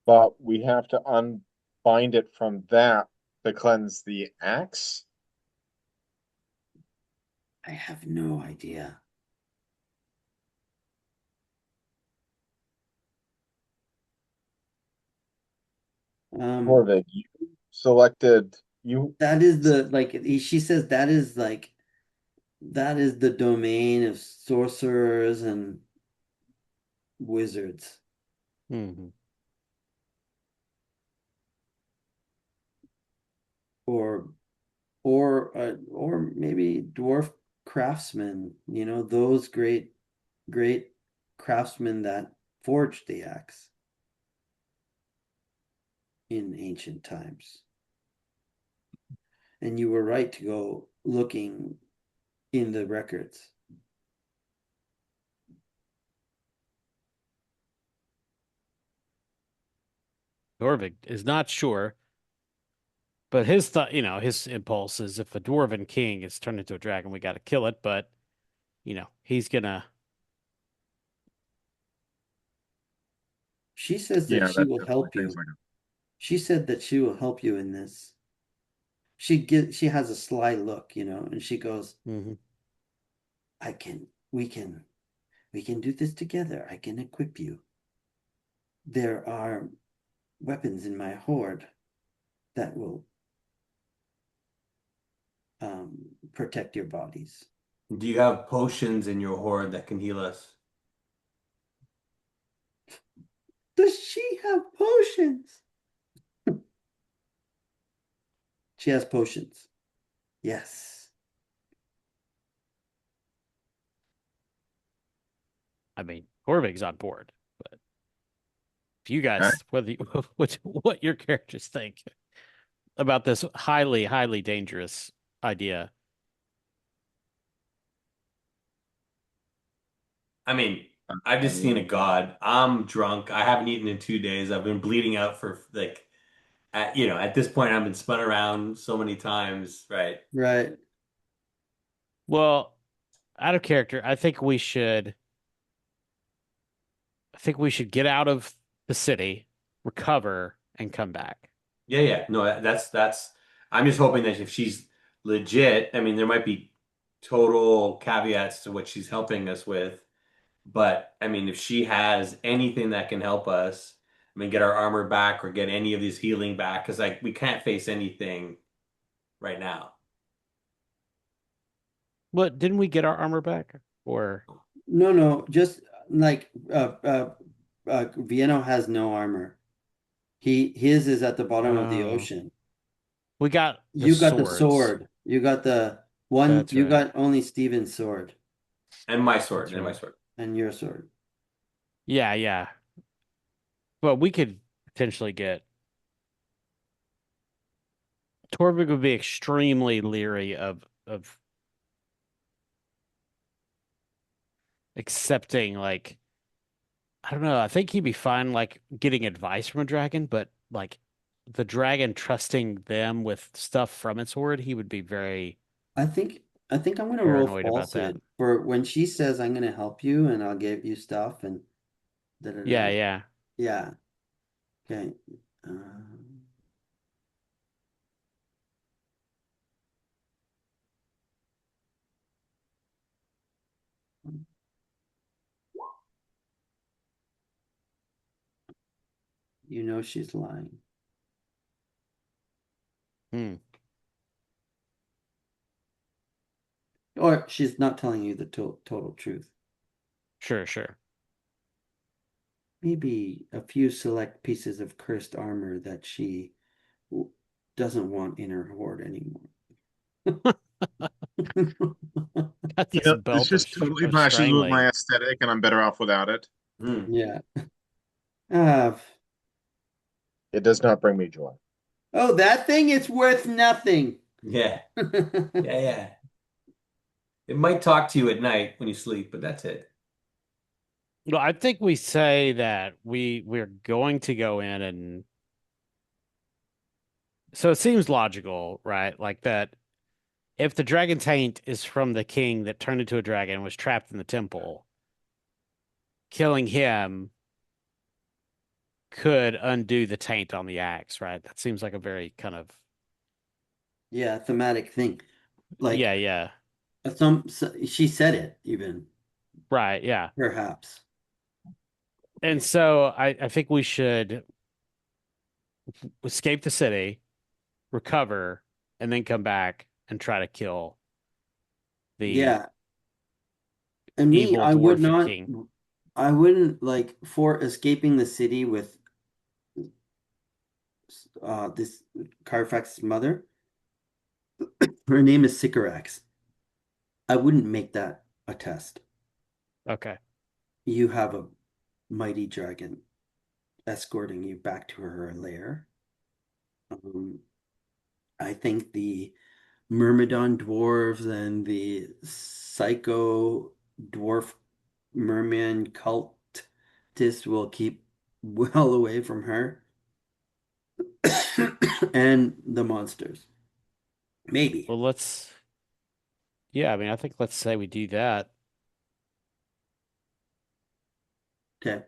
But we have to unbind it from that to cleanse the axe. I have no idea. Torvig, you selected you. That is the like she says that is like that is the domain of sorcerers and wizards. Hmm. or or maybe dwarf craftsmen, those great craftsmen that forged the axe in ancient times. And you were right to go looking in the records. Dorvig is not sure, but his thought, his impulse is if a dwarven king is turned into a dragon, we got to kill it. But he's gonna. She says that Yeah, she that will definitely help seems you. like She said that she will help you in this. She has a sly look, and she goes, Mhm. I can we can do this together. I can equip you. There are weapons in my hoard that will protect your bodies. Do you have potions in your hoard that can heal us? Does she have potions? She has potions. Yes. I mean, Dorvig's on board, but if you that. guys, whether you, what your characters think about this highly, highly dangerous idea. I mean, I've just seen a god. I'm drunk. I haven't eaten in 2 days. I've been bleeding out for like, at this point, I've been spun around so many times, right? Right. Well, out of character, I think we should get out of the city, recover, and come back. Yeah, yeah. No, that's. I'm just hoping that if she's legit, I mean, there might be total caveats to what she's helping us with, but I mean, if she has anything that can help us, I mean, get our armor back or get any of this healing back, because like we can't face anything right now. What, didn't we get our armor back? Or No, no, just like Vienna has no armor. His is at the bottom of the oh, ocean. we got the You got the swords. sword. You got One, That's you right. got only Steven's sword And my sword, That's and my right. sword. and your sword. Yeah, yeah. But we could potentially get Torvik would be extremely leery of accepting like I don't know. I think he'd be fine like getting advice from a dragon, but like the dragon trusting them with stuff from its horde, he would be very I think I'm gonna roll paranoid about that. falsehood for when she says I'm gonna help you and I'll give you stuff and da da da. Yeah, Da. yeah. Yeah. Okay. Um, you know she's lying. Hmm. Or she's not telling you the total truth. Sure, sure. Maybe a few select pieces of cursed armor that she doesn't want in her hoard anymore. Got You this know, this belt just totally of meshes with my strangling. aesthetic, and I'm better off without it. Hmm. Yeah. Uh, It does not bring me joy. oh, that thing is worth nothing. Yeah. Yeah. It might talk to you at night when you sleep, but that's it. Well, I think we say that we're going to go in and so it seems logical, right? Like that if the dragon taint is from the king that turned into a dragon and was trapped in the temple, killing him could undo the taint on the axe, right? That seems like a very kind of Yeah, thematic thing. yeah, Like yeah. she said it even, Right, yeah. perhaps. And so I think we should escape the city, recover, and then come back and try to kill the Yeah. And me, evil dwarf king. I wouldn't like for escaping the city with this Carfax's mother. Her name is Sycorax. I wouldn't make that a test. Okay. You have a mighty dragon escorting you back to her lair. Um, I think the Myrmidon dwarves and the psycho dwarf merman cultist will keep well away from her and the monsters. Maybe. Well, yeah, I mean, I think let's say we do that. Okay.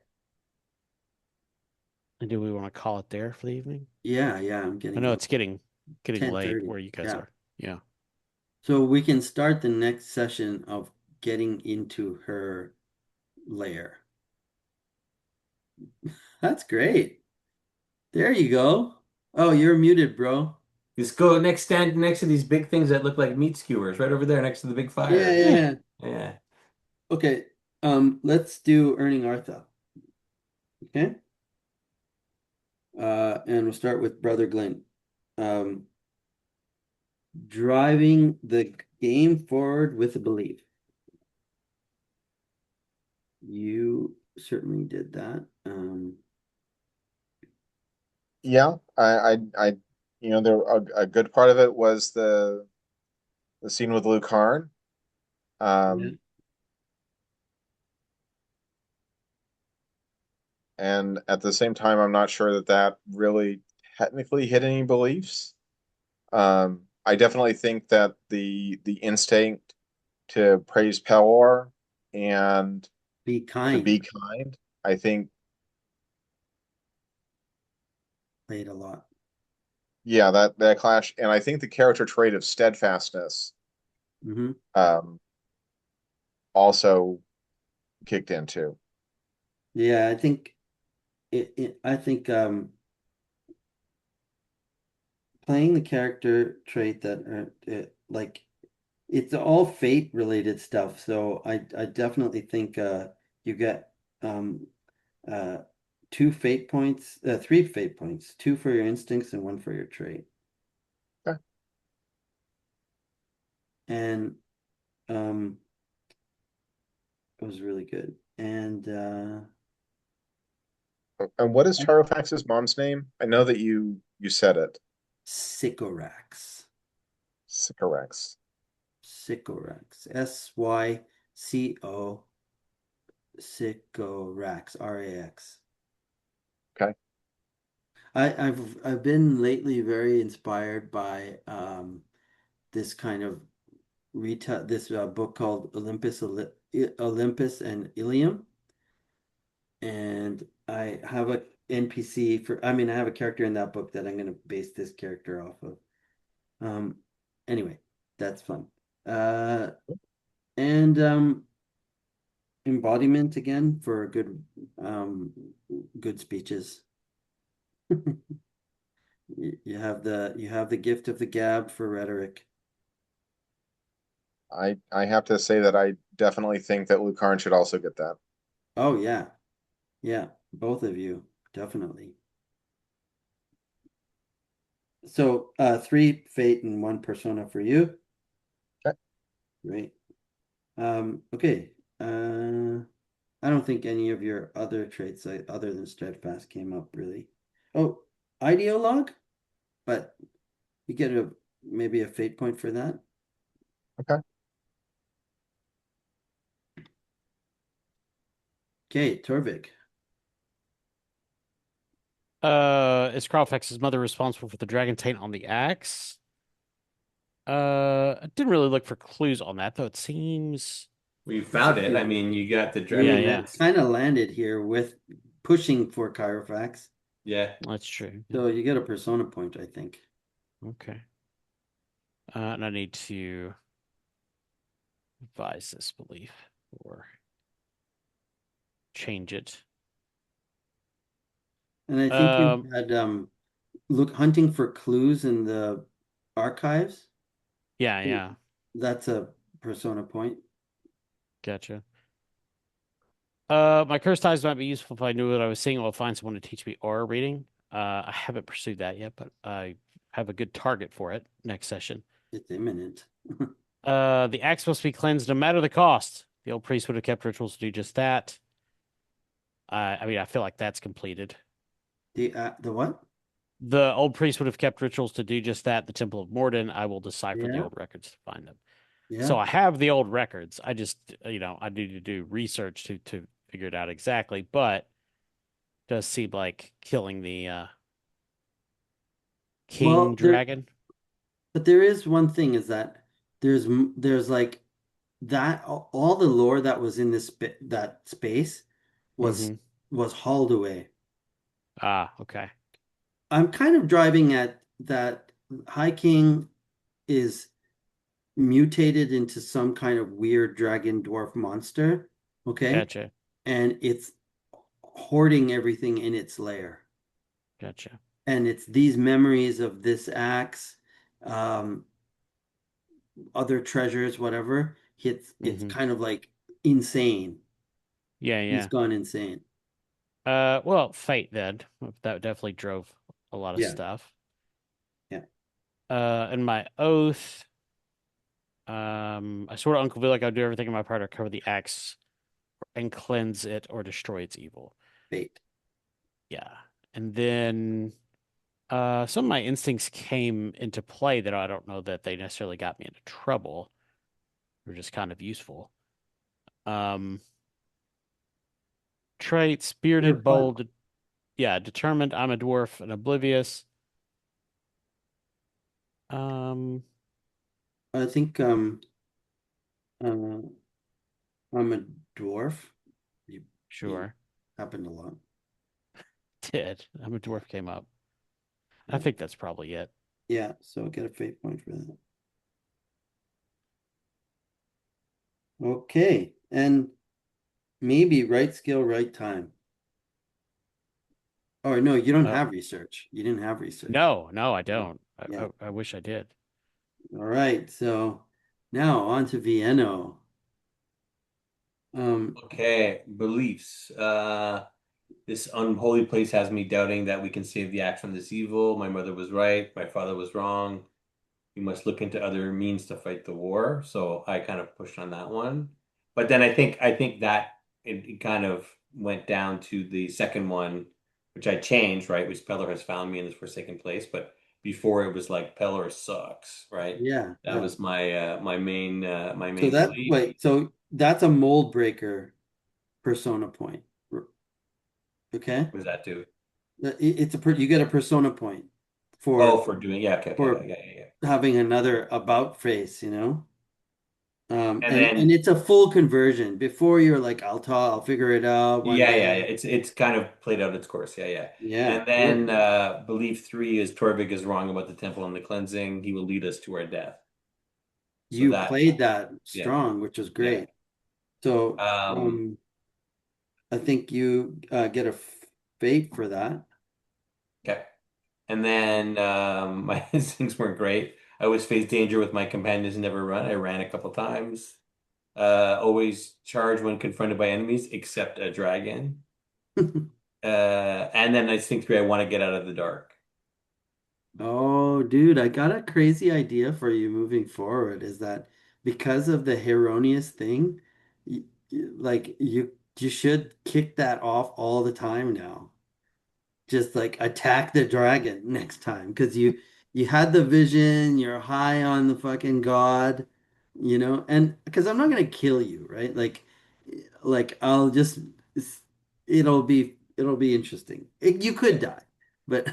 And do we want to call it there for the evening? Yeah, yeah, I'm I getting know up. it's getting late 10:30. where you guys Yeah. are. Yeah. So we can start the next session of getting into her lair. That's great. There you go. Oh, you're muted, bro. Just stand next to these big things that look like meat skewers, right over there next to the big Yeah, fire. yeah, yeah. Yeah. Okay. Let's do Earning Artha. Okay. And we'll start with Brother Glenn. Um, driving the game forward with a belief. You certainly did that. Yeah, there a good part of it was the scene with Lucain. Yeah. And at the same time, I'm not sure that that really technically hit any beliefs. I definitely think that the instinct to praise Pelor and Be to kind. be kind, I think, Played a lot. yeah, that clash, and I think the character trait of steadfastness Hmm. um, also kicked in too. Yeah, I think I think playing the character trait that like it's all fate related stuff. So I definitely think you get um uh two fate points, three fate points, two for your instincts and one for your trait. Okay. and um, it was really good. And And what is Charofax's mom's name? I know that you said it. Sycorax, Sycorax. Sycorax, Syco, Sycorax, Rax. Okay. I've been lately very inspired by this kind of retail this book called Olympus and Ilium, and I have a NPC for I mean I have a character in that book that I'm going to base this character off of. Um, anyway, that's fun. Uh, and embodiment again for um good speeches. You have the gift of the gab for rhetoric. I have to say that I definitely think that Lucarin should also get that. Oh yeah. Yeah, both of you, definitely. So three fate and one persona for you. Okay. Great. Okay. I don't think any of your other traits other than steadfast came up really. Oh, ideologue, but you get a maybe a fate point for that. Okay. Okay, Torvik. Is Carlfax's mother responsible for the dragon taint on the axe? I didn't really look for clues on that, though. It seems, We found it. I mean, you got the I dragon. mean, yeah. that kind of landed here with pushing for Chirofax. Yeah. That's true. So you get a persona point, I think. Okay. And I need to revise this belief or change it. And I think you Um, had look hunting for clues in the archives. yeah, That's a persona point. gotcha. My curse ties might be useful if I knew what I was seeing. I'll find someone to teach me aura reading. I haven't pursued that yet, but I have a good target for it next session. It's imminent. The axe must be cleansed no matter the cost. The old priest would have kept rituals to do just that. I mean, I feel like that's completed. The what? The old priest would have kept rituals to do just that. The Temple of Morden, I will decipher the Yeah, old records to find them. yeah. So I have the old records. I just, I need to do research to figure it out exactly, but it does seem like killing the king Well, dragon. but there is one thing is that there's like that all the lore that was in this that space was Hmm. was hauled away. Ah, okay. I'm kind of driving at that High King is mutated into some kind of weird dragon dwarf monster, okay? Gotcha. And it's hoarding everything in its lair. Gotcha. And it's these memories of this axe, um, other treasures, whatever. It's Hmm. kind of like insane. Yeah, He's yeah. gone insane. Well, fate then. That definitely drove a lot of Yeah, stuff. yeah. And my oath. I swear to Uncle Bill like I would do everything in my power to recover the axe and cleanse it or destroy its evil. Fate. Yeah. And then some of my instincts came into play that I don't know that they necessarily got me into trouble. They're just kind of useful. Um Traits, They're bearded, fun. bold, yeah, determined, I'm a dwarf, and oblivious. Um, I think uh, I'm a dwarf. You sure. happened a lot. Did. I'm a dwarf came up. I Yeah. think that's probably it. Yeah, so get a fate point for that. Okay, and maybe right skill, right time. Oh no, you don't Uh, have research. You didn't have research. no, I don't. Yeah. I wish I did. All right. So now on to Vienno. Um, Okay, beliefs. This unholy place has me doubting that we can save the axe from this evil. My mother was right. My father was wrong. we must look into other means to fight the war. So I kind of pushed on that one. But then I think that it kind of went down to the second one, which I changed, right? Which Pelor has found me in this Forsaken Place. But before it was like Pelor sucks, right? Yeah, That yeah. was my So main that belief. wait, so that's a mold breaker persona point. Okay? What does that do? It's you get a persona point Oh, for for doing, yeah, okay, for yeah. having another about face, you know? And And then it's a full conversion. Before you're like, I'll figure it out one yeah. day. It's kind of played out its course, yeah. Yeah, And then good. belief three is Torvik is wrong about the temple and the cleansing. He will lead us to our death. So You that, played that yeah, strong, which was yeah. great. So Um, I think you get a fate for that. okay. And then my instincts weren't great. I always face danger with my companions, never run. I ran a couple times. Always charge when confronted by enemies, except a dragon. And then instinct three, I want to get out of the dark. Oh, dude, I got a crazy idea for you moving forward. Is that because of the Heronius thing, like you should kick that off all the time now. Just like attack the dragon next time because you had the vision, you're high on the fucking god, and because I'm not gonna kill you, right? Like I'll just it'll be interesting. You could die, but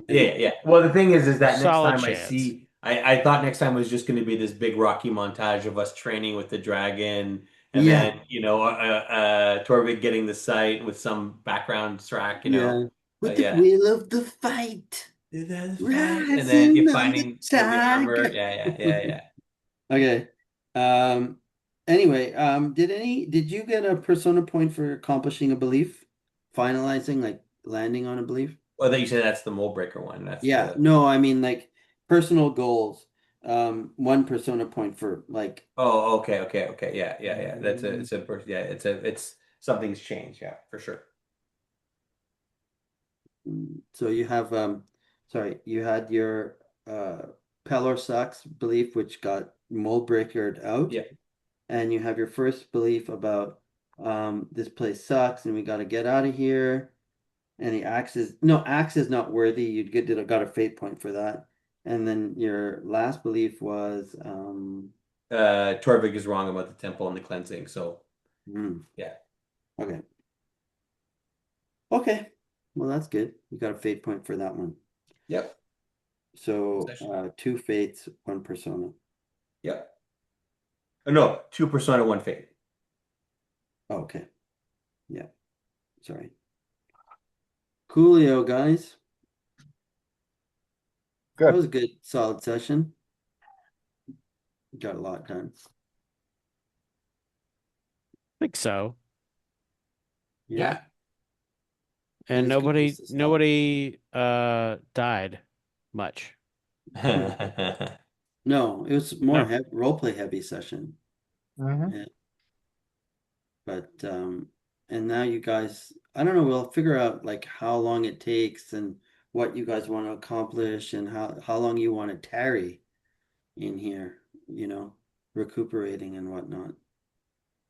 Yeah. Well, the thing is that next Solid time I chance. see, I thought next time was just going to be this big Rocky montage of us training with the dragon, and yeah. then Torvik getting the sight with some background track, Yeah. With the yeah. will of the fight, That's right. And then rising you on the finding the armor. tag. Yeah. Okay. Um, anyway, did you get a persona point for accomplishing a belief? Finalizing, like landing on a belief? Well, that you said that's the mold breaker one. That's Yeah, the. no, I mean like personal goals. One persona point for like Oh, okay. Yeah. That's a. It's a. Yeah. It's something's changed. Yeah, for sure. so you have sorry, you had your Pelor sucks belief which got mold breakered out. Yeah. And you have your first belief about this place sucks and we got to get out of here. And the axe is not worthy. Got a fate point for that. And then your last belief was Torvik is wrong about the temple and the cleansing. So hmm, yeah. okay. Okay. Well, that's good. You got a fate point for that one. Yep. So Session. two fates, one persona. Yep. No, two persona, one fate. Oh, okay. Yeah. Sorry. Coolio, guys. That Good. was a good, solid session. Got a lot done. Think so. Yeah. And It's good just to stop. nobody died much. No, it was more No. role play heavy session. Mhm. Yeah. But and now you guys, I don't know, we'll figure out like how long it takes and what you guys want to accomplish and how long you want to tarry in here, recuperating and whatnot.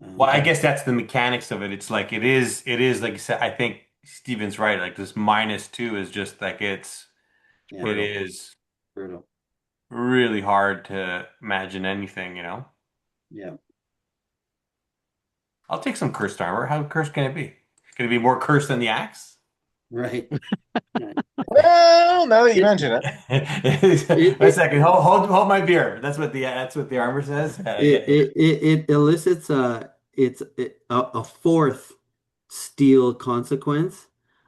Well, I guess that's the mechanics of it. It's like it is like you said, I think Steven's right. Like this -2 is just like Yeah, it Brutal. is brutal. really hard to imagine anything. Yeah. I'll take some cursed armor. How cursed can it be? Can it be more cursed than the axe? Right. Right. Well, now that you It, mention it, it, Wait a it, second. Hold my beer. That's what the armor says. it, it, it elicits a fourth steel consequence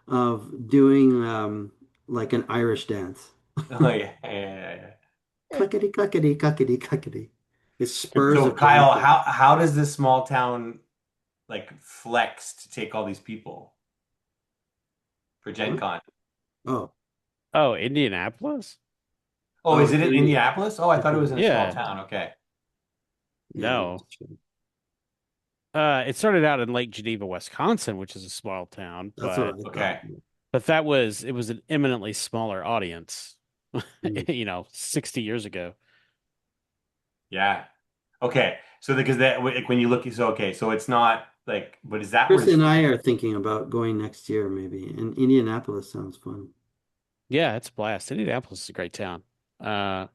of doing like an Irish dance. Oh yeah. Cluckety cluckety cluckety cluckety. It spurs So Kyle, adrenaline. how does this small town like flex to take all these people for Gen Huh? Con? Oh, Oh, Indianapolis? Oh, oh, is it in Indianapolis? Oh, I thought it was in a small Yeah. town. Okay. yeah, No. that's true. It started out in Lake Geneva, Wisconsin, which is a small town, That's what I Okay. but it was an eminently smaller audience, thought. 60 years ago. Yeah. Okay. So because that like when you look, so okay, so it's not like, but is that where Chris this? and I are thinking about going next year, maybe. And Indianapolis sounds fun. Yeah, it's a blast. Indianapolis is a great town. Uh,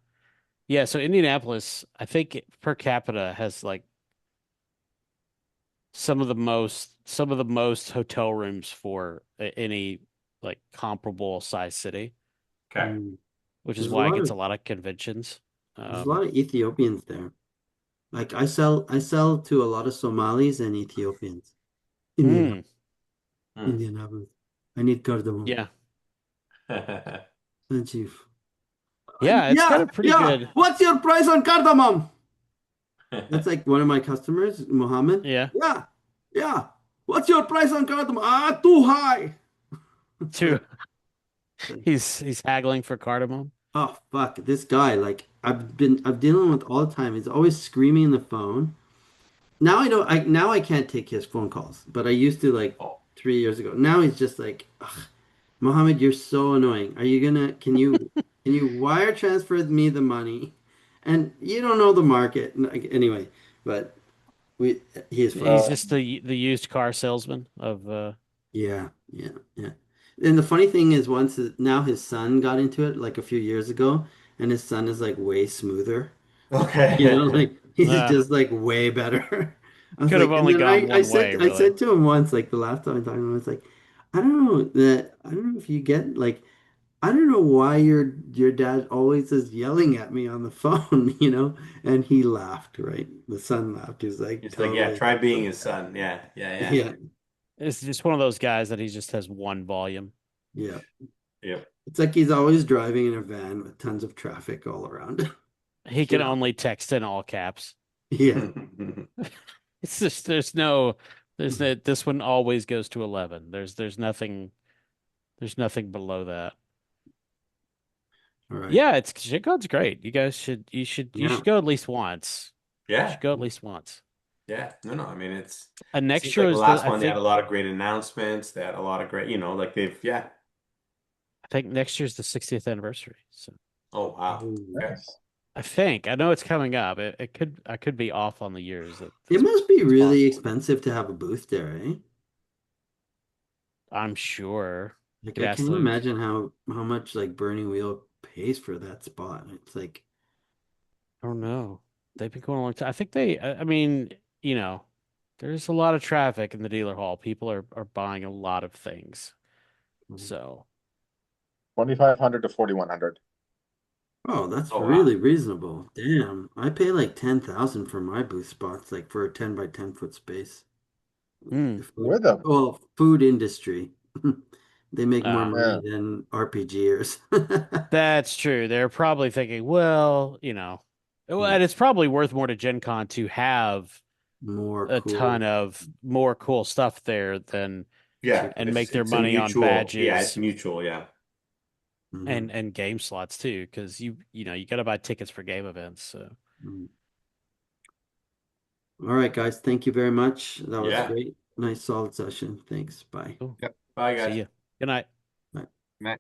yeah, so Indianapolis, I think per capita has like some of the most hotel rooms for any like comparable size city, Okay. Mm. which is There's a why it lot gets of a lot of conventions. there's a lot of Ethiopians there. Like I sell to a lot of Somalis and Ethiopians. Hmm, Hmm. Indianapolis. I need cardamom. yeah. Thank you. Yeah, it's got Yeah, a pretty yeah. good. What's your price on cardamom? That's like one of my customers, Mohammed. Yeah, Yeah, yeah. What's your price on cardamom? Ah, too high. too. He's haggling for cardamom. Oh fuck, this guy, like I've dealing with all the time. He's always screaming in the phone. Now I can't take his phone calls, but I used to like Oh. 3 years ago. Now he's just like, ugh, Mohammed, you're so annoying. Are you gonna can you wire transfer me the money? And you don't know the market. Like, anyway, but we he is funny. He's just the used car salesman of Yeah, yeah, yeah. And the funny thing is, now his son got into it like a few years ago, and his son is like way smoother. Okay. Like he's uh just like way better. I was could have like, and only then gone I one said way, I really. said to him once, like the last time I talked to him, I was like, I don't know if you get like I don't know why your dad always is yelling at me on the phone, And he laughed, right? The son laughed. He was like, It's like, yeah, totally. try being his son. Yeah, yeah, Yeah, It's just one of those guys that he just has one volume. yeah. yeah. It's like he's always driving in a van with tons of traffic all around. He can Yeah. only text in all caps. Yeah. It's just there's no this one always goes to 11. There's nothing below that. All right. Yeah, it's Chicago's great. You Yeah. should go at least once. You Yeah, should go at least once. yeah. No, I mean, Next seems year like the is the last one, they had a lot of great announcements. They had a lot of great, like yeah. I think next year's the 60th anniversary. So Oh, wow. Ooh. Okay. Nice. I know it's coming up. I could be off on the years. It must be That's really possible. expensive to have a booth there, eh? I'm sure. Like It I has can't to. imagine how much like Burning Wheel pays for that spot. It's like, I don't know. They've been going a long time. I think I mean, you know, there's a lot of traffic in the dealer hall. People are buying a lot of things. So, 2,500 to 4,100. oh, that's Oh, wow. really reasonable. Damn. I pay like 10,000 for my booth spots, like for a 10 by 10 foot space. mm, The food, With them. well, food industry. They make more uh, money Yeah. than RPGers. that's true. They're probably thinking, well, Yeah. and it's probably worth more to Gen Con to have More a ton cool. of more cool stuff there than Yeah, and make their it's a money on mutual. Yeah, it's badges mutual. Yeah. Mhm. and game slots too, because you got to buy tickets for game events. So, Mhm. All right, guys. Thank you very much. That was Yeah. great. Nice, solid session. Thanks. Bye. cool. Yep. Bye, See guys. ya. Good night. Bye. Nice.